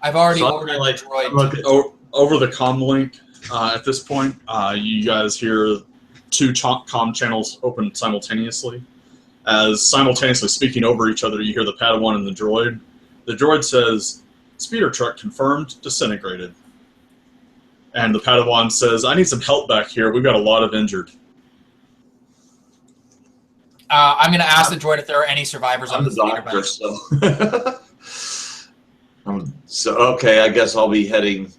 I've already So ordered like, the droid. Over the comm link, at this point, you guys hear two comm channels open simultaneously. As simultaneously speaking over each other, you hear the Padawan and the droid. The droid says, "Speeder truck confirmed, disintegrated." And the Padawan says, "I need some help back here. We've got a lot of injured." I'm going to ask the droid if there are any survivors on I'm the the speeder doctor, bike. so. So okay, I guess I'll be heading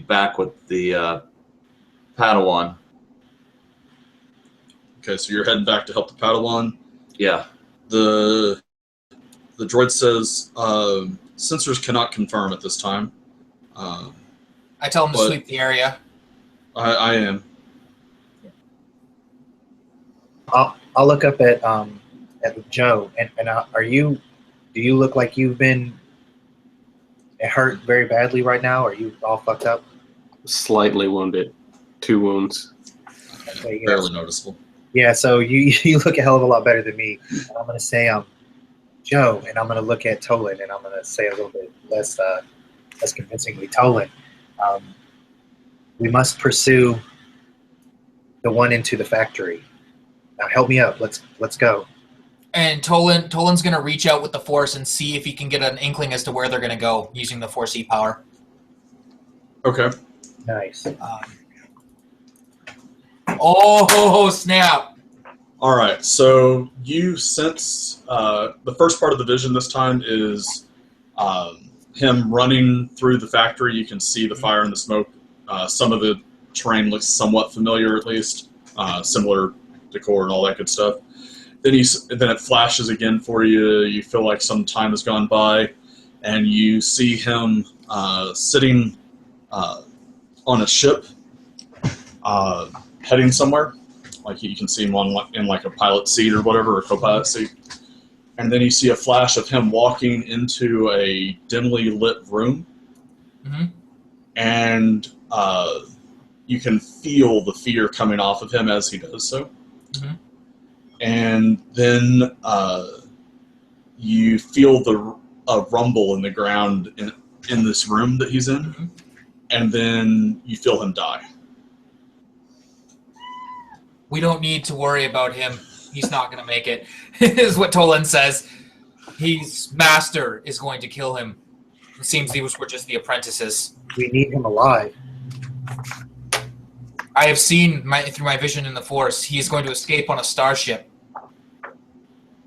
back with the Padawan. Okay, so you're heading back to help the Padawan. Yeah. The droid says, "Sensors cannot confirm at this time." I tell him to sweep the area. I am. I'll look up at Joe and do you look like you've been hurt very badly right now? Are you all fucked up? Slightly wounded. 2 wounds. Okay, yeah. Barely noticeable. Yeah, so you look a hell of a lot better than me. And I'm gonna say Joe, and I'm gonna look at Tolan, and I'm gonna say a little bit less convincingly, Tolan. We must pursue the one into the factory. Now help me up. Let's go. And Tolan's going to reach out with the Force and see if he can get an inkling as to where they're going to go using the Force E-power. Okay. Nice. Oh, snap. All right, so you sense the first part of the vision this time is him running through the factory. You can see the fire and the smoke. Some of the terrain looks somewhat familiar, at least. Similar decor and all that good stuff. Then it flashes again for you. You feel like some time has gone by, and you see him sitting on a ship, heading somewhere. Like you can see him in like a pilot seat or whatever, or a co-pilot seat. And then you see a flash of him walking into a dimly lit room, and you can feel the fear coming off of him as he does so. And then you feel a rumble in the ground in this room that he's in, and then you feel him die. We don't need to worry about him. He's not going to make it, is what Tolan says. His master is going to kill him. It seems these were just the apprentices. We need him alive. I have seen through my vision in the Force, he is going to escape on a starship.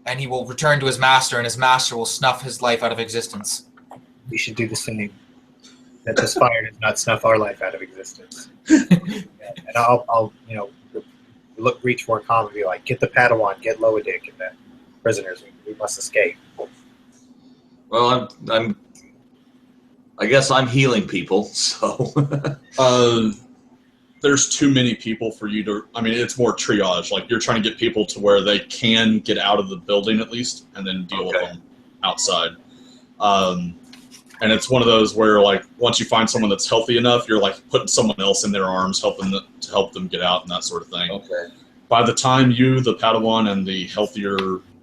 And he will return to his master, and his master will snuff his life out of existence. We should do the same. That this fire does not snuff our life out of existence. And I'll reach for a comm and be like, get the Padawan, get Loadic, and the prisoners. We must escape. Well, I guess I'm healing people, so. There's too many people for you to. I mean, it's more triage. Like you're trying to get people to where they can get out of the building at least, and then deal with them outside. And it's one of those where, like, once you find someone that's healthy enough, you're like putting someone else in their arms, to help them get out and that sort of thing. Okay. By the time you, the Padawan, and the healthier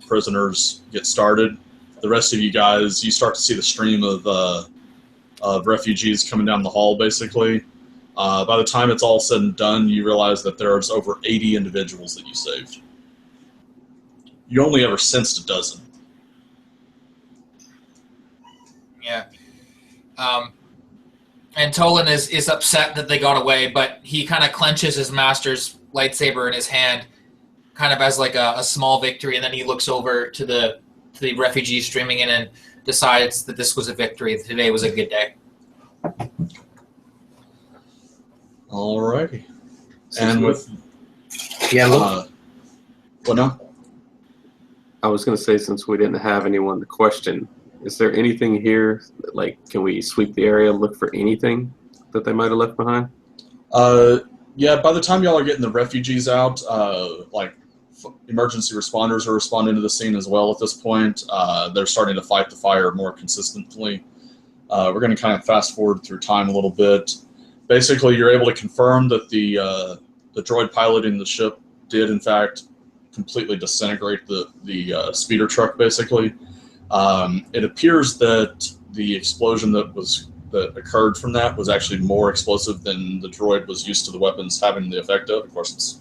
prisoners get started, the rest of you guys, you start to see the stream of refugees coming down the hall, basically. By the time it's all said and done, you realize that there's over 80 individuals that you saved. You only ever sensed a dozen. Yeah. And Tolan is upset that they got away, but he kind of clenches his master's lightsaber in his hand, kind of as like a small victory, and then he looks over to the refugees streaming in and decides that this was a victory. Today was a good day. Alrighty. And with what now? I was going to say, since we didn't have anyone to question, is there anything here, like, can we sweep the area, look for anything that they might have left behind? Yeah, by the time y'all are getting the refugees out, emergency responders are responding to the scene as well at this point. They're starting to fight the fire more consistently. We're going to kind of fast forward through time a little bit. Basically, you're able to confirm that the droid piloting the ship did, in fact, completely disintegrate the speeder truck. Basically, it appears that the explosion that occurred from that was actually more explosive than the droid was used to the weapons having the effect of. Of course, it's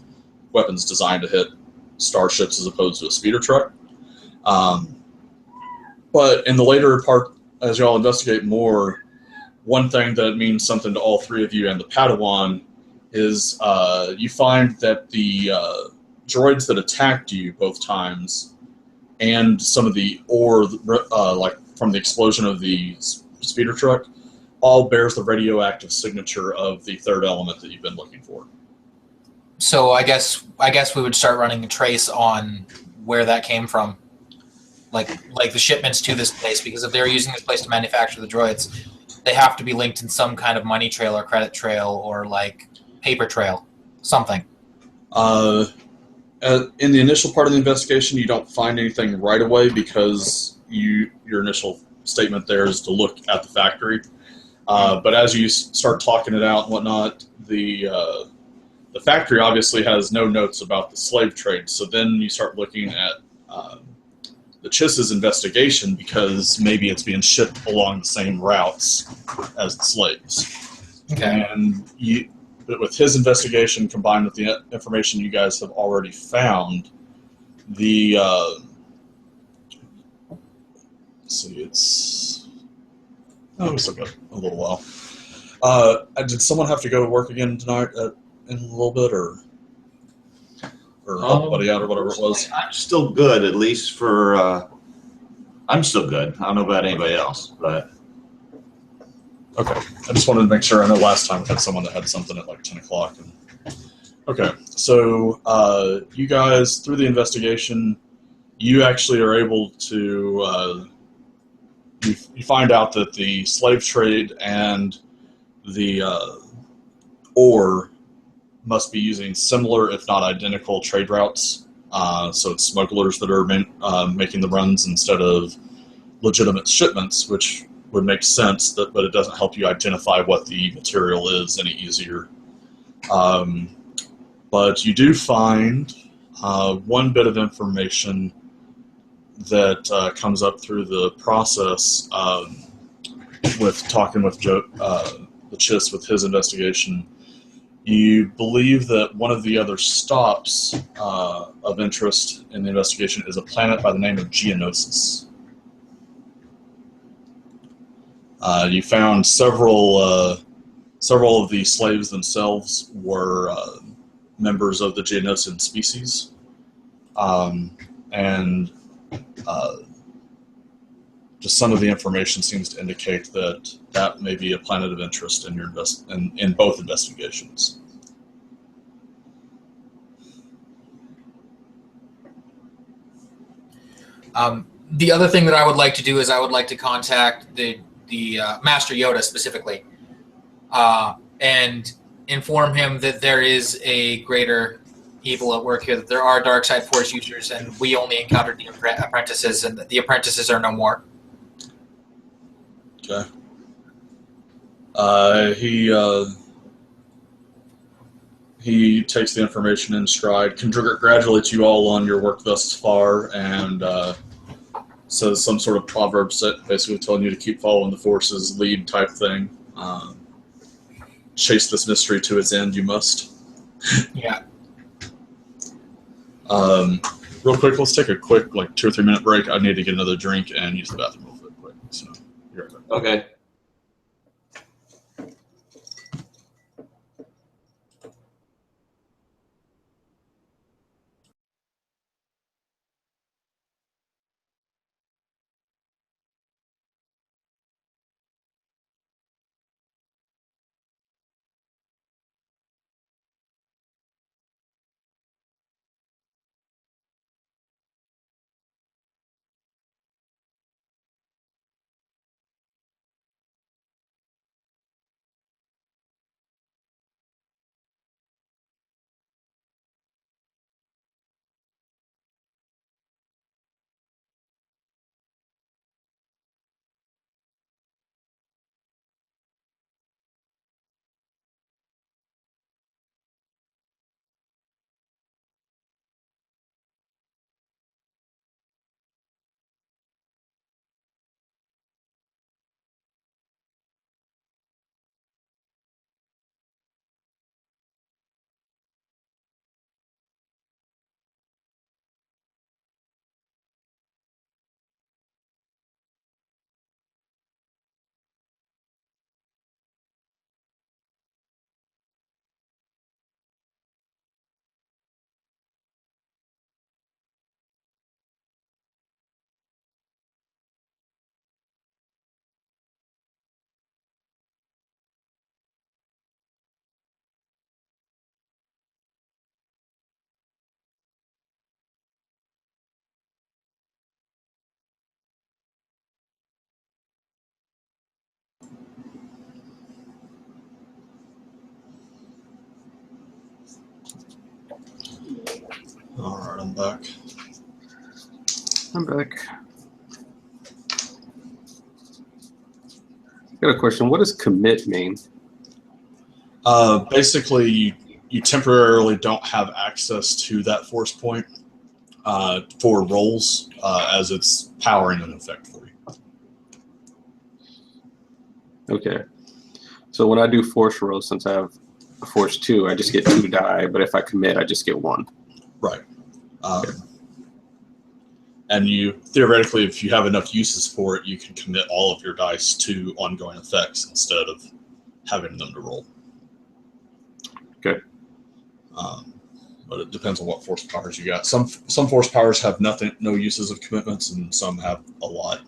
weapons designed to hit starships as opposed to a speeder truck. But in the later part, as y'all investigate more, one thing that means something to all three of you and the Padawan is you find that the droids that attacked you both times and some of the ore, like from the explosion of the speeder truck, all bears the radioactive signature of the third element that you've been looking for. So I guess we would start running a trace on where that came from, like the shipments to this place, because if they're using this place to manufacture the droids, they have to be linked in some kind of money trail or credit trail or like paper trail, something. In the initial part of the investigation, you don't find anything right away because your initial statement there is to look at the factory. But as you start talking it out and whatnot, the factory obviously has no notes about the slave trade. So then you start looking at the Chiss's investigation, because maybe it's being shipped along the same routes as the slaves. Okay. And but with his investigation combined with the information you guys have already found, the let's see, we still got a little while. Did someone have to go to work again tonight in a little bit, or help buddy out, or whatever it was? I'm still good, at least for. I'm still good. I don't know about anybody else, but. Okay, I just wanted to make sure. I know last time we had someone that had something at like 10 o'clock. Okay, so you guys, through the investigation, you actually are able to. You find out that the slave trade and the ore must be using similar, if not identical, trade routes. So it's smugglers that are making the runs instead of legitimate shipments, which would make sense, but it doesn't help you identify what the material is any easier. But you do find one bit of information that comes up through the process with talking with the Chiss with his investigation. You believe that one of the other stops of interest in the investigation is a planet by the name of Geonosis. You found several of the slaves themselves were members of the Geonosian species, and just some of the information seems to indicate that may be a planet of interest in your in both investigations. The other thing that I would like to do is I would like to contact the Master Yoda specifically, and inform him that there is a greater evil at work here, that there are dark side force users, and we only encountered the apprentices, and that the apprentices are no more. Okay. He takes the information in stride, congratulates you all on your work thus far, and says some sort of proverb set, basically telling you to keep following the Force's lead type thing. Chase this mystery to its end, you must. Yeah. Real quick, let's take a quick, 2 or 3 minute break. I need to get another drink and use the bathroom real quick. So, you're right back. Okay. All right, I'm back. I'm back. I got a question. What does commit mean? Basically, you temporarily don't have access to that force point for rolls as it's powering an effect for you. Okay. So when I do force rolls, since I have a force 2, I just get 2 die, but if I commit, I just get 1. Right. And you theoretically, if you have enough uses for it, you can commit all of your dice to ongoing effects instead of having them to roll. Good. But it depends on what force powers you got. Some force powers have no uses of commitments, and some have a lot.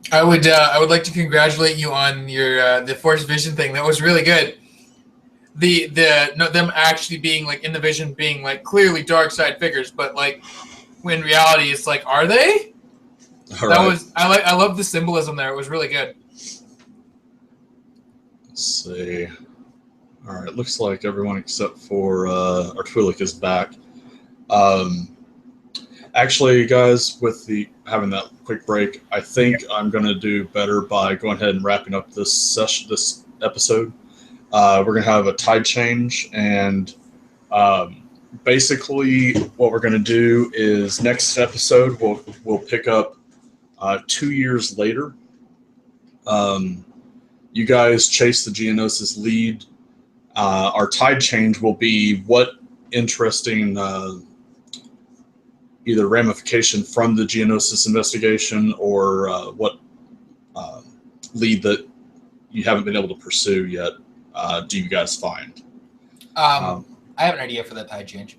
I would like to congratulate you on your the Force Vision thing. That was really good. Them actually being like in the vision being like clearly dark side figures, but like in reality it's like, are they? All right. I love the symbolism there. It was really good. Let's see. All right, looks like everyone except for Artwilik is back. Actually, guys, with having that quick break, I think I'm going to do better by going ahead and wrapping up this episode. We're going to have a tide change, and basically what we're going to do is next episode we'll pick up 2 years later. You guys chase the Geonosis lead. Our tide change will be what interesting either ramification from the Geonosis investigation or what lead that you haven't been able to pursue yet do you guys find? I have an idea for that tide change.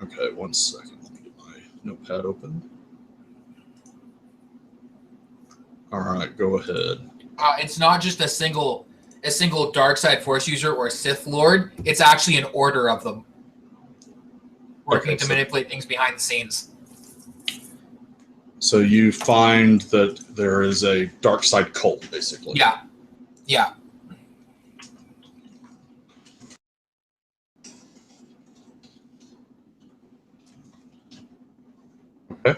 Okay, 1 second. Let me get my notepad open. All right, go ahead. It's not just a single dark side force user or Sith Lord. It's actually an order of them working to manipulate things behind the scenes. So you find that there is a dark side cult, basically. Yeah. Yeah. Okay.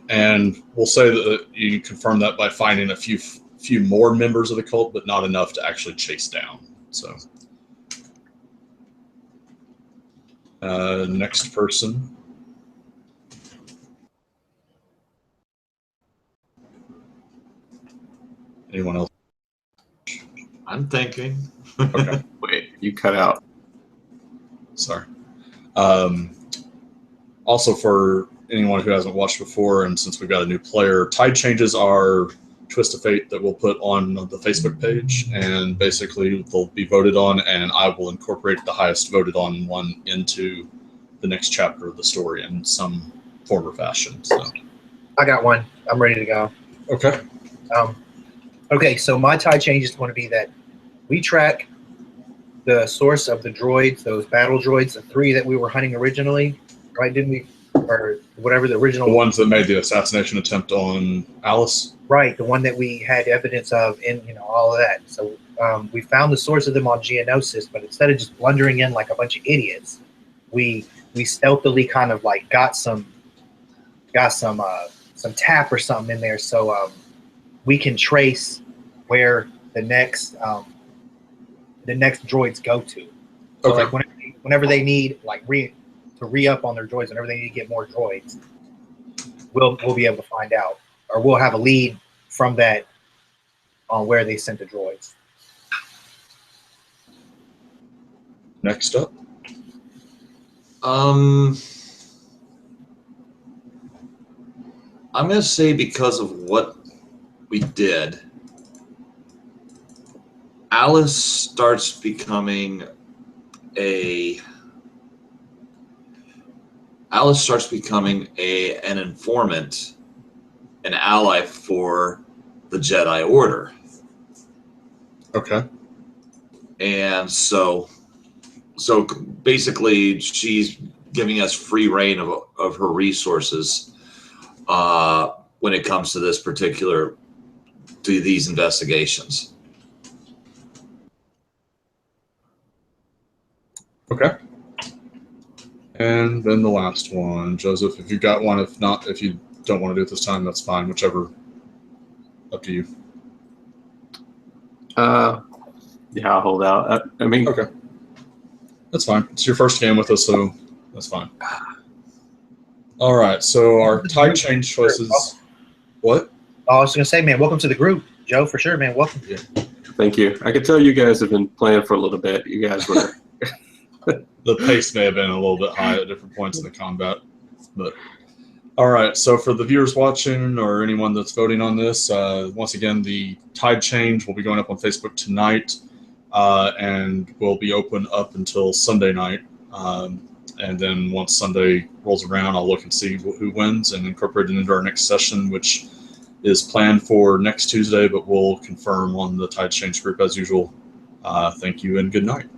And we'll say that you confirm that by finding a few more members of the cult, but not enough to actually chase down. So, next person. Anyone else? I'm thinking. Okay. Wait, you cut out. Sorry. Also, for anyone who hasn't watched before, and since we've got a new player, tide changes are twist of fate that we'll put on the Facebook page, and basically they'll be voted on, and I will incorporate the highest voted on one into the next chapter of the story in some form or fashion. So, I got one. I'm ready to go. okay. Okay, so my tide change is going to be that we track the source of the droids, those battle droids, the 3 that we were hunting originally, right? Didn't we? Or whatever the original. The ones that made the assassination attempt on Alice. Right, the one that we had evidence of in, all of that. So we found the source of them on Geonosis, but instead of just blundering in like a bunch of idiots, we stealthily kind of like got some tap or something in there, so we can trace where the next droids go to. So Okay. like whenever they need like re-up on their droids, whenever they need to get more droids, we'll be able to find out, or we'll have a lead from that on where they sent the droids. Next up. I'm going to say because of what we did, Alice starts becoming an informant, an ally for the Jedi Order. Okay. And so basically, she's giving us free reign of her resources when it comes to these investigations. Okay. And then the last one, Joseph, if you've got one, if not, if you don't want to do it this time, that's fine, whichever, up to you. Yeah, I'll hold out. I mean, Okay. That's fine. It's your first game with us, so that's fine. All right, so our tide change choices. What? Oh, I was going to say, man, welcome to the group, Joe, for sure, man. Welcome. Yeah. thank you. I can tell you guys have been playing for a little bit. You guys were. The pace may have been a little bit high at different points in the combat, but all right. So for the viewers watching or anyone that's voting on this, once again, the tide change will be going up on Facebook tonight, and will be open up until Sunday night. And then once Sunday rolls around, I'll look and see who wins and incorporate it into our next session, which is planned for next Tuesday, but we'll confirm on the tide change group as usual. Thank you and good night.